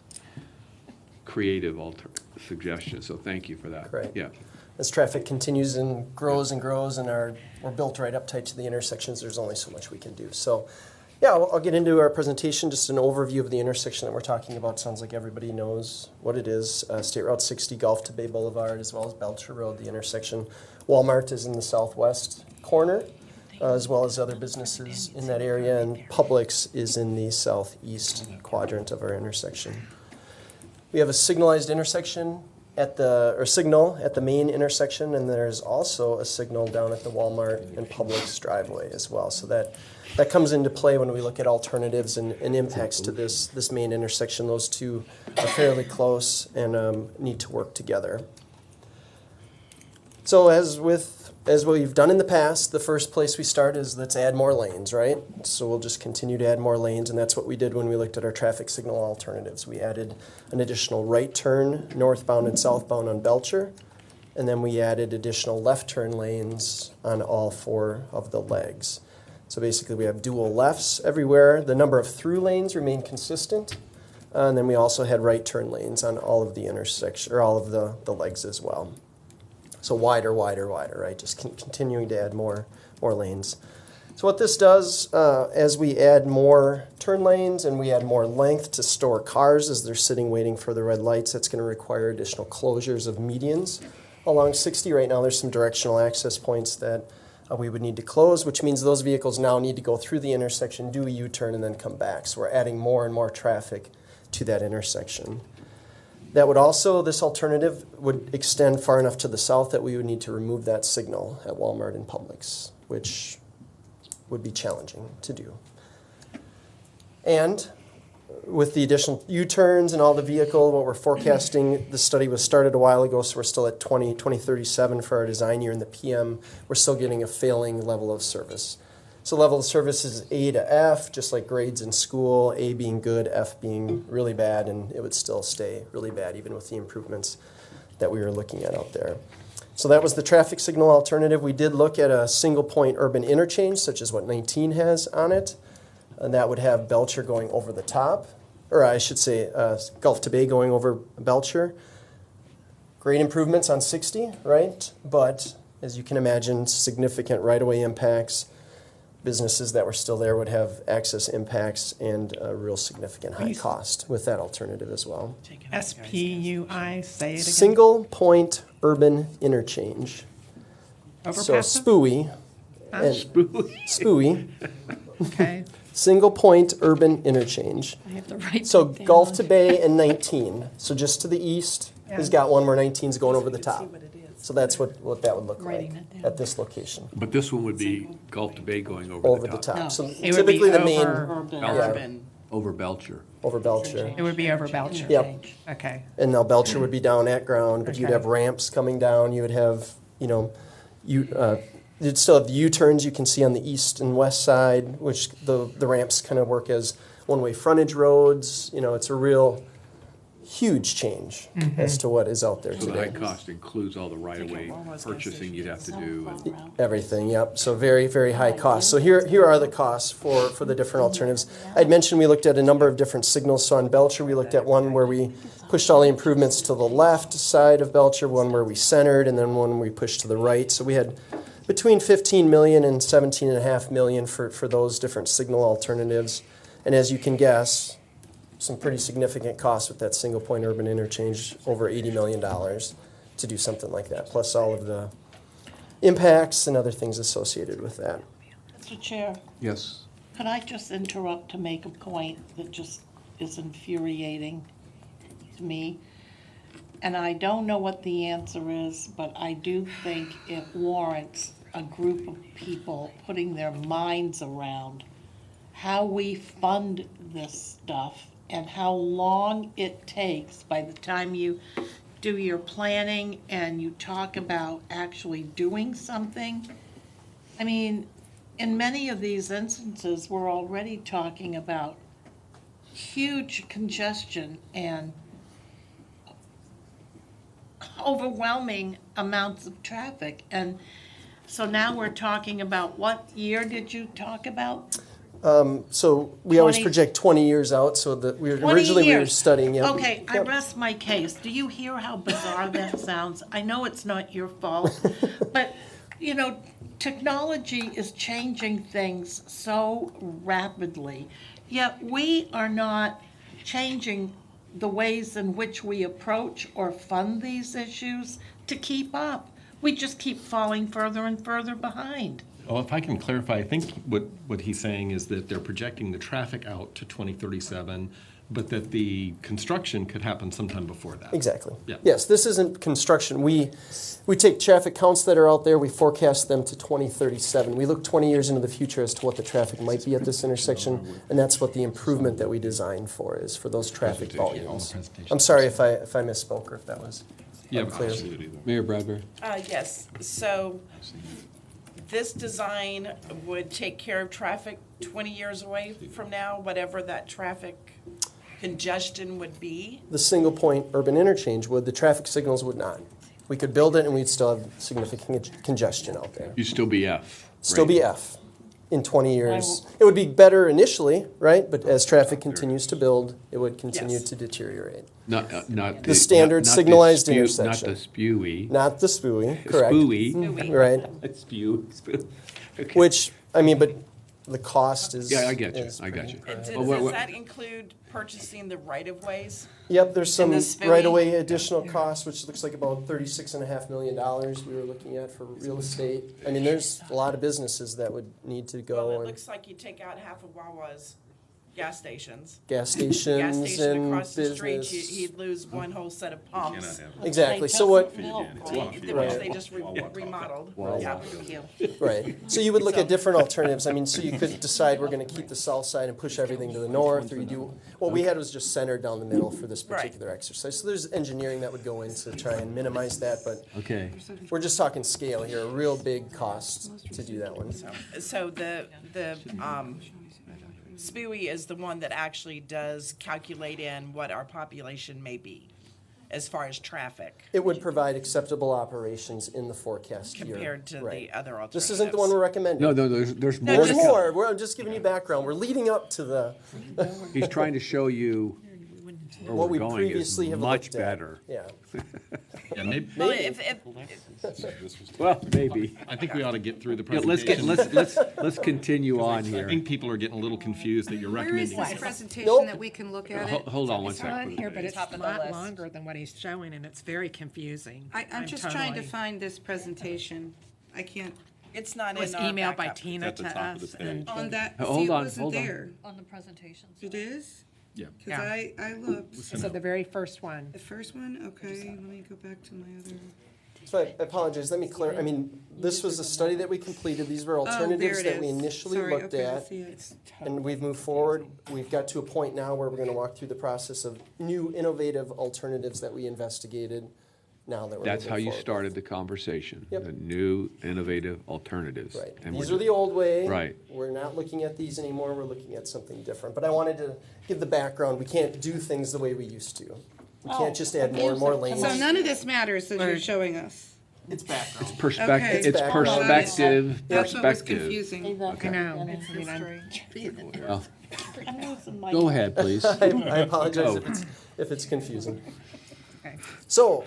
creative suggestions, so thank you for that. Right. Yeah. As traffic continues and grows and we're built right up tight to the intersections, there's only so much we can do. So, yeah, I'll get into our presentation, just an overview of the intersection that we're talking about. Sounds like everybody knows what it is. State Route 60, Gulf to Bay Boulevard, as well as Belcher Road, the intersection. Walmart is in the southwest corner, as well as other businesses in that area, and Publix is in the southeast quadrant of our intersection. We have a signalized intersection signal at the main intersection, and there's also a signal down at the Walmart and Publix driveway as well. So that comes into play when we look at alternatives and impacts to this main intersection. Those two are fairly close and need to work together. So as we've done in the past, the first place we start is let's add more lanes, right? So we'll just continue to add more lanes, and that's what we did when we looked at our traffic signal alternatives. We added an additional right turn, northbound and southbound on Belcher, and then we added additional left turn lanes on all 4 of the legs. So basically we have dual lefts everywhere. The number of through lanes remained consistent, and then we also had right turn lanes on all of the all of the legs as well. So wider, right? Just continuing to add more lanes. So what this does, as we add more turn lanes and we add more length to store cars as they're sitting waiting for the red lights, that's going to require additional closures of medians along 60. Right now there's some directional access points that we would need to close, which means those vehicles now need to go through the intersection, do a U-turn, and then come back. So we're adding more and more traffic to that intersection. That would also, this alternative would extend far enough to the south that we would need to remove that signal at Walmart and Publix, which would be challenging to do. And with the additional U-turns and all the vehicle, what we're forecasting, the study was started a while ago, so we're still at 2037 for our design year in the PM. We're still getting a failing level of service. So level of service is A to F, just like grades in school, A being good, F being really bad, and it would still stay really bad even with the improvements that we were looking at out there. So that was the traffic signal alternative. We did look at a single point urban interchange, such as what 19 has on it, and that would have Belcher going over the top, or I should say Gulf to Bay going over Belcher. Great improvements on 60, right? But as you can imagine, significant right-of-way impacts. Businesses that were still there would have access impacts and a real significant high cost with that alternative as well. SPUI, say it again. Single point urban interchange. Overpass So them? SPUI. And SPUI. Okay. Single point urban interchange. I have to write So that down. Gulf to Bay and 19. So just to the east has got one where 19 is going over the top. So that's what that would look like at this location. But this one would be Gulf to Bay going over the top. So It would be typically the main over Belcher. over Belcher. It would be over Belcher. Yep. Okay. And now Belcher would be down at ground, but you'd Okay. have ramps coming down. You would have, you'd still have the U-turns you can see on the east and west side, which the ramps kind of work as one-way frontage roads. It's a real huge change as to what is out there So the high today. cost includes all the right-of-way purchasing you'd have to do. And Everything, yep. So very, very high cost. So here are the costs for the different alternatives. I'd mentioned we looked at a number of different signals. So on Belcher, we looked at one where we pushed all the improvements to the left side of Belcher, one where we centered, and then one we pushed to the right. So we had between 15 million and 17.5 million for those different signal alternatives. And as you can guess, some pretty significant costs with that single point urban interchange, over $80 million to do something like that, plus all of the impacts and other things associated with that. Mr. Chair, yes. could I just interrupt to make a point that just is infuriating to me? And I don't know what the answer is, but I do think it warrants a group of people putting their minds around how we fund this stuff and how long it takes by the time you do your planning and you talk about actually doing something. I mean, in many of these instances, we're already talking about huge congestion and overwhelming amounts of traffic. And so now we're talking about, what year did you talk about? So we always 20 project 20 years out, so that we were 20 originally we were years. studying. Yep. Okay, I Yep. rest my case. Do you hear how bizarre that sounds? I know it's not your fault, but, you know, technology is changing things so rapidly, yet we are not changing the ways in which we approach or fund these issues to keep up. We just keep falling further and further behind. Well, if I can clarify, I think what he's saying is that they're projecting the traffic out to 2037, but that the construction could happen sometime before that. Exactly. Yeah. Yes, this isn't construction. We take traffic counts that are out there, we forecast them to 2037. We look 20 years into the future as to what the traffic might be at this intersection, and that's what the improvement that we designed for is, for those traffic volumes. I'm sorry if I misspoke or if that was unclear. Mayor Bradbury? Yes, so this design would take care of traffic 20 years away from now, whatever that traffic congestion would be. The single point urban interchange would, the traffic signals would not. We could build it and we'd still have significant congestion out there. You'd still be F. Still right? be F in 20 years. It would be better initially, right? But as traffic continues to build, it would continue to deteriorate. Not The standard not signalized the intersection. Not the spewy. Not the spooey, correct. Spooey. Right. Spew. Okay. Which, I mean, but the cost is. Yeah, I get you. is I got you. pretty- Does that include purchasing the right-of-ways? Yep, there's some And the spooey? right-of-way additional costs, which looks like about $36.5 million we were looking at for real estate. I mean, there's a lot of businesses that would need to go. Well, it and looks like you take out half of Wawa's gas stations. Gas stations Gas station and across the street, business. he'd lose one whole set of pumps. Exactly, so what? Which they just remodeled. Yeah. Right, so you would look at different alternatives, I mean, so you could decide we're gonna keep the south side and push everything to the north, or you do, what we had was just centered down the middle for this particular exercise. So there's engineering that would go in to try and minimize that, but Okay. we're just talking scale here, a real big cost to do that one. So the SPUI is the one that actually does calculate in what our population may be as far as traffic. It would provide acceptable operations in the forecast year. Compared to Right. the other alternatives. This isn't the one we're recommending. No, there's more. There's to come. more, I'm just giving you background, we're leading up to the. He's trying to show you where What we're we going previously is have much looked at. better. Yeah. Yeah, maybe. Well, Well, maybe. I think we ought to get through the Yeah, presentation. let's continue on I here. think people are getting a little confused that you're Where is recommending. this this. presentation that we can look at it? Hold on one It's on second. here, but it's Top a of the lot list. longer than what he's showing, and it's very confusing. I'm just trying to find this presentation. I can't, It's not It was in our emailed by backup. Tina At the to top of the us, and on that, Hold see, it on, wasn't hold on. there. On the presentations. It is? Yeah. Because I looked. so the very first one. The first one, okay, let me go back to my other. So I apologize, let me clear, I mean, this was a study that we completed, these were alternatives it that we is. initially Sorry, looked okay, I at. see it. And we've moved forward, we've got to a point now where we're gonna walk through the process of new innovative alternatives that we investigated, now that we're That's moving how you forward. started the conversation. Yep. The new innovative alternatives. Right, And these we're are the old way. Right. We're not looking at these anymore, we're looking at something different. But I wanted to give the background, we can't do things the way we used to. We can't just add more and more lanes. So none of this matters that you're showing us. It's background. It's perspective. Okay. It's Background. perspective. That's what was Perspective. confusing. I know. I mean, I'm- Well, go ahead, please. I apologize Oh. if it's confusing. Okay. So,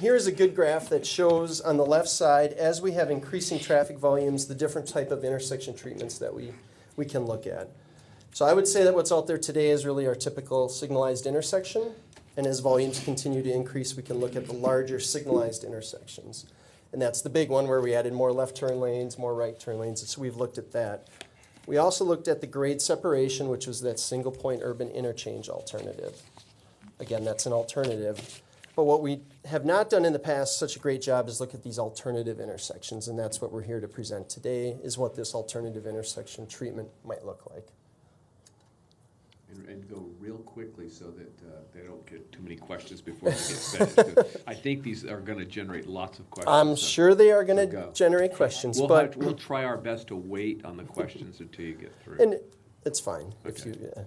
here's a good graph that shows on the left side, as we have increasing traffic volumes, the different type of intersection treatments that we can look at. So I would say that what's out there today is really our typical signalized intersection. And as volumes continue to increase, we can look at the larger signalized intersections. And that's the big one where we added more left turn lanes, more right turn lanes, and so we've looked at that. We also looked at the grade separation, which was that single point urban interchange alternative. Again, that's an alternative. But what we have not done in the past such a great job is look at these alternative intersections, and that's what we're here to present today, is what this alternative intersection treatment might look like. And go real quickly so that they don't get too many questions before we get finished. I think these are going to generate lots of questions. I'm sure they are So going go. to generate questions, but We'll try our best to wait on the questions until you get through. and it's fine if you. Yeah.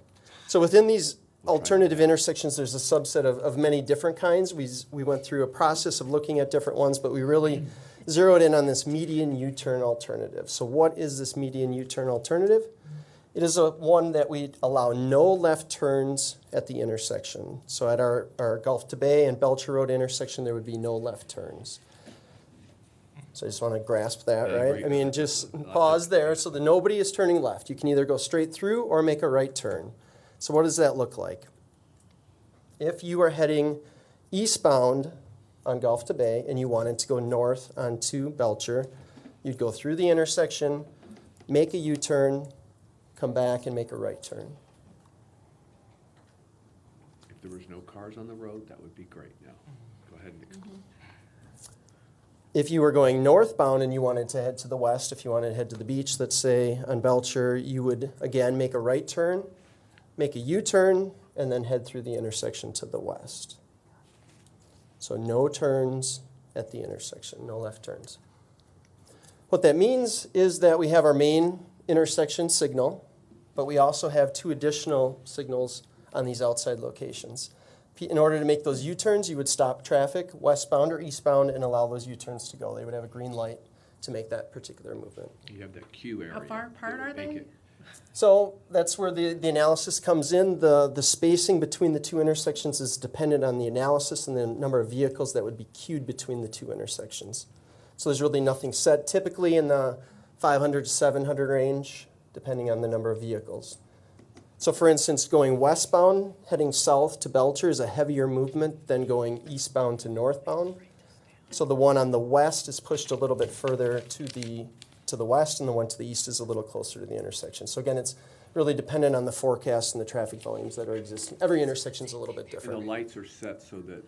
So within these alternative intersections, there's a subset of many different kinds. We went through a process of looking at different ones, but we really zeroed in on this median U-turn alternative. So what is this median U-turn alternative? It is one that we allow no left turns at the intersection. So at our Gulf to Bay and Belcher Road intersection, there would be no left turns. So I just want to grasp that, Yeah, right? great. I mean, just pause there so that nobody is turning left. You can either go straight through or make a right turn. So what does that look like? If you are heading eastbound on Gulf to Bay and you wanted to go north onto Belcher, you'd go through the intersection, make a U-turn, come back and make a right turn. If there was no cars on the road, that would be great now. Go ahead and If you were going northbound and you wanted to head to the west, if you wanted to head to the beach, let's say on Belcher, you would, again, make a right turn, make a U-turn, and then head through the intersection to the west. So no turns at the intersection, no left turns. What that means is that we have our main intersection signal, but we also have 2 additional signals on these outside locations. In order to make those U-turns, you would stop traffic westbound or eastbound and allow those U-turns to go. They would have a green light to make that particular movement. you have that queue area. How far apart are they? So that's where the analysis comes in. The spacing between the 2 intersections is dependent on the analysis and the number of vehicles that would be queued between the 2 intersections. So there's really nothing set, typically in the 500 to 700 range, depending on the number of vehicles. So for instance, going westbound, heading south to Belcher is a heavier movement than going eastbound to northbound. So the one on the west is pushed a little bit further to the west, and the one to the east is a little closer to the intersection. So again, it's really dependent on the forecast and the traffic volumes that are existing. Every intersection is a little bit And different. the lights are set so that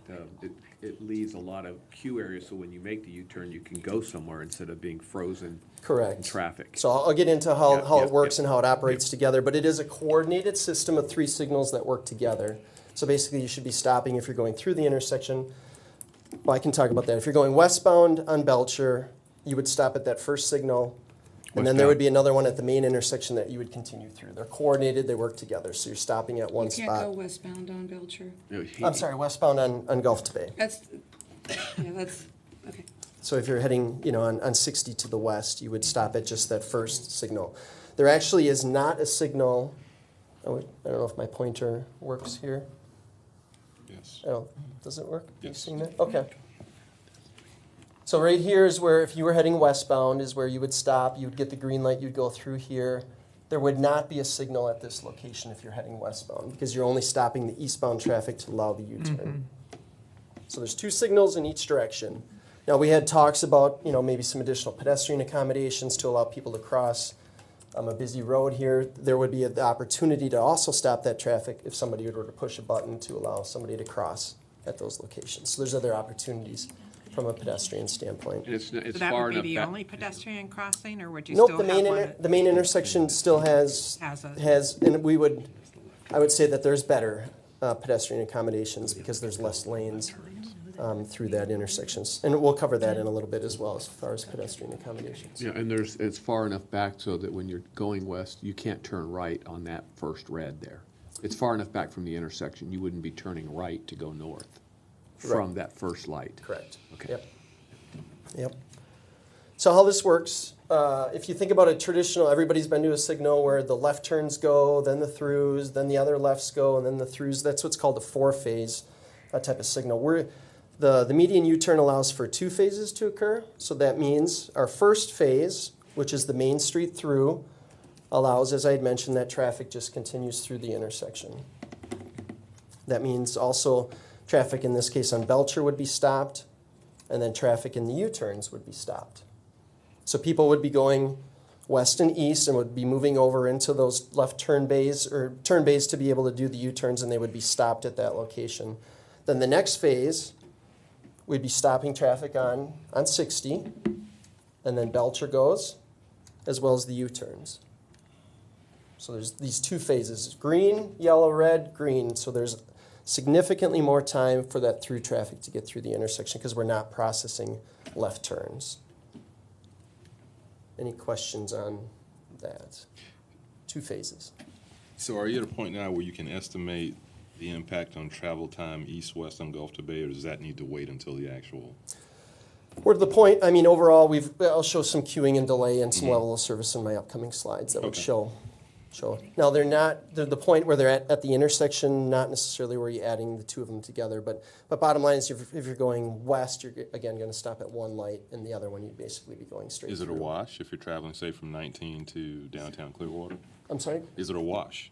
it leaves a lot of queue areas, so when you make the U-turn, you can go somewhere instead of being frozen Correct. in traffic. So I'll get into how Yeah, it works and how it operates together, but it is a coordinated system of 3 signals that work together. So basically, you should be stopping if you're going through the intersection. Well, I can talk about that. If you're going westbound on Belcher, you would stop at that first signal, and then there would be another one at the main intersection that you would continue through. They're coordinated, they work together, so you're stopping at one You can't spot. go westbound on Belcher. I'm sorry, westbound on Gulf to Bay. That's, yeah, that's, okay. So if you're heading, on 60 to the west, you would stop at just that first signal. There actually is not a signal. I don't know if my pointer works here. Yes. Oh, does it work? Yes. You seeing that? Okay. So right here is where, if you were heading westbound, is where you would stop. You would get the green light. You'd go through here. There would not be a signal at this location if you're heading westbound because you're only stopping the eastbound traffic to allow the U-turn. So there's 2 signals in each direction. Now, we had talks about, maybe some additional pedestrian accommodations to allow people to cross a busy road here. There would be the opportunity to also stop that traffic if somebody were to push a button to allow somebody to cross at those locations. So there's other opportunities from a pedestrian standpoint. And it's So that far would enough be the back. only pedestrian crossing, or would you Nope, still the have main one? the main intersection still has, and I would say that there's better pedestrian accommodations because there's less lanes through that intersection. And we'll cover that in a little bit as well as far as pedestrian accommodations. Yeah, and it's far enough back so that when you're going west, you can't turn right on that first red there. It's far enough back from the intersection, you wouldn't be turning right to go north from that first light. Correct. Okay. Yep. So how this works, if you think about a traditional, everybody's been to a signal where the left turns go, then the throughs, then the other lefts go, and then the throughs. That's what's called a 4-phase type of signal. The median U-turn allows for 2 phases to occur. So that means our first phase, which is the main street through, allows, as I had mentioned, that traffic just continues through the intersection. That means also traffic, in this case on Belcher, would be stopped, and then traffic in the U-turns would be stopped. So people would be going west and east and would be moving over into those left turn bays to be able to do the U-turns, and they would be stopped at that location. Then the next phase, we'd be stopping traffic on 60, and then Belcher goes, as well as the U-turns. So there's these 2 phases, green, yellow, red, green. So there's significantly more time for that through traffic to get through the intersection because we're not processing left turns. Any questions on that? 2 phases. So are you at a point now where you can estimate the impact on travel time east-west on Gulf to Bay, or does that need to wait until the actual? We're to the point, I mean, overall, I'll show some queuing and delay and some level of service in my upcoming slides that would show. Now, they're the point where they're at the intersection, not necessarily where you're adding the two of them together, but bottom line is if you're going west, you're again going to stop at one light, and the other one you'd basically be going straight Is it a through. wash if you're traveling, say, from 19 to downtown Clearwater? I'm sorry? Is it a wash?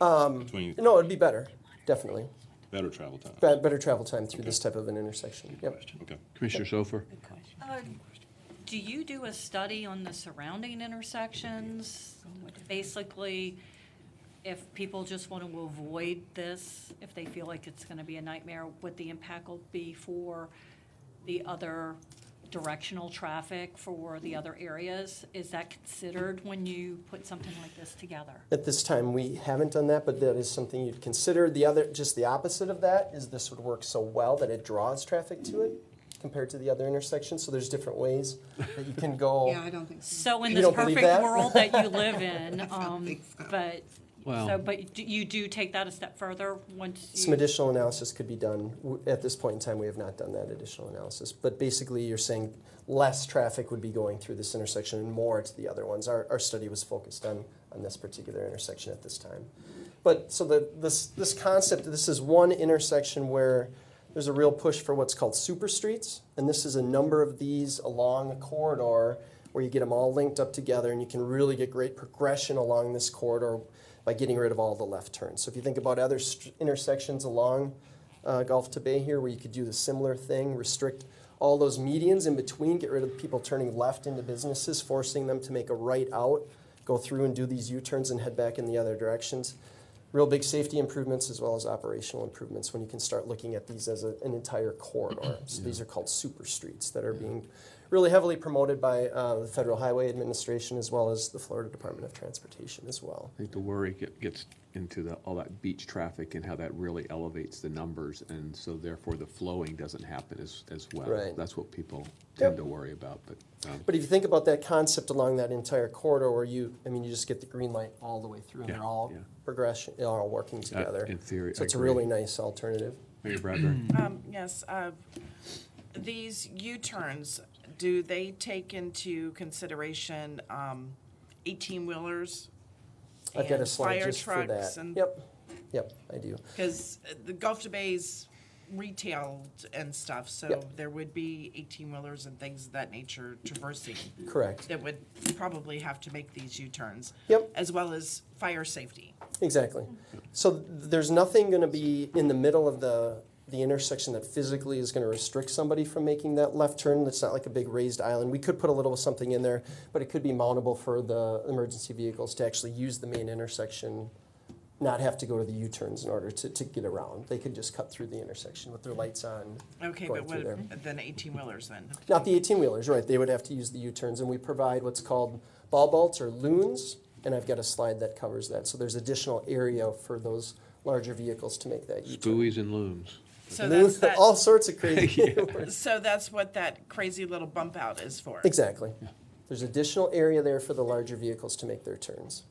No, it'd be better, definitely. Better travel time? Better travel time through this type of an intersection, yep. Okay. Commissioner Sofer? Do you do a study on the surrounding intersections? Basically, if people just want to avoid this, if they feel like it's going to be a nightmare, what the impact will be for the other directional traffic for the other areas? Is that considered when you put something like this together? At this time, we haven't done that, but that is something you'd consider. Just the opposite of that is this would work so well that it draws traffic to it compared to the other intersections. So there's different ways that you can go. Yeah, I don't think so. So in You this don't believe perfect that? world that you live in, but, Well- but you do take that a step further once you. Some additional analysis could be done. At this point in time, we have not done that additional analysis. But basically, you're saying less traffic would be going through this intersection and more to the other ones. Our study was focused on this particular intersection at this time. But so this concept, this is one intersection where there's a real push for what's called super streets. And this is a number of these along a corridor where you get them all linked up together, and you can really get great progression along this corridor by getting rid of all the left turns. So if you think about other intersections along Gulf to Bay here where you could do the similar thing, restrict all those medians in between, get rid of people turning left into businesses, forcing them to make a right out, go through and do these U-turns and head back in the other directions. Real big safety improvements as well as operational improvements when you can start looking at these as an entire corridor. So these are called super streets that are being really heavily promoted by the Federal Highway Administration as well as the Florida Department of Transportation as well. I think the worry gets into all that beach traffic and how that really elevates the numbers, and so therefore the flowing doesn't happen as well. Right. That's what people tend to worry about. But if you think about that concept along that entire corridor where you just get the green light all the way through, and they're all progression, all working together. In theory, so it's I a agree. really nice alternative. Mayor Bradbury? Yes, these U-turns, do they take into consideration 18-wheelers? I've got a and slide fire just for trucks that. and- Yep, I do. Because the Gulf to Bay's retailed and stuff, so Yep. there would be 18-wheelers and things of that nature traversing. Correct. That would probably have to make these U-turns. Yep. As well as fire safety. Exactly. So there's nothing going to be in the middle of the intersection that physically is going to restrict somebody from making that left turn. It's not like a big raised island. We could put a little something in there, but it could be mountable for the emergency vehicles to actually use the main intersection, not have to go to the U-turns in order to get around. They could just cut through the intersection with their lights on. Okay, going but through there. what, then 18-wheelers then? Not the 18-wheelers, right. They would have to use the U-turns, and we provide what's called ball bolts or loons, and I've got a slide that covers that. So there's additional area for those larger vehicles to make that U-turn. Spuies and loons. So Loons, that's that. all sorts of crazy. So that's what that crazy little bump out is for? Exactly. There's additional area there for the larger vehicles to make their turns.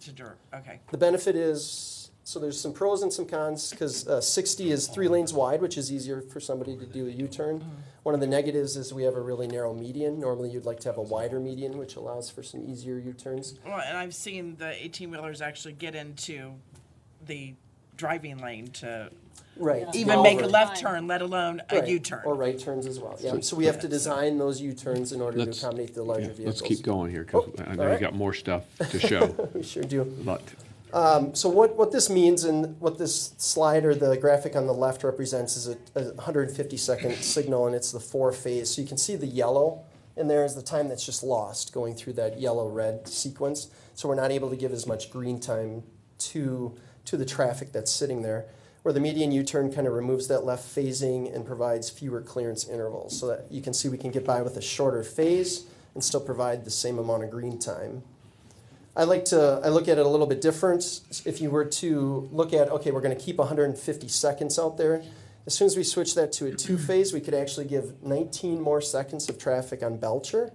Okay. The benefit is, so there's some pros and some cons, because 60 is 3 lanes wide, which is easier for somebody to do a U-turn. One of the negatives is we have a really narrow median. Normally you'd like to have a wider median, which allows for some easier U-turns. Well, and I've seen the 18-wheelers actually get into the driving lane to Right. even make a left turn, let alone a Right. U-turn. Or right turns as well. Yeah. So we have to design those U-turns in order to Let's- accommodate the larger vehicles. Let's keep going here, because Oh, I know all right. you got more stuff to show. We sure do. But So what this means, and what this slide or the graphic on the left represents, is a 150-second signal, and it's the 4-phase. So you can see the yellow in there is the time that's just lost going through that yellow-red sequence. So we're not able to give as much green time to the traffic that's sitting there. Where the median U-turn kind of removes that left phasing and provides fewer clearance intervals. So that you can see we can get by with a shorter phase and still provide the same amount of green time. I look at it a little bit different. If you were to look at, okay, we're going to keep 150 seconds out there. As soon as we switch that to a 2-phase, we could actually give 19 more seconds of traffic on Belcher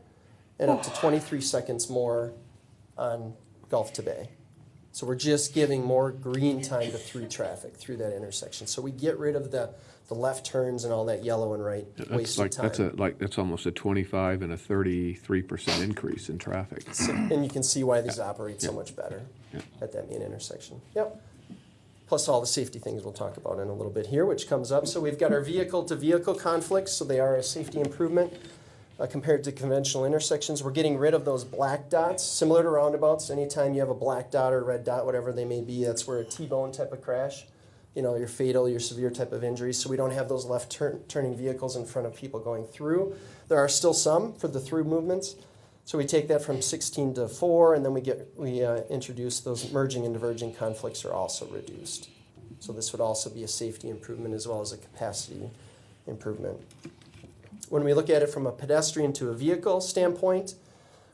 and up to 23 seconds more on Gulf to Bay. So we're just giving more green time to through traffic through that intersection. So we get rid of the left turns and all that yellow and right wasted time. That's almost a 25 and a 33% increase in traffic. So, and you can see why these operate so much better at that main intersection. Yep. Plus all the safety things we'll talk about in a little bit here, which comes up. So we've got our vehicle-to-vehicle conflicts, so they are a safety improvement compared to conventional intersections. We're getting rid of those black dots, similar to roundabouts. Anytime you have a black dot or red dot, whatever they may be, that's where a T-bone type of crash, your fatal, your severe type of injury. So we don't have those left turning vehicles in front of people going through. There are still some for the through movements. So we take that from 16 to 4, and then we introduce those merging and diverging conflicts are also reduced. So this would also be a safety improvement as well as a capacity improvement. When we look at it from a pedestrian to a vehicle standpoint,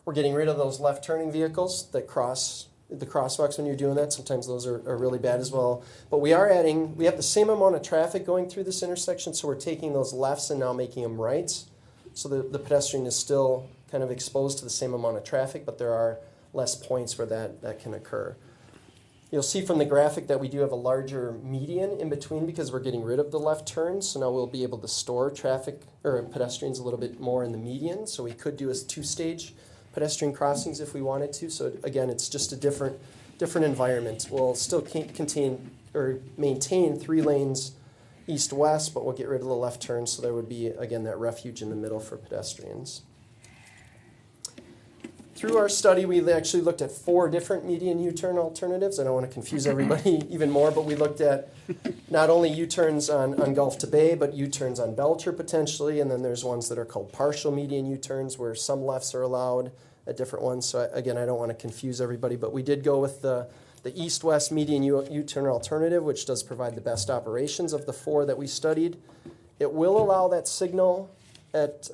we're getting rid of those left turning vehicles that cross the crosswalks when you're doing that. Sometimes those are really bad as well. But we have the same amount of traffic going through this intersection, so we're taking those lefts and now making them rights. So the pedestrian is still kind of exposed to the same amount of traffic, but there are less points where that can occur. You'll see from the graphic that we do have a larger median in between because we're getting rid of the left turns. So now we'll be able to store traffic or pedestrians a little bit more in the median. So we could do a two-stage pedestrian crossings if we wanted to. So again, it's just a different environment. We'll still maintain 3 lanes east-west, but we'll get rid of the left turn. So there would be, again, that refuge in the middle for pedestrians. Through our study, we actually looked at 4 different median U-turn alternatives. I don't want to confuse everybody even more, but we looked at not only U-turns on Gulf to Bay, but U-turns on Belcher potentially, and then there's ones that are called partial median U-turns where some lefts are allowed at different ones. So again, I don't want to confuse everybody, but we did go with the east-west median U-turn alternative, which does provide the best operations of the 4 that we studied. It will allow that signal at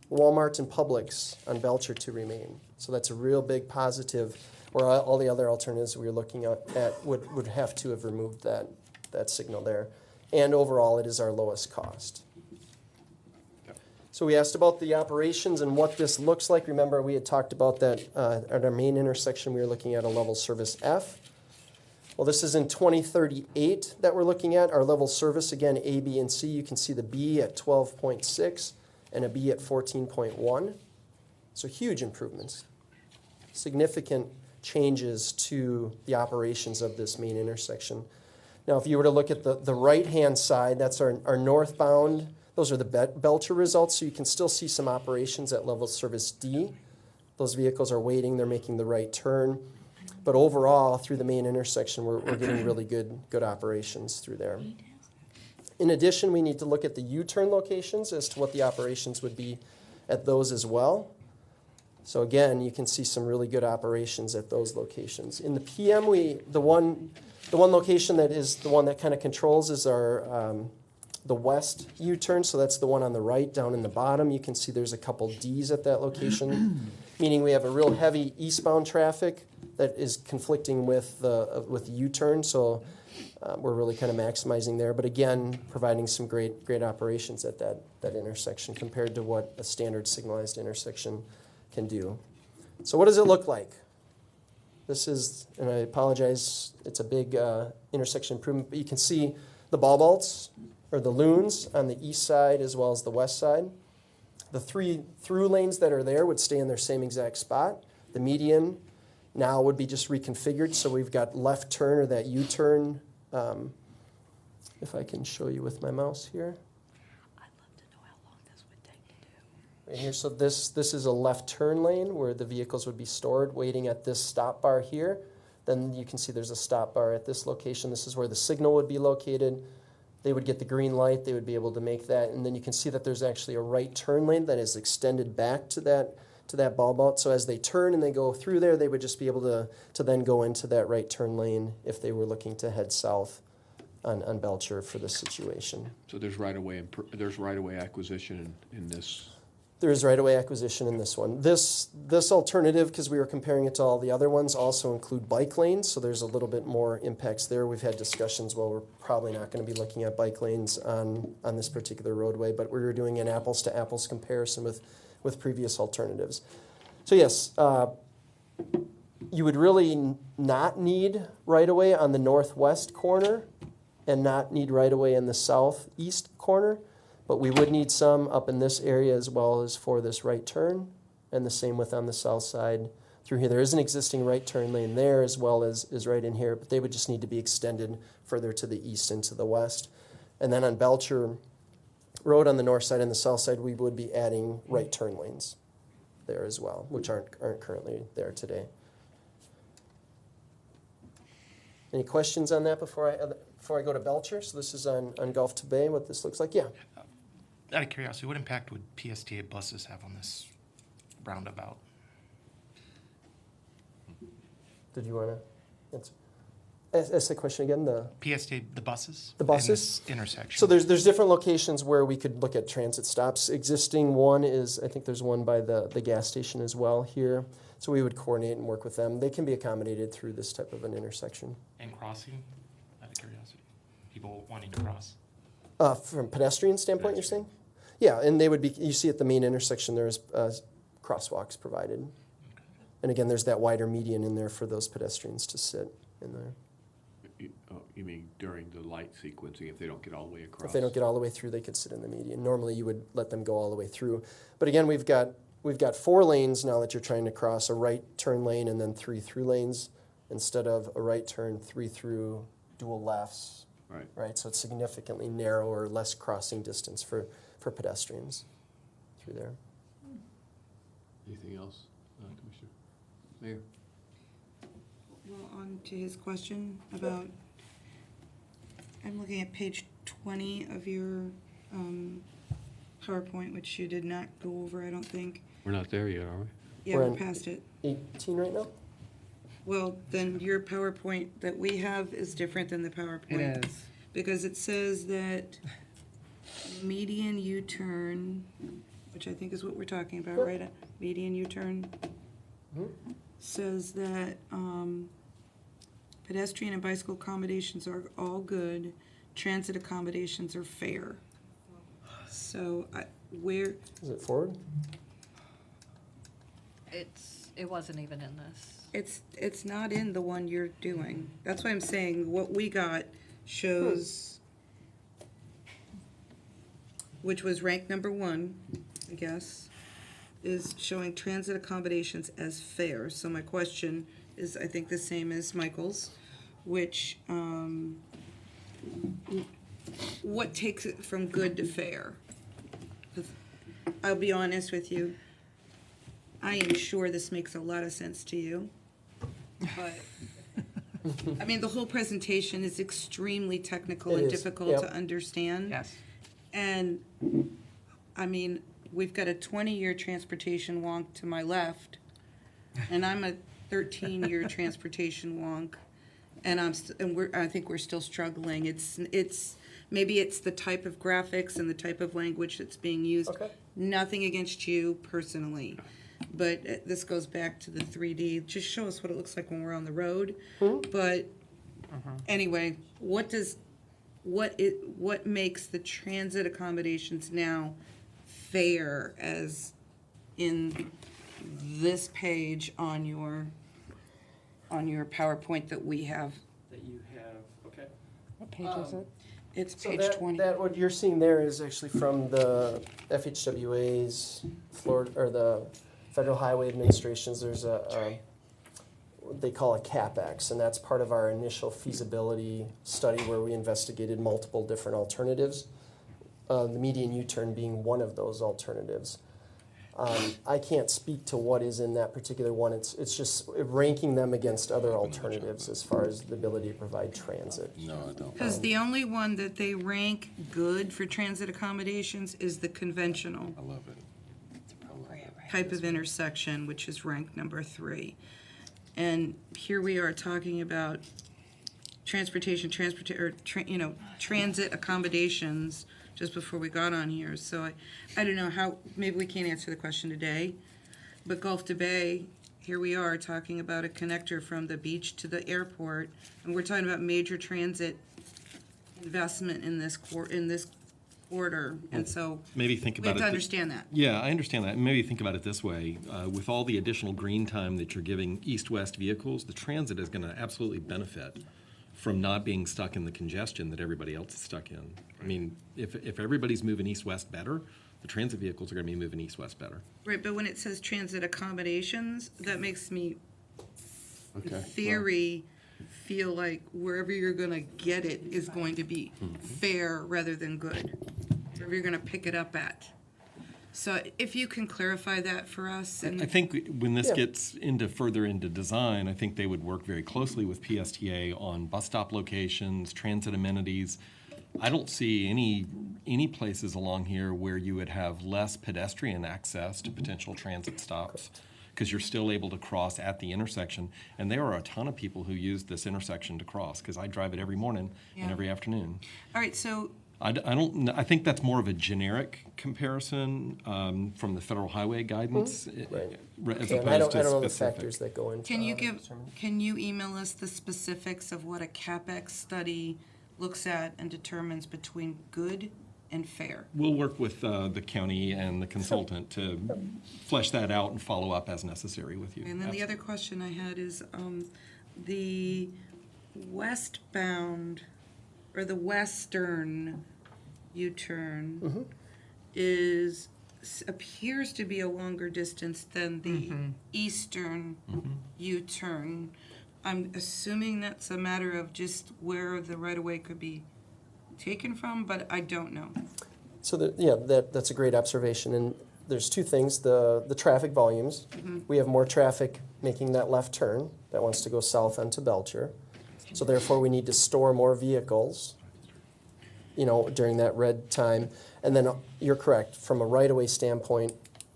Walmart and Publix on Belcher to remain. So that's a real big positive, where all the other alternatives we were looking at would have to have removed that signal there. And overall, it is our lowest cost. So we asked about the operations and what this looks like. Remember, we had talked about that at our main intersection, we were looking at a level service F. Well, this is in 2038 that we're looking at. Our level service, again, A, B, and C. You can see the B at 12.6 and a B at 14.1. So huge improvements, significant changes to the operations of this main intersection. Now, if you were to look at the right-hand side, that's our northbound. Those are the Belcher results, so you can still see some operations at level service D. Those vehicles are waiting, they're making the right turn. But overall, through the main intersection, we're getting really good operations through there. In addition, we need to look at the U-turn locations as to what the operations would be at those as well. So again, you can see some really good operations at those locations. In the PM, the one location that is the one that kind of controls is our the west U-turn. So that's the one on the right down in the bottom. You can see there's a couple Ds at that location, meaning we have a real heavy eastbound traffic that is conflicting with the U-turn. So we're really kind of maximizing there. But again, providing some great operations at that intersection compared to what a standard signalized intersection can do. So what does it look like? This is, and I apologize, it's a big intersection improvement, but you can see the ball vaults or the loons on the east side as well as the west side. The 3 through lanes that are there would stay in their same exact spot. The median now would be just reconfigured, so we've got left turn or that U-turn. If I can show you with my mouse here. Right here, so this is a left turn lane where the vehicles would be stored waiting at this stop bar here. Then you can see there's a stop bar at this location. This is where the signal would be located. They would get the green light. They would be able to make that. And then you can see that there's actually a right turn lane that is extended back to that ball vault. So as they turn and they go through there, they would just be able to then go into that right turn lane if they were looking to head south on Belcher for this situation. So there's right-of-way acquisition in this. There is right-of-way acquisition in this one. This alternative, because we were comparing it to all the other ones, also include bike lanes, so there's a little bit more impacts there. We've had discussions, well, we're probably not going to be looking at bike lanes on this particular roadway, but we were doing an apples-to-apples comparison with previous alternatives. So yes, You would really not need right-of-way on the northwest corner and not need right-of-way in the southeast corner, but we would need some up in this area as well as for this right turn, and the same with on the south side through here. There is an existing right turn lane there as well as right in here, but they would just need to be extended further to the east and to the west. And then on Belcher Road on the north side and the south side, we would be adding right turn lanes there as well, which aren't currently there today. Any questions on that before I go to Belcher? So this is on Gulf to Bay, what this looks like? Yeah. Out of curiosity, what impact would PSTA buses have on this roundabout? Did you want to answer? Ask the question again. The PSTA, the buses? The buses? In this intersection. So there's different locations where we could look at transit stops. Existing one is, I think there's one by the gas station as well here. So we would coordinate and work with them. They can be accommodated through this type of an intersection. And crossing, out of curiosity? People wanting to cross? From pedestrian standpoint, you're saying? Yeah, and they would be, you see at the main intersection, there's crosswalks provided. Okay. And again, there's that wider median in there for those pedestrians to sit in there. You mean during the light sequencing, if they don't get all the way across? If they don't get all the way through, they could sit in the median. Normally, you would let them go all the way through. But again, we've got 4 lanes now that you're trying to cross, a right turn lane and then 3 through lanes instead of a right turn, 3 through, dual lefts. Right. So it's significantly narrower, less crossing distance for pedestrians through there. Anything else, Commissioner? Mayor? Well, on to his question about, I'm looking at page 20 of your PowerPoint, which you did not go over, I don't think. We're not there yet, are we? Yeah, we're past it. 18 right now? Well, then your PowerPoint that we have is different than the PowerPoint. It is. Because it says that median U-turn, which I think is what we're talking about, right? Median U-turn says that pedestrian and bicycle accommodations are all good. Transit accommodations are fair. So where? Is it forward? It wasn't even in this. It's not in the one you're doing. That's why I'm saying what we got shows, which was ranked number 1, I guess, is showing transit accommodations as fair. So my question is, I think the same as Michael's, which, what takes it from good to fair? 'Cause I'll be honest with you, I am sure this makes a lot of sense to you, but I mean, the whole presentation is extremely technical and difficult to understand. Yes. And, I mean, we've got a 20-year transportation wonk to my left, and I'm a 13-year transportation wonk, and I think we're still struggling. Maybe it's the type of graphics and the type of language that's being used. Okay. Nothing against you personally, but this goes back to the 3D. Just show us what it looks like when we're on the road. But anyway, what makes the transit accommodations now fair as in this page on your PowerPoint that we have? That you have, okay. What page is it? It's So page 20. That what you're seeing there is actually from the FHWA's Florida or the Federal Highway Administration's. There's what they call a CapEx, and that's part of our initial feasibility study where we investigated multiple different alternatives. The median U-turn being one of those alternatives. I can't speak to what is in that particular one. It's just ranking them against other alternatives as far as the ability to provide transit. No, I don't. Because the only one that they rank good for transit accommodations is the conventional I love it. type of intersection, which is ranked number 3. And here we are talking about transit accommodations just before we got on here. So I don't know how, maybe we can't answer the question today, but Gulf to Bay, here we are talking about a connector from the beach to the airport, and we're talking about major transit investment in this order, and so Maybe think we about have it. to understand that. Yeah, I understand that. Maybe think about it this way. With all the additional green time that you're giving east-west vehicles, the transit is going to absolutely benefit from not being stuck in the congestion that everybody else is stuck in. I mean, if everybody's moving east-west better, the transit vehicles are going to be moving east-west better. Right, but when it says transit accommodations, that makes me, in Okay. theory, feel like wherever you're gonna get it is going to be fair rather than good. Wherever you're gonna pick it up at. So if you can clarify that for us, and I think when this Yeah. gets further into design, I think they would work very closely with PSTA on bus stop locations, transit amenities. I don't see any places along here where you would have less pedestrian access to potential transit stops, because you're still able to cross at the intersection. And there are a ton of people who use this intersection to cross, because I drive it every morning and Yeah. every afternoon. all right, so I think that's more of a generic comparison from the federal highway guidance, as Yeah, and opposed I don't to know the specific. factors that go into. can you email us the specifics of what a CapEx study looks at and determines between good and fair? We'll work with the county and the consultant to flesh that out and follow up as necessary with you. And then the other question I had is, the westbound, or the western U-turn appears to be a longer distance than the eastern U-turn. I'm assuming that's a matter of just where the right-of-way could be taken from, but I don't know. So that's a great observation, and there's two things, the traffic volumes. We have more traffic making that left turn that wants to go south onto Belcher. So therefore, we need to store more vehicles, during that red time. And then you're correct, from a right-of-way standpoint,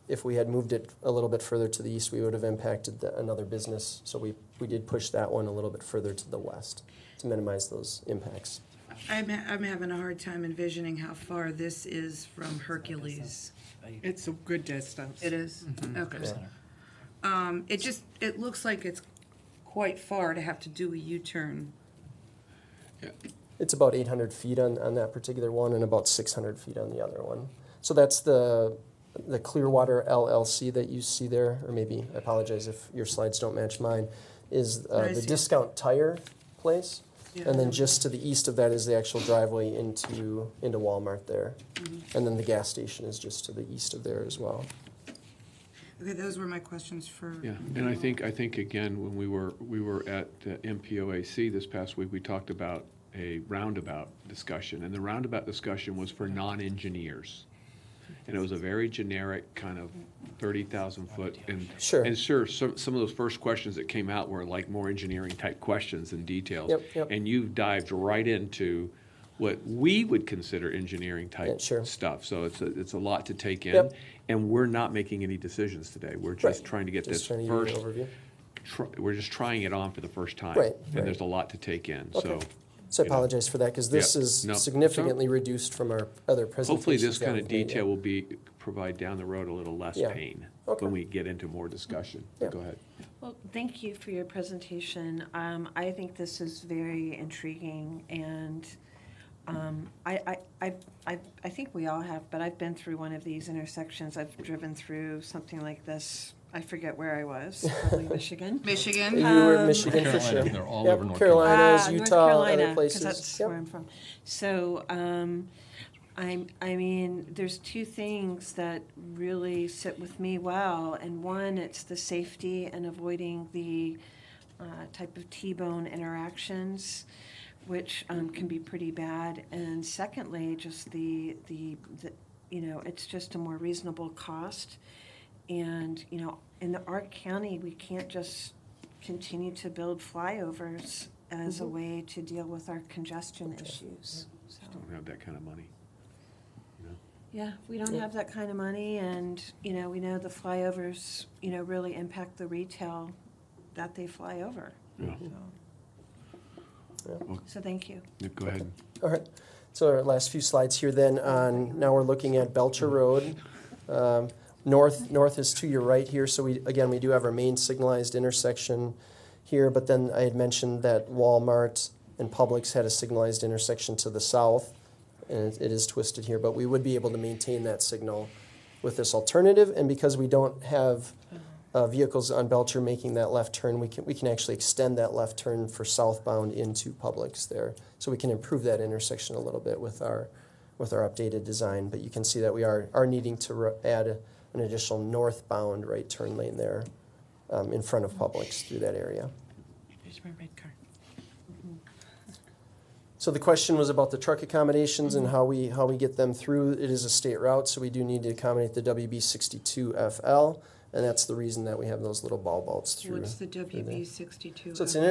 if we had moved it a little bit further to the east, we would have impacted another business. So we did push that one a little bit further to the west to minimize those impacts. I'm having a hard time envisioning how far this is from Hercules. It's a good distance. It is? Okay. It looks like it's quite far to have to do a U-turn. It's about 800 feet on that particular one and about 600 feet on the other one. So that's the Clearwater LLC that you see there, or maybe, I apologize if your slides don't match mine, is the discount tire place. Yeah. And then just to the east of that is the actual driveway into Walmart there. And then the gas station is just to the east of there as well. Okay, those were my questions for. Yeah, and I think again, when we were at MPOAC this past week, we talked about a roundabout discussion, and the roundabout discussion was for non-engineers. And it was a very generic kind of 30,000 foot. And Sure. And sure, some of those first questions that came out were like more engineering type questions and details. Yep. And you dived right into what we would consider engineering type stuff. So it's a lot to take in. Yep. And we're not making any decisions today. We're just trying to get Just this trying to give you first. an overview. We're just trying it on for the first time. Right, And right. there's a lot to take in, Okay. so. So I you know. apologize for that, because this Yeah. is No. significantly reduced from our other presentations. Hopefully this that kind of we've made, detail will provide down the road a little less Yeah. pain Okay. when we get into more discussion. Yeah. Go ahead. Well, thank you for your presentation. I think this is very intriguing, and I think we all have, but I've been through one of these intersections. I've driven through something like this. I forget where I was, probably Michigan. Michigan? You were in Michigan for sure. They're all Yep, over North Carolinas, North Utah, Carolina, other places. 'cause that's Yep. where I'm from. So, I mean, there's two things that really sit with me well, and one, it's the safety and avoiding the type of T-bone interactions, which can be pretty bad. And secondly, just the it's just a more reasonable cost. And, in our county, we can't just continue to build flyovers as a way to deal with our congestion issues. So, Don't have that kind of money. yeah, we don't have that kind of money, and, we know the flyovers, really impact the retail that they fly over. Yeah. So thank you. Yeah, go ahead. All right. So our last few slides here then now we're looking at Belcher Road. North is to your right here, so we do have our main signalized intersection here, but then I had mentioned that Walmart and Publix had a signalized intersection to the south and it is twisted here, but we would be able to maintain that signal with this alternative, and because we don't have vehicles on Belcher making that left turn, we can actually extend that left turn for southbound into Publix there. So we can improve that intersection a little bit with our updated design, but you can see that we are needing to add an additional northbound right turn lane there in front of Publix through that area. Here's my red car. So the question was about the truck accommodations and how we get them through. It is a state route, so we do need to accommodate the WB 62FL, and that's the reason that we have those little ball bolts through. What's the WB 62? So it's an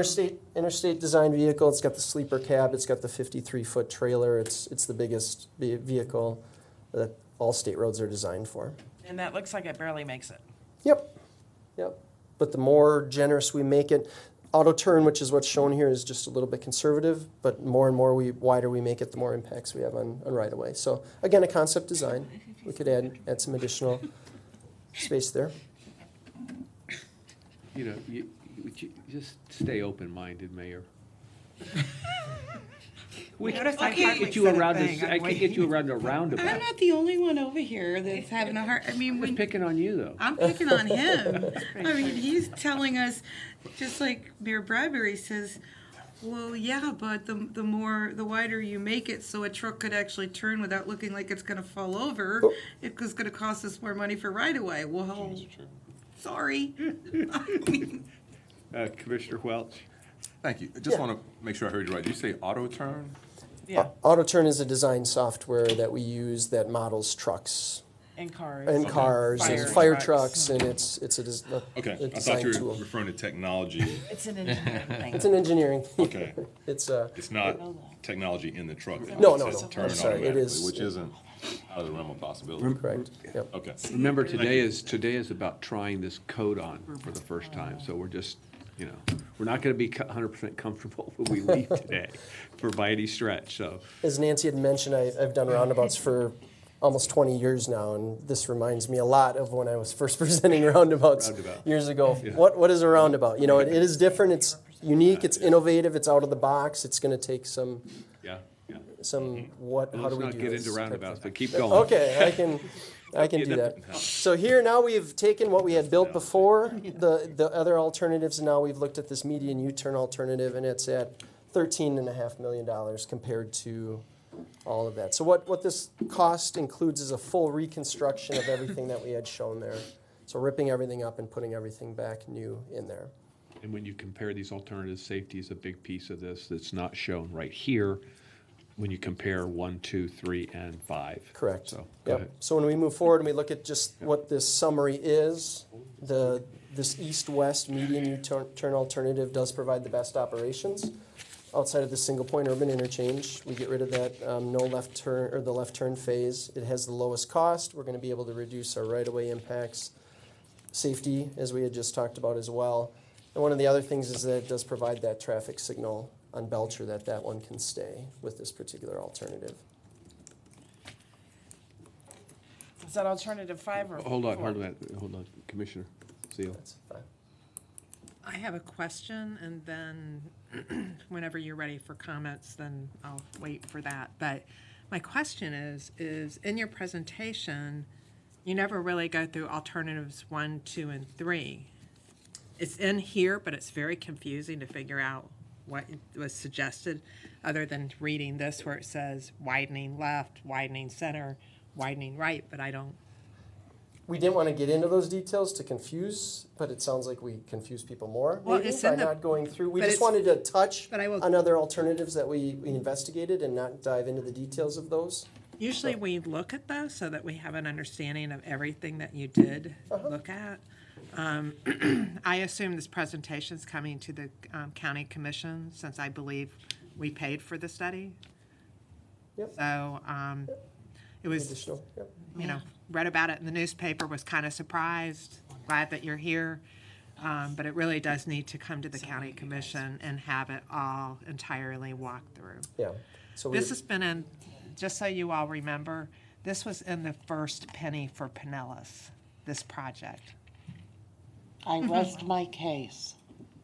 interstate design vehicle. It's got the sleeper cab. It's got the 53-foot trailer. It's the biggest vehicle that all state roads are designed for. And that looks like it barely makes it. Yep. But the more generous we make it, auto turn, which is what's shown here, is just a little bit conservative, but more and more wider we make it, the more impacts we have on right of way. So again, a concept design. We could add some additional space there. You know, you just stay open-minded, Mayor. We Notice I can hardly get you said a around thing. this. I can get you around a roundabout. I'm not the only one over here that's having a hard, I mean, We're picking on you, though. I'm picking on him. I mean, he's telling us, just like Mayor Bradbury says, well, yeah, but the wider you make it so a truck could actually turn without looking like it's gonna fall over, it's gonna cost us more money for right-of-way. Well, sorry. Commissioner Welch? Thank you. I just want to make sure I heard you right. Did you say auto turn? Yeah. Auto turn is a design software that we use that models trucks. And cars. And cars and fire trucks, and it's a Okay, I design thought you tool. were referring to technology. It's an engineering thing. It's an engineering. Okay. It's not technology in the truck. No. Turn I'm sorry, it automatically, is. which isn't out of the realm of possibility. Correct. Yep. Okay. Remember, today is about trying this code on for the first time. So we're just, we're not going to be 100% comfortable when we leave today, by any stretch. So As Nancy had mentioned, I've done roundabouts for almost 20 years now, and this reminds me a lot of when I was first presenting roundabouts years ago. Yeah. What is a roundabout? It is different. It's unique. It's innovative. It's out of the box. It's going to take some. Yeah. How do we do let's not get this into type roundabouts, of but thing? keep going. Okay, I can do that. So here now we've taken what we had built before, the other alternatives, and now we've looked at this median U-turn alternative, and it's at $13.5 million compared to all of that. So what this cost includes is a full reconstruction of everything that we had shown there. So ripping everything up and putting everything back new in there. And when you compare these alternatives, safety is a big piece of this that's not shown right here when you compare 1, 2, 3, and 5. Correct. So, go ahead. So when we move forward and we look at just what this summary is, this east-west median U-turn alternative does provide the best operations. Outside of the single-point urban interchange, we get rid of that no left turn, or the left turn phase. It has the lowest cost. We're going to be able to reduce our right-of-way impacts. Safety, as we had just talked about as well. And one of the other things is that it does provide that traffic signal on Belcher that one can stay with this particular alternative. Is that alternative 5 or 4? Hold on, Commissioner Zeal. That's fine. I have a question, and then whenever you're ready for comments, then I'll wait for that. But my question is in your presentation, you never really go through alternatives 1, 2, and 3. It's in here, but it's very confusing to figure out what was suggested, other than reading this where it says widening left, widening center, widening right, but I don't. We didn't want to get into those details to confuse, but it sounds like we confuse people more Well, maybe it's by in the- not going through. We but just it's- wanted to touch but I will- on other alternatives that we investigated and not dive into the details of those. Usually we look at those so that we have an understanding of everything that you did look at. I assume this presentation is coming to the county commission, since I believe we paid for the study. Yep. So it was, Additional, yep. Read about it in the newspaper, was kind of surprised, glad that you're here. But it really does need to come to the county commission and have it all entirely walked through. Yeah. So This has been in, just so you all remember, this was in the first penny for Pinellas, this project. I rest my case.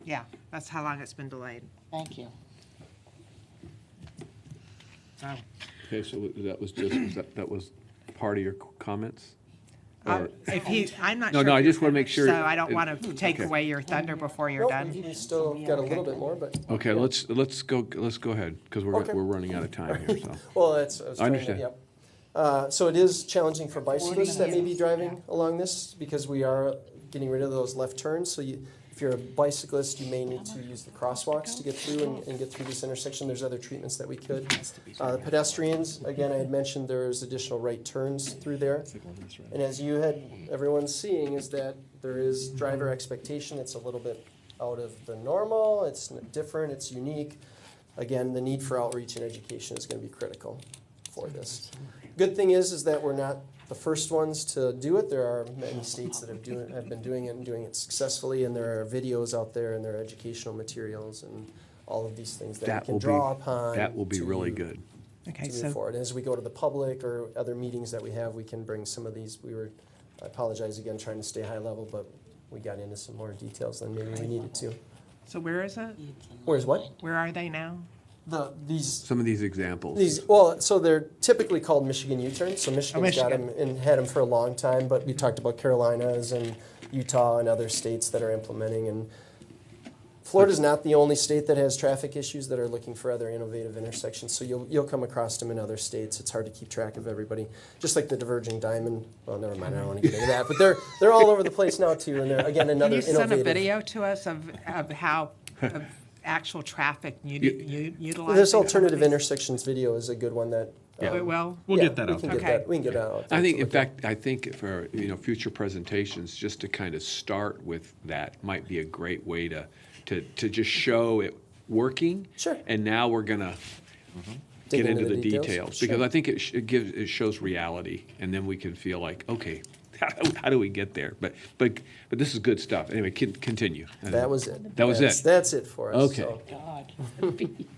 Yeah, that's how long it's been delayed. Thank you. So, Okay, so that was just, that was part of your comments? Or- I'm not No, sure. no, if I you're just wanna make finished, sure So I don't it- want to take okay. away your thunder before you're Nope, done. we still got a little bit more, but. Okay, let's go ahead, because Okay. we're running out of time here, so. Well, that's, I was I trying to, understand. yep. So it is challenging for bicyclists that may be driving along this, because we are getting rid of those left turns. So if you're a bicyclist, you may need to use the crosswalks to get through and get through this intersection. There's other treatments that we could. The pedestrians, again, I had mentioned there's additional right turns through there. And as everyone's seeing, is that there is driver expectation. It's a little bit out of the normal. It's different. It's unique. Again, the need for outreach and education is going to be critical for this. Good thing is that we're not the first ones to do it. There are many states that have been doing it and doing it successfully, and there are videos out there and there are educational materials and all of these things that we can draw upon. That will be really good. Okay, To move forward. As we go to the public or other meetings that we have, we can bring some of these. I apologize again, trying to stay high level, but we got into some more details than maybe we needed to. So where is it? Where's what? Where are they now? Some of these examples. So they're typically called Michigan U-turns. So Michigan's got them and had them for a long time, but we talked about Carolinas and Utah and other states that are implementing. And Florida's not the only state that has traffic issues that are looking for other innovative intersections. So you'll come across them in other states. It's hard to keep track of everybody. Just like the diverging diamond. Well, never mind. I don't want to get into that. But they're all over the place now too. And they're again another Can you innovative. send a video to us of how of actual traffic utilizing? This alternative intersections video is a good one that. Yeah. We'll get that out. We can get that out. I think, in fact, for future presentations, just to kind of start with that might be a great way to just show it working. Sure. And now we're gonna get into the details because I think it shows reality, and then we can feel like, okay, how do we get there? But this is good stuff. Anyway, continue. That was it. That was it. That's it for us. Okay. So. God.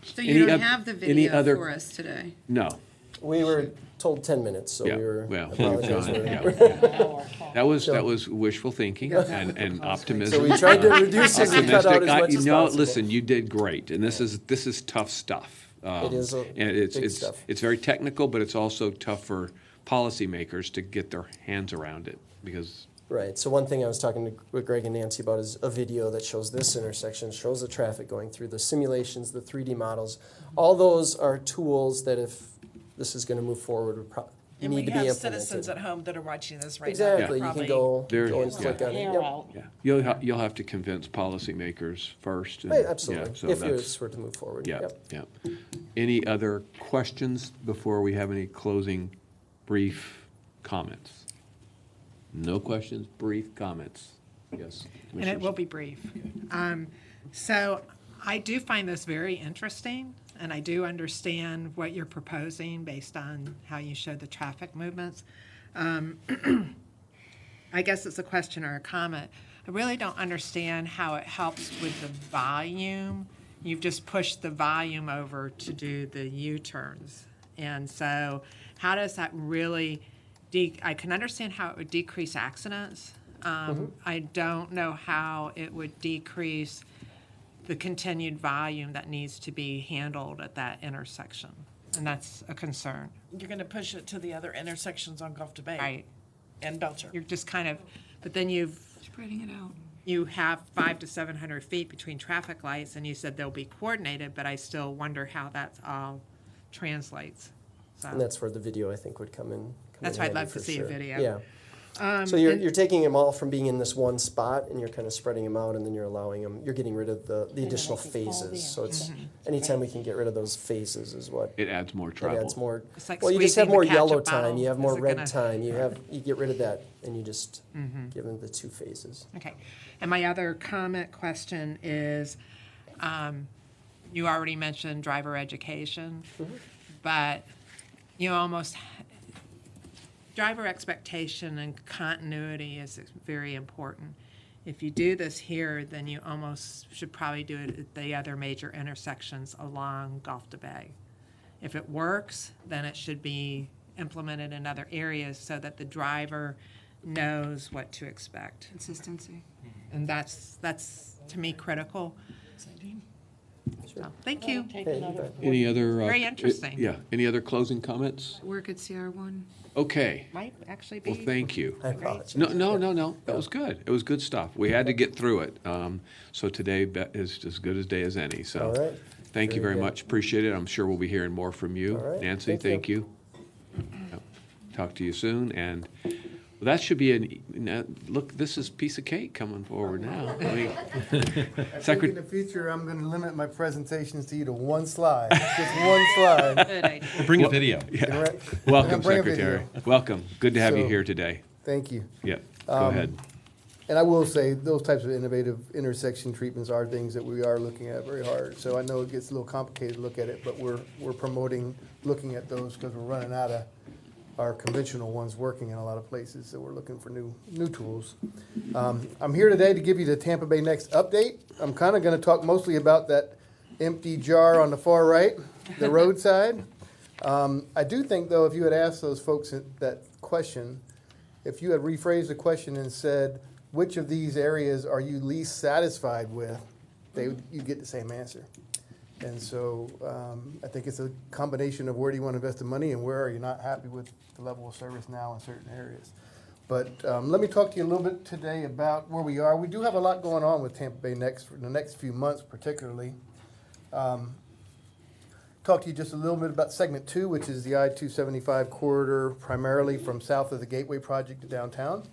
So you don't have the any video other- for us today? No. We were told 10 minutes, so Yeah, we were. well, apologize. That was wishful thinking and optimism. So we tried to reduce it and cut out as much as No, possible. listen, you did great, and this is tough stuff. It is and big stuff. It's very technical, but it's also tough for policymakers to get their hands around it because. Right. So one thing I was talking with Greg and Nancy about is a video that shows this intersection, shows the traffic going through, the simulations, the 3D models. All those are tools that if this is going to move forward, need And we to be have implemented. citizens at home that are watching this right Exactly. now. You can go and click on it. Yeah. You'll have to convince policymakers first. And, Right, absolutely. Yeah, so If you that's- were to move forward. Yeah, Yep. yeah. Any other questions before we have any closing brief comments? No questions, brief comments. Yes. And it will be brief. So I do find this very interesting, and I do understand what you're proposing based on how you showed the traffic movements. I guess it's a question or a comment. I really don't understand how it helps with the volume. You've just pushed the volume over to do the U-turns. And so how does that really, I can understand how it would decrease accidents. I don't know how it would decrease the continued volume that needs to be handled at that intersection. And that's a concern. You're going to push it to the other intersections on Gulf to Bay. Right. And Belcher. You're just kind of, but then Spreading it out. you have 500 to 700 feet between traffic lights, and you said they'll be coordinated, but I still wonder how that all translates. So And that's where the video, I think, would come in. That's why I'd love to see a video. Yeah. So and- you're taking them all from being in this one spot, and you're kind of spreading them out, and then you're allowing them. You're getting rid of the additional phases. So it's anytime we can get rid of those phases is what it adds more travel. It adds more. It's like well, you just have squeezing more the ketchup yellow bottle. time. You have Is more it red gonna- time. You get rid of that, and you just give them the two phases. Okay. And my other question is, you already mentioned driver education, but you almost, driver expectation and continuity is very important. If you do this here, then you almost should probably do it at the other major intersections along Gulf to Bay. If it works, then it should be implemented in other areas so that the driver knows what to expect. Consistency. And that's to me critical. So, thank you. Any other? Very interesting. Yeah, any other closing comments? Where could CR1? Okay. Might actually be. Well, thank you. I apologize. No. That was good. It was good stuff. We had to get through it. So today is as good a day as any. So All right. thank you Very very good. much. Appreciate it. I'm sure we'll be hearing more from you. All right. Nancy, Thank thank you. Yep. Talk to you soon. And well, that should be look, this is a piece of cake coming forward now. I mean, I think in the future, I'm going to limit my presentations to you to one slide, just one slide. Good idea. Bring a video. Yeah. Right. Welcome, Bring a Secretary. video. Welcome. Good to have you So- here today. Thank you. Yep. Go ahead. And I will say, those types of innovative intersection treatments are things that we are looking at very hard. So I know it gets a little complicated to look at it, but we're promoting looking at those because we're running out of our conventional ones working in a lot of places, so we're looking for new tools. I'm here today to give you the Tampa Bay Next update. I'm kind of going to talk mostly about that empty jar on the far right, the roadside. I do think, though, if you had asked those folks that question, if you had rephrased the question and said, which of these areas are you least satisfied with, you'd get the same answer. And so I think it's a combination of where do you want to invest the money and where are you not happy with the level of service now in certain areas. But let me talk to you a little bit today about where we are. We do have a lot going on with Tampa Bay Next for the next few months particularly. Talk to you just a little bit about segment 2, which is the I-275 corridor primarily from south of the Gateway project to downtown.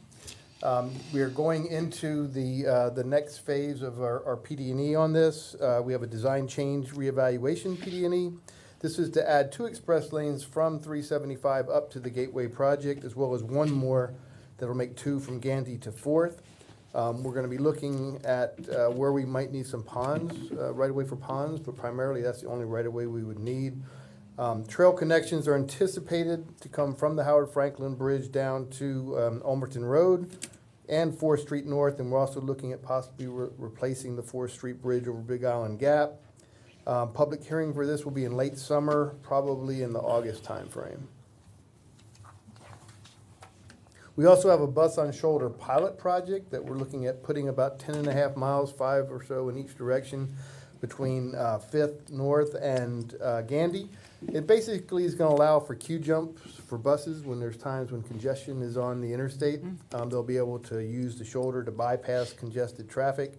We are going into the next phase of our PD&E on this. We have a design change reevaluation PD&E. This is to add 2 express lanes from 375 up to the Gateway project, as well as one more that will make 2 from Gandy to 4th. We're going to be looking at where we might need some ponds, right-of-way for ponds, but primarily that's the only right-of-way we would need. Trail connections are anticipated to come from the Howard Franklin Bridge down to Ulmerton Road and 4th Street North, and we're also looking at possibly replacing the 4th Street Bridge over Big Island Gap. Public hearing for this will be in late summer, probably in the August timeframe. We also have a bus on shoulder pilot project that we're looking at putting about 10.5 miles, 5 or so in each direction between 5th North and Gandy. It basically is going to allow for queue jumps for buses when there's times when congestion is on the interstate. They'll be able to use the shoulder to bypass congested traffic.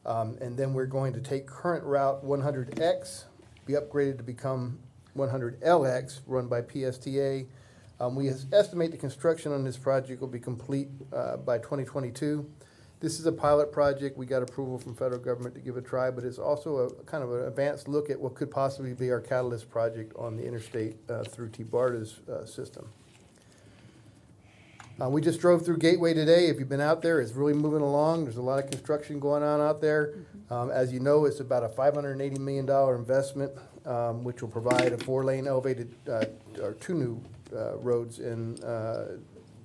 And then we're going to take current route 100X, be upgraded to become 100LX, run by PSTA. We estimate the construction on this project will be complete by 2022. This is a pilot project. We got approval from federal government to give it a try, but it's also a kind of an advanced look at what could possibly be our catalyst project on the interstate through T-BARTA's system. We just drove through Gateway today. If you've been out there, it's really moving along. There's a lot of construction going on out there. As you know, it's about a $580 million investment, which will provide a 4-lane elevated, or 2 new roads. And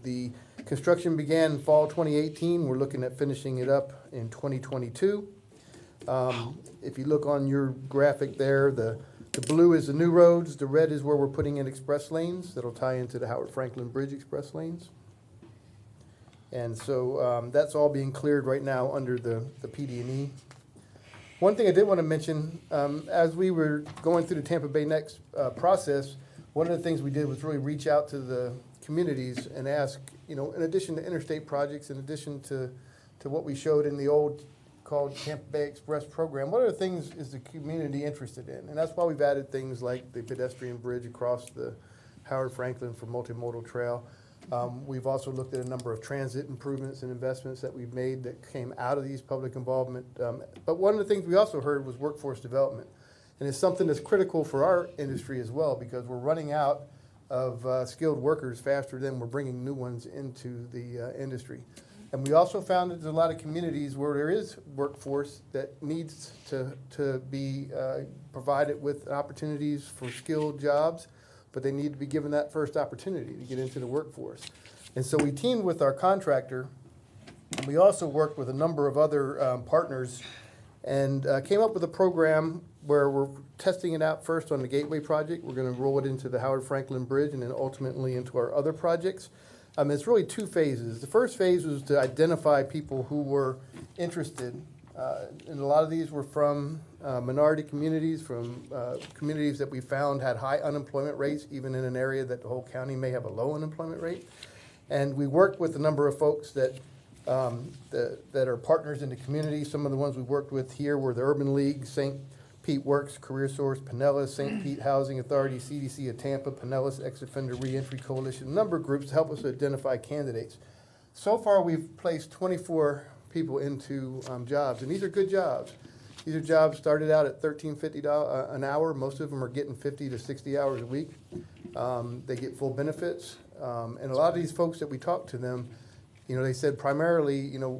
the construction began in fall 2018. We're looking at finishing it up in 2022. If you look on your graphic there, the blue is the new roads. The red is where we're putting in express lanes that'll tie into the Howard Franklin Bridge express lanes. And so that's all being cleared right now under the PD&E. One thing I did want to mention, as we were going through the Tampa Bay Next process, one of the things we did was really reach out to the communities and ask, in addition to interstate projects, in addition to what we showed in the old called Tampa Bay Express program, what other things is the community interested in? And that's why we've added things like the pedestrian bridge across the Howard Franklin for multimodal trail. We've also looked at a number of transit improvements and investments that we've made that came out of these public involvement. But one of the things we also heard was workforce development. And it's something that's critical for our industry as well, because we're running out of skilled workers faster than we're bringing new ones into the industry. And we also found that there's a lot of communities where there is workforce that needs to be provided with opportunities for skilled jobs, but they need to be given that first opportunity to get into the workforce. And so we teamed with our contractor, and we also worked with a number of other partners and came up with a program where we're testing it out first on the Gateway project. We're going to roll it into the Howard Franklin Bridge and then ultimately into our other projects. It's really 2 phases. The first phase was to identify people who were interested And a lot of these were from minority communities, from communities that we found had high unemployment rates, even in an area that the whole county may have a low unemployment rate. And we worked with a number of folks that are partners in the community. Some of the ones we worked with here were the Urban League, St. Pete Works, Career Source, Pinellas, St. Pete Housing Authority, CDC of Tampa, Pinellas Ex-Offender Reentry Coalition, a number of groups to help us identify candidates. So far, we've placed 24 people into jobs, and these are good jobs. These are jobs started out at $13.50 an hour. Most of them are getting 50 to 60 hours a week. They get full benefits, and a lot of these folks that we talked to them, you know, they said primarily, you know,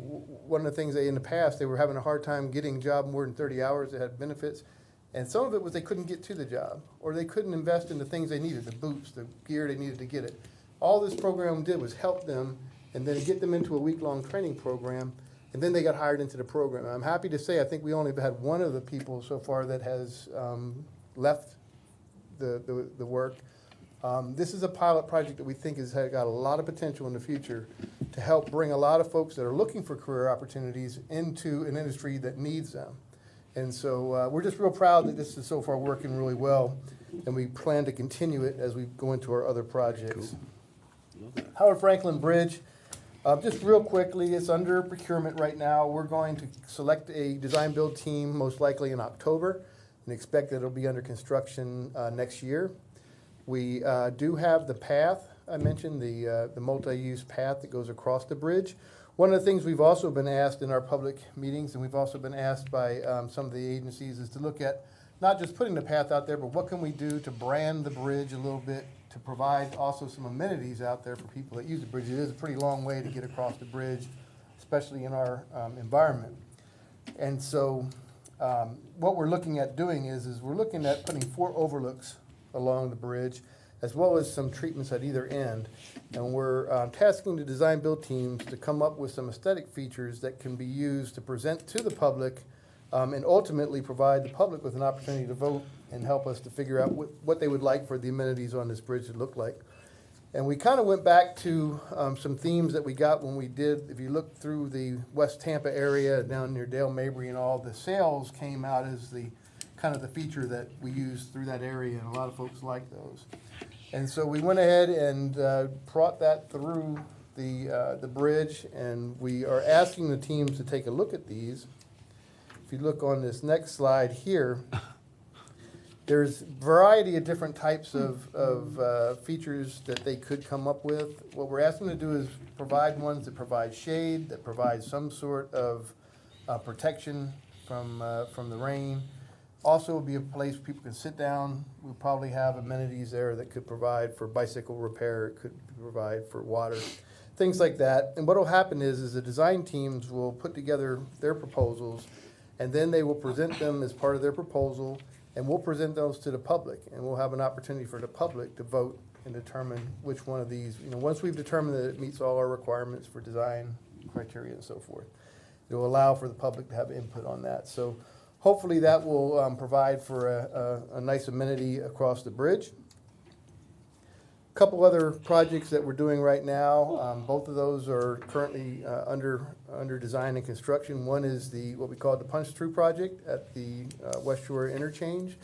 one of the things in the past, they were having a hard time getting a job more than 30 hours that had benefits. And some of it was they couldn't get to the job, or they couldn't invest in the things they needed, the boots, the gear they needed to get it. All this program did was help them and then get them into a week-long training program, and then they got hired into the program. I'm happy to say I think we only had one of the people so far that has left the work. This is a pilot project that we think has got a lot of potential in the future to help bring a lot of folks that are looking for career opportunities into an industry that needs them. And so we're just real proud that this is so far working really well, and we plan to continue it as we go into our other projects. Cool. Howard Franklin Bridge, just real quickly, it's under procurement right now. We're going to select a design-build team most likely in October and expect that it'll be under construction next year. We do have the path, I mentioned, the multi-use path that goes across the bridge. One of the things we've also been asked in our public meetings, and we've also been asked by some of the agencies, is to look at not just putting the path out there, but what can we do to brand the bridge a little bit, to provide also some amenities out there for people that use the bridge. It is a pretty long way to get across the bridge, especially in our environment. And so what we're looking at doing is we're looking at putting 4 overlooks along the bridge, as well as some treatments at either end. And we're tasking the design-build teams to come up with some aesthetic features that can be used to present to the public and ultimately provide the public with an opportunity to vote and help us to figure out what they would like for the amenities on this bridge to look like. And we kind of went back to some themes that we got when we did, if you look through the West Tampa area down near Dale Mabry and all, the sails came out as the kind of the feature that we used through that area, and a lot of folks like those. And so we went ahead and brought that through the bridge, and we are asking the teams to take a look at these. If you look on this next slide here, there's a variety of different types of features that they could come up with. What we're asking them to do is provide ones that provide shade, that provide some sort of protection from the rain. Also, will be a place where people can sit down. We'll probably have amenities there that could provide for bicycle repair, it could provide for water, things like that. And what will happen is the design teams will put together their proposals, and then they will present them as part of their proposal, and we'll present those to the public, and we'll have an opportunity for the public to vote and determine which one of these, you know, once we've determined that it meets all our requirements for design criteria and so forth, it will allow for the public to have input on that. So hopefully that will provide for a nice amenity across the bridge. A couple other projects that we're doing right now. Both of those are currently under design and construction. One is what we call the Punch Through project at the West Shore interchange,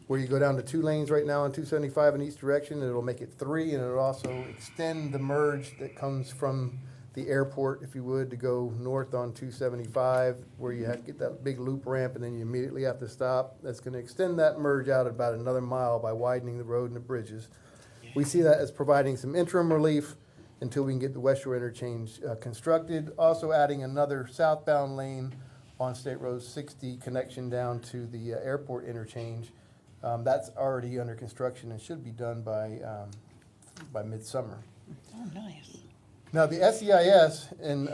where you go down to 2 lanes right now on 275 in each direction, and it'll make it 3, and it'll also extend the merge that comes from the airport, if you would, to go north on 275, where you have to get that big loop ramp and then you immediately have to stop. That's going to extend that merge out about another mile by widening the road and the bridges. We see that as providing some interim relief until we can get the West Shore interchange constructed. Also adding another southbound lane on State Road 60 connection down to the airport interchange. That's already under construction and should be done by midsummer. Oh, nice. Now, the SEIS, and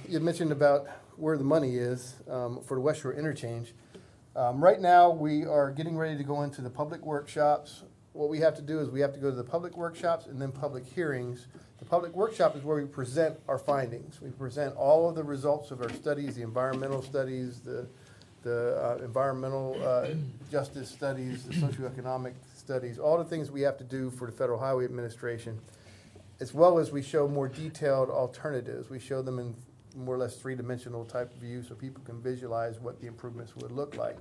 you mentioned about where the money is for the West Shore interchange. Right now, we are getting ready to go into the public workshops. What we have to do is we have to go to the public workshops and then public hearings. The public workshop is where we present our findings. We present all of the results of our studies, the environmental studies, the environmental justice studies, the socioeconomic studies, all the things we have to do for the Federal Highway Administration, as well as we show more detailed alternatives. We show them in more or less three-dimensional type view so people can visualize what the improvements would look like.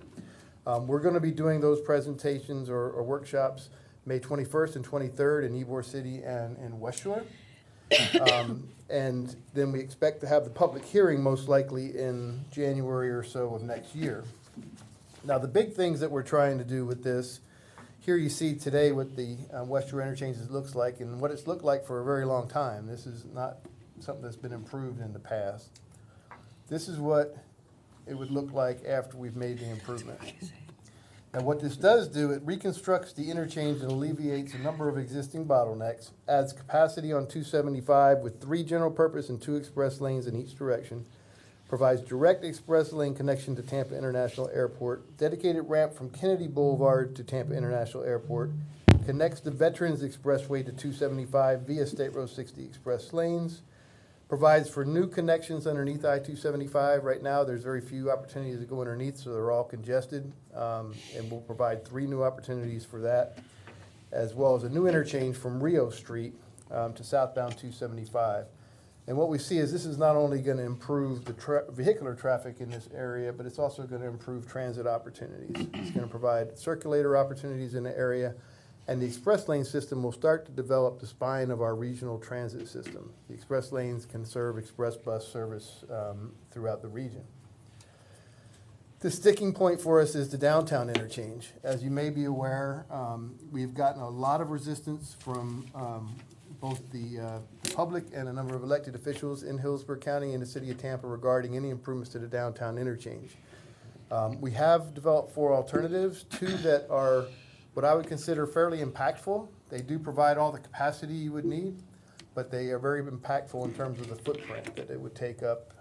We're going to be doing those presentations or workshops May 21st and 23rd in Ybor City and in West Shore. And then we expect to have the public hearing most likely in January or so of next year. Now, the big things that we're trying to do with this, here you see today what the West Shore interchanges looks like and what it's looked like for a very long time. This is not something that's been improved in the past. This is what it would look like after we've made the improvement. And what this does do, it reconstructs the interchange and alleviates a number of existing bottlenecks, adds capacity on 275 with 3 general purpose and 2 express lanes in each direction, provides direct express lane connection to Tampa International Airport, dedicated ramp from Kennedy Boulevard to Tampa International Airport, connects the Veterans Expressway to 275 via State Road 60 express lanes, provides for new connections underneath I-275. Right now, there's very few opportunities to go underneath, so they're all congested. And we'll provide 3 new opportunities for that, as well as a new interchange from Rio Street to southbound 275. And what we see is this is not only going to improve the vehicular traffic in this area, but it's also going to improve transit opportunities. It's going to provide circulator opportunities in the area. And the express lane system will start to develop the spine of our regional transit system. The express lanes can serve express bus service throughout the region. The sticking point for us is the downtown interchange. As you may be aware, we've gotten a lot of resistance from both the public and a number of elected officials in Hillsborough County and the city of Tampa regarding any improvements to the downtown interchange. We have developed 4 alternatives, 2 that are what I would consider fairly impactful. They do provide all the capacity you would need, but they are very impactful in terms of the footprint that it would take up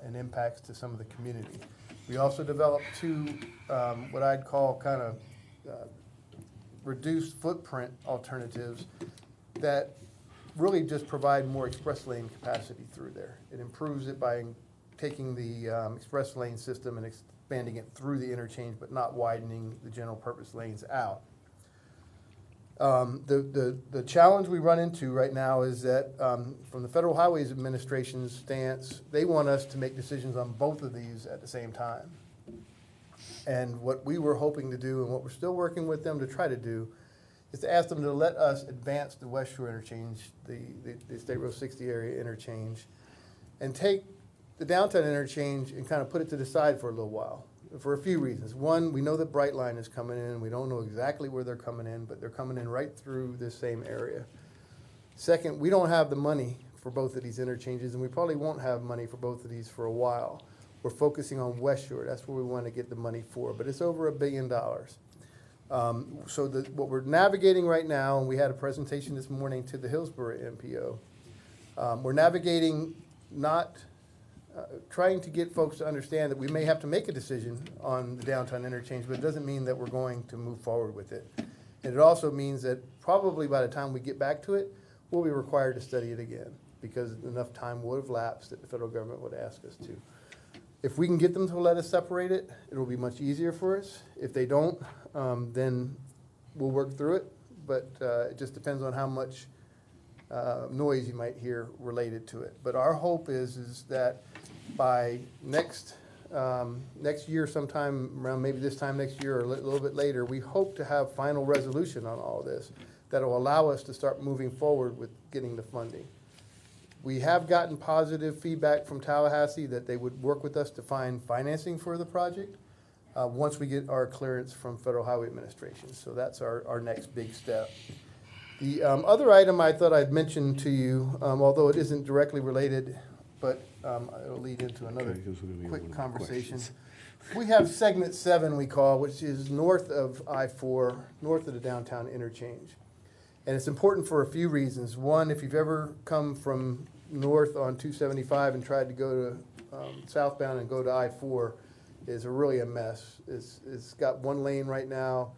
and impacts to some of the community. We also developed 2 what I'd call kind of reduced footprint alternatives that really just provide more express lane capacity through there. It improves it by taking the express lane system and expanding it through the interchange, but not widening the general purpose lanes out. The challenge we run into right now is that from the Federal Highways Administration's stance, they want us to make decisions on both of these at the same time. And what we were hoping to do and what we're still working with them to try to do is to ask them to let us advance the West Shore interchange, the State Road 60 area interchange, and take the downtown interchange and kind of put it to the side for a little while. For a few reasons. One, we know that Brightline is coming in. We don't know exactly where they're coming in, but they're coming in right through this same area. Second, we don't have the money for both of these interchanges, and we probably won't have money for both of these for a while. We're focusing on West Shore. That's where we want to get the money for, but it's over $1 billion. So what we're navigating right now, and we had a presentation this morning to the Hillsborough MPO, we're navigating not trying to get folks to understand that we may have to make a decision on the downtown interchange, but it doesn't mean that we're going to move forward with it. And it also means that probably by the time we get back to it, we'll be required to study it again because enough time would have lapsed that the federal government would ask us to. If we can get them to let us separate it, it'll be much easier for us. If they don't, then we'll work through it, but it just depends on how much noise you might hear related to it. But our hope is that by next year, sometime around maybe this time next year or a little bit later, we hope to have final resolution on all this that will allow us to start moving forward with getting the funding. We have gotten positive feedback from Tallahassee that they would work with us to find financing for the project once we get our clearance from Federal Highway Administration. So that's our next big step. The other item I thought I'd mention to you, although it isn't directly related, but it'll lead into another quick conversation. We have segment 7, we call, which is north of I-4, north of the downtown interchange. And it's important for a few reasons. One, if you've ever come from north on 275 and tried to go to southbound and go to I-4, it's really a mess. It's got 1 lane right now,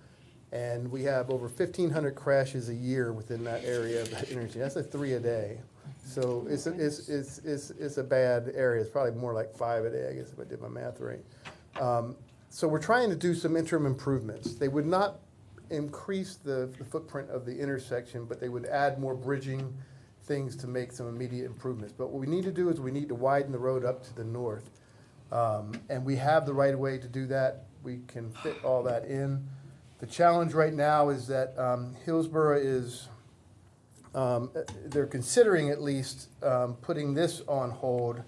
and we have over 1,500 crashes a year within that area of the interchange. That's like 3 a day. So it's a bad area. It's probably more like 5 a day, I guess, if I did my math right. So we're trying to do some interim improvements. They would not increase the footprint of the intersection, but they would add more bridging, things to make some immediate improvements. But what we need to do is we need to widen the road up to the north. And we have the right of way to do that. We can fit all that in. The challenge right now is that Hillsborough is, they're considering at least putting this on hold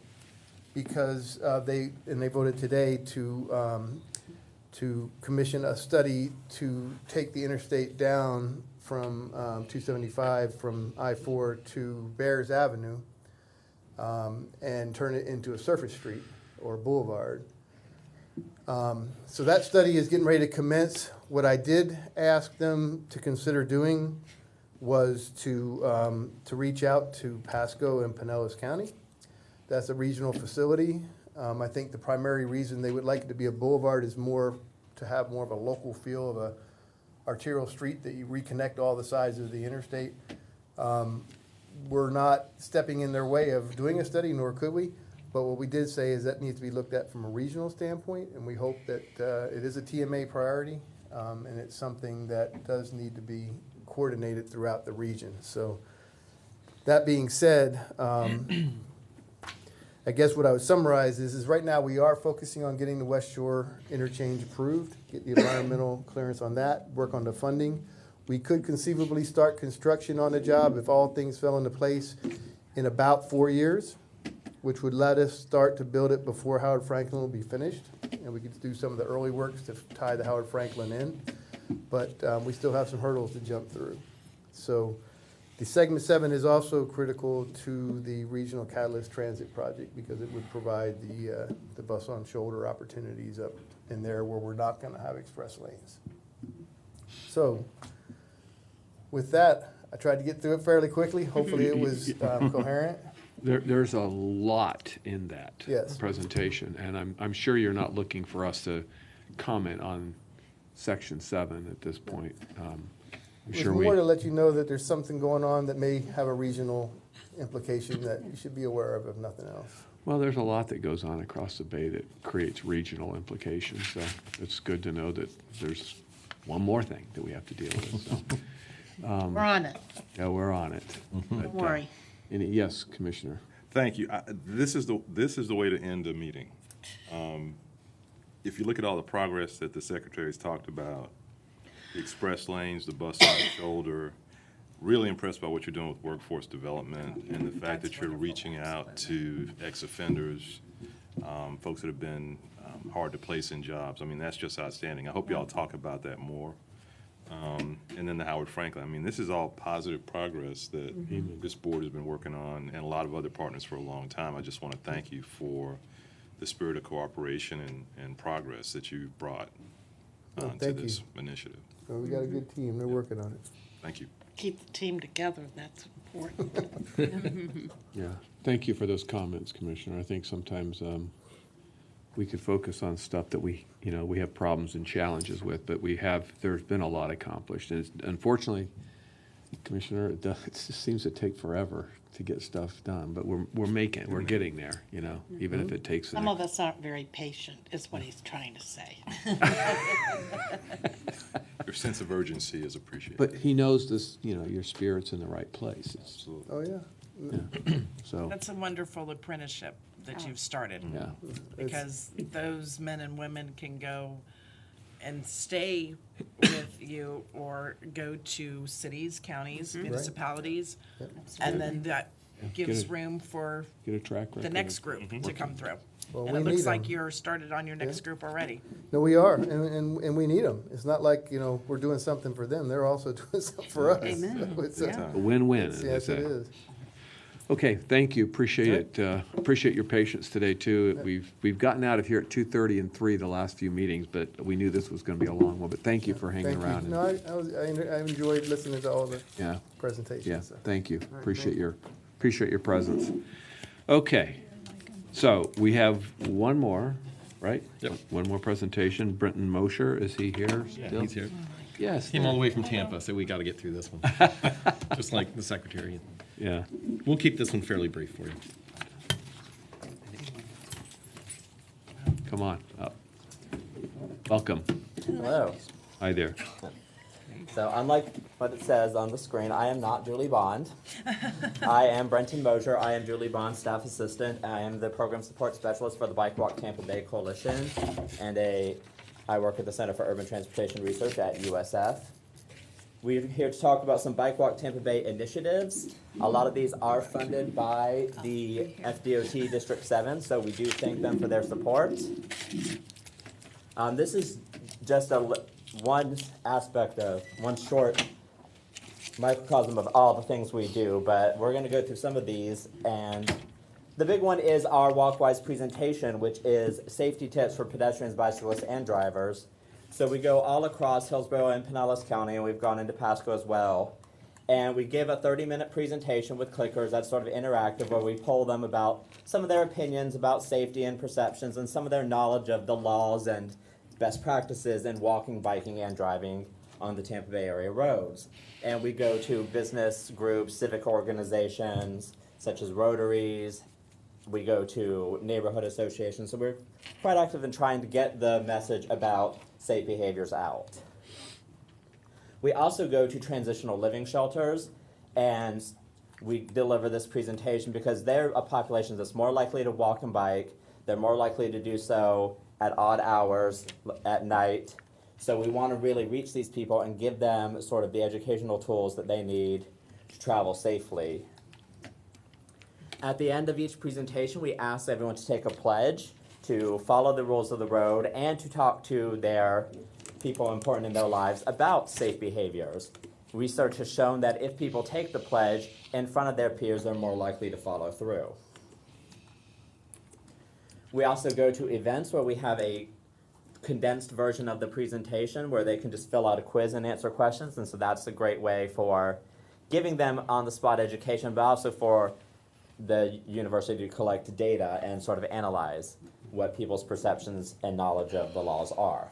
because they voted today to commission a study to take the interstate down from 275 from I-4 to Bears Avenue and turn it into a surface street or boulevard. So that study is getting ready to commence. What I did ask them to consider doing was to reach out to Pasco and Pinellas County. That's a regional facility. I think the primary reason they would like it to be a boulevard is to have more of a local feel of a arterial street that you reconnect all the sides of the interstate. We're not stepping in their way of doing a study, nor could we. But what we did say is that needs to be looked at from a regional standpoint, and we hope that it is a TMA priority, and it's something that does need to be coordinated throughout the region. So that being said, I guess what I would summarize is right now we are focusing on getting the West Shore interchange approved, get the environmental clearance on that, work on the funding. We could conceivably start construction on the job if all things fell into place in about 4 years, which would let us start to build it before Howard Franklin will be finished. And we could do some of the early works to tie the Howard Franklin in. But we still have some hurdles to jump through. So the Segment 7 is also critical to the Regional Catalyst Transit Project because it would provide the bus on shoulder opportunities up in there where we're not going to have express lanes. So with that, I tried to get through it fairly quickly. Hopefully it was coherent. There's a lot in that Yes. presentation, and I'm sure you're not looking for us to comment on Section 7 at this point. I'm It sure was we. more to let you know that there's something going on that may have a regional implication that you should be aware of, if nothing else. Well, there's a lot that goes on across the bay that creates regional implications, so it's good to know that there's one more thing that we have to deal with, so. We're on it. Yeah, we're on it. Don't worry. Yes, Commissioner. Thank you. This is the way to end the meeting. If you look at all the progress that the secretary's talked about, the express lanes, the bus on shoulder, really impressed by what you're doing with workforce development and the fact that you're reaching out to ex-offenders, folks that have been hard to place in jobs. I mean, that's just outstanding. I hope y'all talk about that more. And then the Howard Franklin. I mean, this is all positive progress that this board has been working on and a lot of other partners for a long time. I just want to thank you for the spirit of cooperation and progress that you brought to thank this you. initiative. Well, we got a good team. They're working on it. Thank you. Keep the team together, that's important. Yeah, thank you for those comments, Commissioner. I think sometimes we could focus on stuff that we have problems and challenges with, but there's been a lot accomplished. And unfortunately, Commissioner, it just seems to take forever to get stuff done, but we're getting there, even if it takes. Some of us aren't very patient, is what he's trying to say. Your sense of urgency is appreciated. But he knows this, your spirit's in the right place. Absolutely. Oh, yeah. Yeah. So. That's a wonderful apprenticeship that you've started. Yeah. Because those men and women can go and stay with you or go to cities, counties, municipalities, and then that gives room for Get a track record. the next group to come through. Well, And we it looks need like 'em. you're started on your next group already. No, we are, and we need them. It's not like, we're doing something for them. They're also doing something for us. Amen. So it's Yeah. A win-win, as they Yes, it say. is. Okay, thank you, appreciate it. Appreciate your patience today, too. We've gotten out of here at 2:30 and 3 the last few meetings, but we knew this was going to be a long one, but thank you for hanging Thank around. you. No, I enjoyed listening to all the Yeah. presentations. Yeah, so. thank you. right, Appreciate thank your presence. Okay, so we have one more, right? Yep. One more presentation. Brenton Mosher, is he here Yeah, still? he's here. Yes. Came all the way from Tampa, so we got to get through this one. Just like the secretary. Yeah. We'll keep this one fairly brief for you. Come on, up. Welcome. Hello. Hi there. So unlike what it says on the screen, I am not Julie Bond. I am Brenton Mosier. I am Julie Bond's staff assistant. I am the program support specialist for the Bike Walk Tampa Bay Coalition, and I work at the Center for Urban Transportation Research at USF. We're here to talk about some Bike Walk Tampa Bay initiatives. A lot of these are funded by the FDOT District 7, so we do thank them for their support. This is just one aspect of one short microcosm of all the things we do, but we're going to go through some of these. And the big one is our Walkwise presentation, which is safety tips for pedestrians, bicyclists, and drivers. So we go all across Hillsborough and Pinellas County, and we've gone into Pasco as well. And we give a 30-minute presentation with clickers that's sort of interactive, where we poll them about some of their opinions about safety and perceptions and some of their knowledge of the laws and best practices in walking, biking, and driving on the Tampa Bay area roads. And we go to business groups, civic organizations, such as Rotaries. We go to neighborhood associations. So we're quite active in trying to get the message about safe behaviors out. We also go to transitional living shelters, and we deliver this presentation because they're a population that's more likely to walk and bike. They're more likely to do so at odd hours at night. So we want to really reach these people and give them sort of the educational tools that they need to travel safely. At the end of each presentation, we ask everyone to take a pledge to follow the rules of the road and to talk to their people important in their lives about safe behaviors. Research has shown that if people take the pledge in front of their peers, they're more likely to follow through. We also go to events where we have a condensed version of the presentation where they can just fill out a quiz and answer questions, and so that's a great way for giving them on-the-spot education, but also for the university to collect data and sort of analyze what people's perceptions and knowledge of the laws are.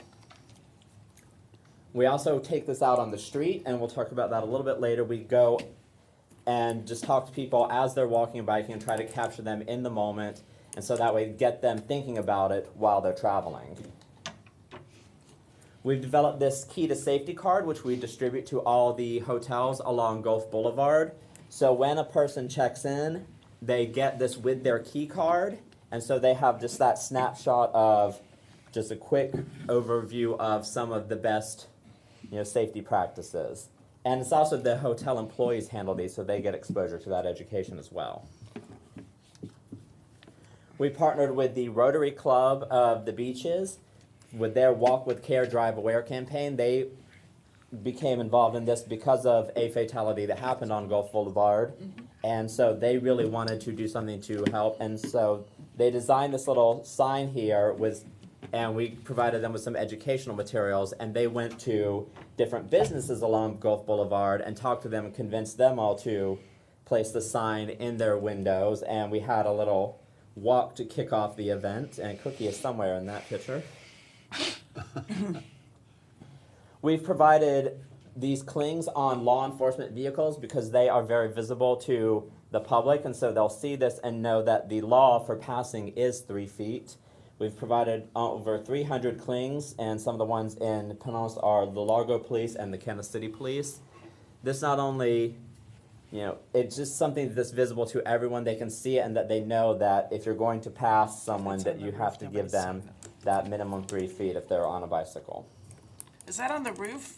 We also take this out on the street, and we'll talk about that a little bit later. We go and just talk to people as they're walking and biking and try to capture them in the moment, and so that way get them thinking about it while they're traveling. We've developed this key to safety card, which we distribute to all the hotels along Gulf Boulevard. So when a person checks in, they get this with their key card, and so they have just that snapshot of just a quick overview of some of the best, safety practices. And it's also the hotel employees handle these, so they get exposure to that education as well. We partnered with the Rotary Club of the Beaches with their Walk with Care, Drive Aware campaign. They became involved in this because of a fatality that happened on Gulf Boulevard. And so they really wanted to do something to help. And so they designed this little sign here and we provided them with some educational materials. And they went to different businesses along Gulf Boulevard and talked to them and convinced them all to place the sign in their windows. And we had a little walk to kick off the event. And Cookie is somewhere in that picture. We've provided these clings on law enforcement vehicles because they are very visible to the public, and so they'll see this and know that the law for passing is 3 feet. We've provided over 300 clings, and some of the ones in Pinellas are the Largo Police and the Kansas City Police. This not only, it's just something that's visible to everyone. They can see it, and that they know that if you're going to pass someone, that you have to give them that minimum 3 feet if they're on a bicycle. Is that on the roof?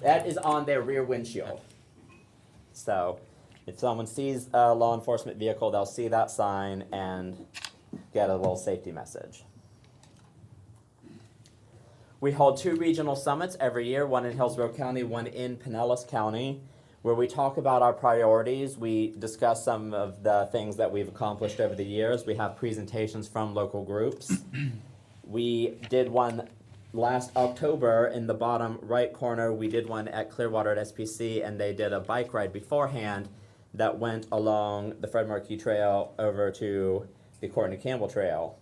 That is on their rear windshield. So if someone sees a law enforcement vehicle, they'll see that sign and get a little safety message. We hold 2 regional summits every year, one in Hillsborough County, one in Pinellas County, where we talk about our priorities. We discuss some of the things that we've accomplished over the years. We have presentations from local groups. We did one last October in the bottom right corner. We did one at Clearwater at SPC, and they did a bike ride beforehand that went along the Fred Markey Trail over to the Courtney Campbell Trail.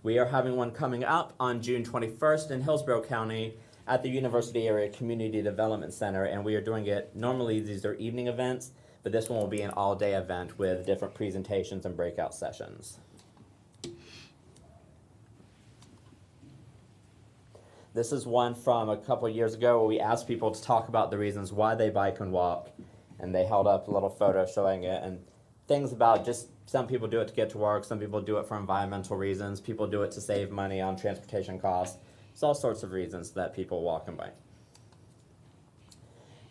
We are having one coming up on June 21st in Hillsborough County at the University Area Community Development Center, and we are doing it, normally these are evening events, but this one will be an all-day event with different presentations and breakout sessions. This is one from a couple of years ago where we asked people to talk about the reasons why they bike and walk, and they held up a little photo showing it, and things about just some people do it to get to work, some people do it for environmental reasons, people do it to save money on transportation costs. It's all sorts of reasons that people walk and bike.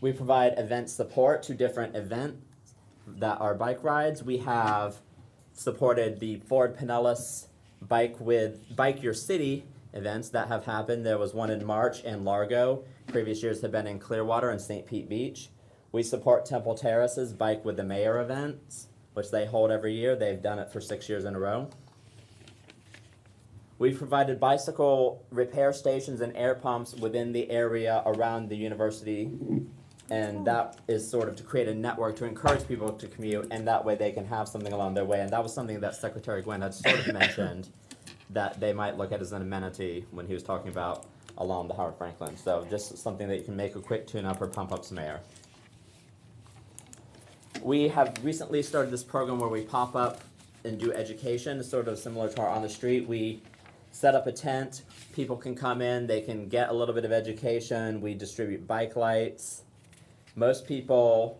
We provide event support to different events that are bike rides. We have supported the Ford Pinellas Bike Your City events that have happened. There was one in March in Largo. Previous years have been in Clearwater and St. Pete Beach. We support Temple Terrace's Bike with the Mayor events, which they hold every year. They've done it for 6 years in a row. We've provided bicycle repair stations and air pumps within the area around the university, and that is sort of to create a network to encourage people to commute, and that way they can have something along their way. And that was something that Secretary Gwynn had sort of mentioned that they might look at as an amenity when he was talking about along the Howard Franklin. So just something that you can make a quick tune-up or pump up some air. We have recently started this program where we pop up and do education, sort of similar to our On the Street. We set up a tent, people can come in, they can get a little bit of education, we distribute bike lights. Most people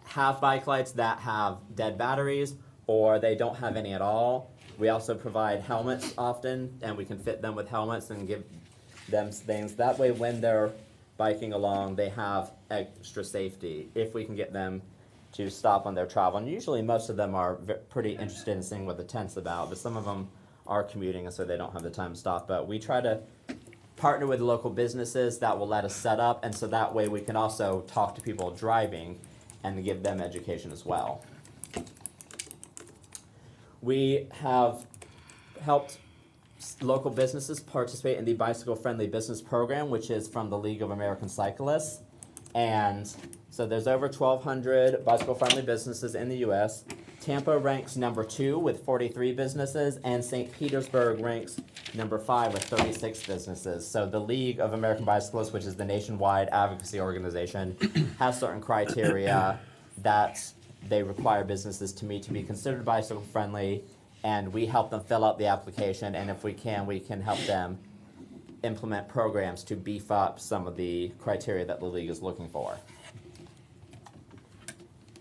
have bike lights that have dead batteries, or they don't have any at all. We also provide helmets often, and we can fit them with helmets and give them things. That way when they're biking along, they have extra safety if we can get them to stop on their travel. And usually most of them are pretty interested in seeing what the tent's about, but some of them are commuting and so they don't have the time to stop. But we try to partner with local businesses that will let us set up, and so that way we can also talk to people driving and give them education as well. We have helped local businesses participate in the Bicycle Friendly Business Program, which is from the League of American Cyclists. And so there's over 1,200 bicycle-friendly businesses in the U.S. Tampa ranks number 2 with 43 businesses, and St. Petersburg ranks number 5 with 36 businesses. So the League of American Bicyclists, which is the nationwide advocacy organization, has certain criteria that they require businesses to meet to be considered bicycle-friendly, and we help them fill out the application, and if we can help them implement programs to beef up some of the criteria that the League is looking for.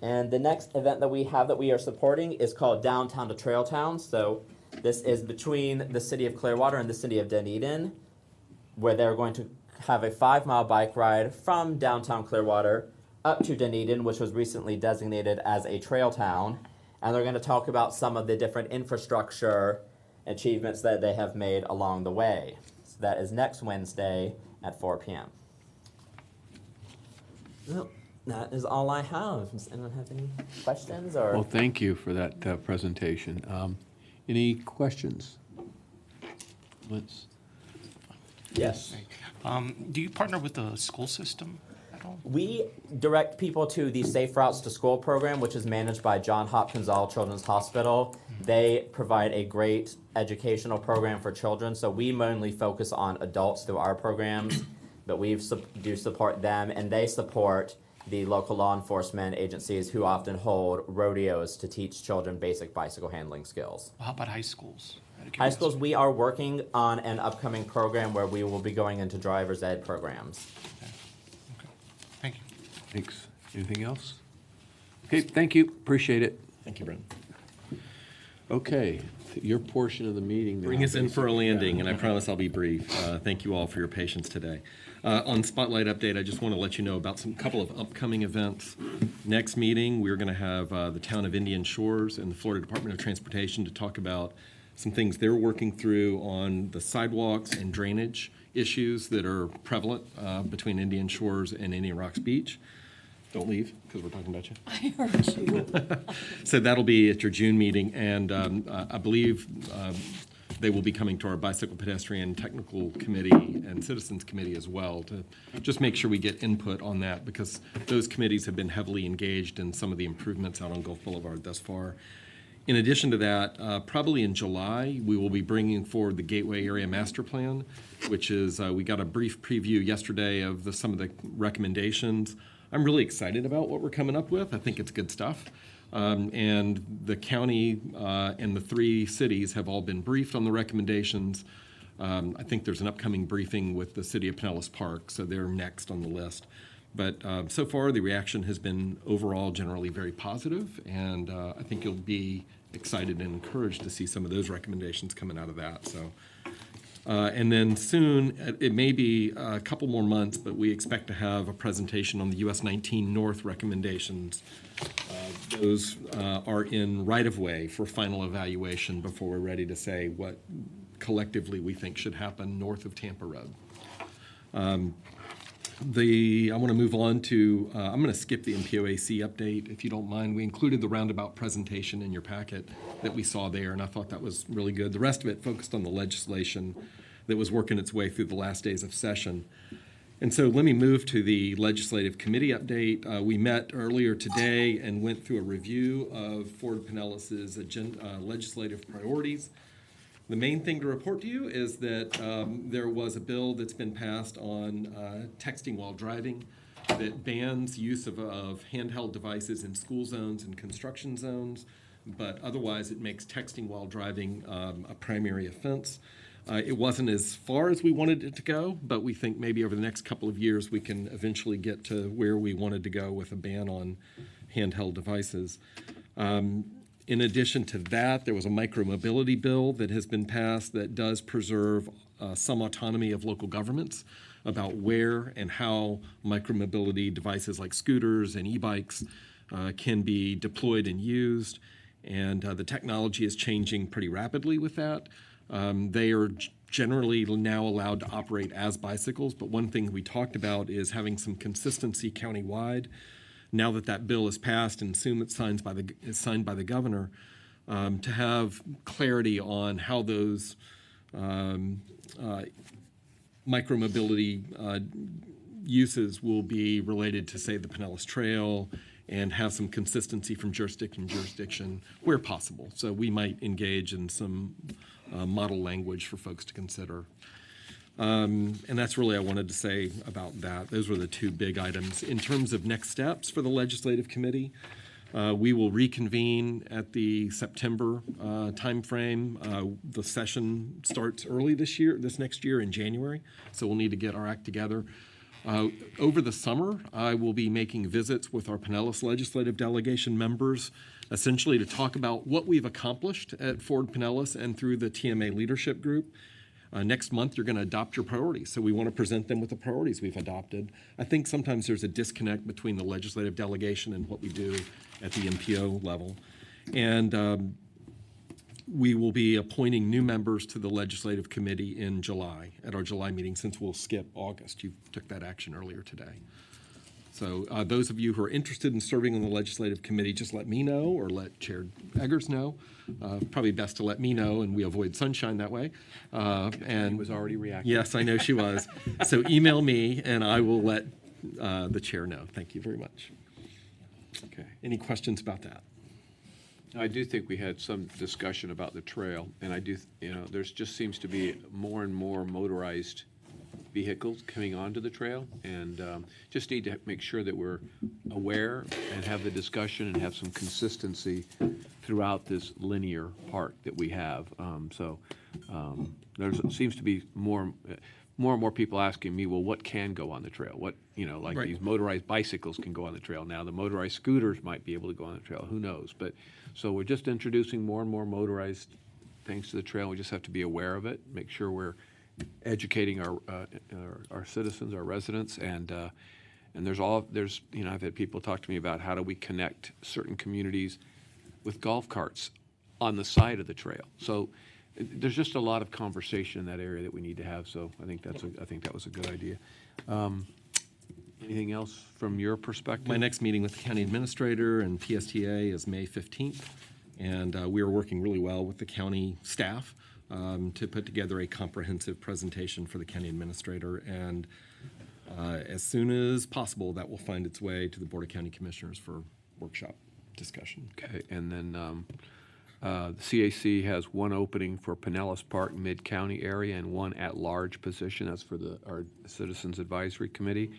And the next event that we are supporting is called Downtown to Trail Town. So this is between the city of Clearwater and the city of Dunedin, where they're going to have a 5-mile bike ride from downtown Clearwater up to Dunedin, which was recently designated as a trail town. And they're going to talk about some of the different infrastructure achievements that they have made along the way. So that is next Wednesday at 4 p.m. Well, that is all I have. Does anyone have any questions? Or? Well, thank you for that presentation. Any questions? Yes. Do you partner with the school system at all? We direct people to the Safe Routes to School program, which is managed by Johns Hopkins All Children's Hospital. They provide a great educational program for children, so we mainly focus on adults through our programs, but we do support them, and they support the local law enforcement agencies who often hold rodeos to teach children basic bicycle handling skills. How about high schools? High schools, we are working on an upcoming program where we will be going into driver's ed programs. Okay. Thank you. Thanks. Anything else? Okay, thank you. Appreciate it. Thank you, Brent. Okay, your portion of the meeting now. Bring us in for a landing, and I promise I'll be brief. Thank you all for your patience today. On Spotlight Update, I just want to let you know about some couple of upcoming events. Next meeting, we're going to have the town of Indian Shores and the Florida Department of Transportation to talk about some things they're working through on the sidewalks and drainage issues that are prevalent between Indian Shores and Indian Rocks Beach. Don't leave, because we're talking about you. I heard you. So that'll be at your June meeting, and I believe they will be coming to our Bicycle Pedestrian Technical Committee and Citizens Committee as well to just make sure we get input on that, because those committees have been heavily engaged in some of the improvements out on Gulf Boulevard thus far. In addition to that, probably in July, we will be bringing forward the Gateway Area Master Plan, which is, we got a brief preview yesterday of some of the recommendations. I'm really excited about what we're coming up with. I think it's good stuff. And the county and the 3 cities have all been briefed on the recommendations. I think there's an upcoming briefing with the City of Pinellas Park, so they're next on the list. But so far, the reaction has been overall generally very positive, and I think you'll be excited and encouraged to see some of those recommendations coming out of that. So, and then soon, it may be a couple more months, but we expect to have a presentation on the US 19 North recommendations. Those are in right-of-way for final evaluation before we're ready to say what collectively we think should happen north of Tampa Road. I want to move on to, I'm going to skip the MPOAC update, if you don't mind. We included the roundabout presentation in your packet that we saw there, and I thought that was really good. The rest of it focused on the legislation that was working its way through the last days of session. And so let me move to the legislative committee update. We met earlier today and went through a review of Ford Pinellas's legislative priorities. The main thing to report to you is that there was a bill that's been passed on texting while driving that bans use of handheld devices in school zones and construction zones, but otherwise it makes texting while driving a primary offense. It wasn't as far as we wanted it to go, but we think maybe over the next couple of years we can eventually get to where we wanted to go with a ban on handheld devices. In addition to that, there was a micromobility bill that has been passed that does preserve some autonomy of local governments about where and how micromobility devices like scooters and e-bikes can be deployed and used. And the technology is changing pretty rapidly with that. They are generally now allowed to operate as bicycles, but one thing we talked about is having some consistency countywide. Now that that bill is passed and soon it's signed by the governor, to have clarity on how those micromobility uses will be related to, say, the Pinellas Trail, and have some consistency from jurisdiction to jurisdiction where possible. So we might engage in some model language for folks to consider. And that's really I wanted to say about that. Those were the two big items. In terms of next steps for the Legislative Committee, we will reconvene at the September timeframe. The session starts early this next year in January, so we'll need to get our act together. Over the summer, I will be making visits with our Pinellas Legislative Delegation members, essentially to talk about what we've accomplished at Ford Pinellas and through the TMA Leadership Group. Next month, you're going to adopt your priorities, so we want to present them with the priorities we've adopted. I think sometimes there's a disconnect between the legislative delegation and what we do at the MPO level. And we will be appointing new members to the Legislative Committee in July, at our July meeting, since we'll skip August. You took that action earlier today. So those of you who are interested in serving on the Legislative Committee, just let me know or let Chair Eggers know. Probably best to let me know, and we avoid sunshine that way. And She was already reacting. Yes, I know she was. So email me, and I will let the chair know. Thank you very much. Okay. Any questions about that? I do think we had some discussion about the trail, and I do, there's just seems to be more and more motorized vehicles coming onto the trail, and just need to make sure that we're aware and have the discussion and have some consistency throughout this linear park that we have. There seems to be more and more people asking me, well, what can go on the trail? What, like Right. these motorized bicycles can go on the trail now. The motorized scooters might be able to go on the trail. Who knows? But so we're just introducing more and more motorized things to the trail. We just have to be aware of it, make sure we're educating our citizens, our residents, and there's I've had people talk to me about how do we connect certain communities with golf carts on the side of the trail. So there's just a lot of conversation in that area that we need to have. So I think that was a good idea. Anything else from your perspective? My next meeting with the county administrator and PSTA is May 15th, and we are working really well with the county staff to put together a comprehensive presentation for the county administrator, and as soon as possible, that will find its way to the Board of County Commissioners for workshop discussion. Okay, and then the CAC has one opening for Pinellas Park Mid-County area and one at-large position. That's for our Citizens Advisory Committee.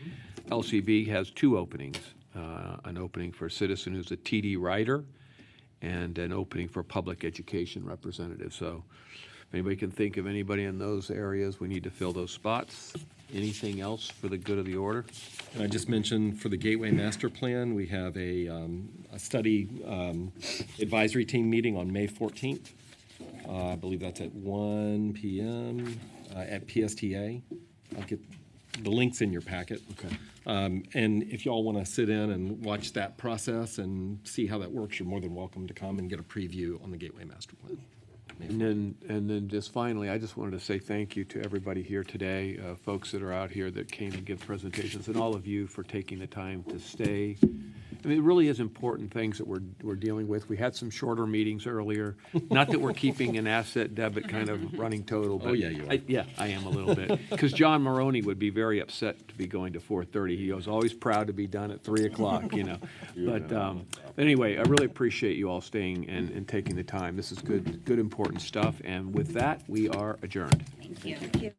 LCB has two openings, an opening for a citizen who's a TD writer and an opening for public education representative. So If anybody can think of anybody in those areas, we need to fill those spots. Anything else for the good of the order? And I just mentioned for the Gateway Master Plan, we have a study advisory team meeting on May 14th. I believe that's at 1 p.m. At PSTA. I'll get the links in your packet. Okay. And if y'all want to sit in and watch that process and see how that works, you're more than welcome to come and get a preview on the Gateway Master Plan. And then just finally, I just wanted to say thank you to everybody here today, folks that are out here that came and give presentations, and all of you for taking the time to stay. I mean, it really is important things that we're dealing with. We had some shorter meetings earlier. Not that we're keeping an asset debit kind of running total, but Oh, yeah, you are. I am a little bit. Because John Maroney would be very upset to be going to 4:30. He was always proud to be done at 3 o'clock, you know. But anyway, I really appreciate you all staying and taking the time. This is good, important stuff. And with that, we are adjourned. Thank you.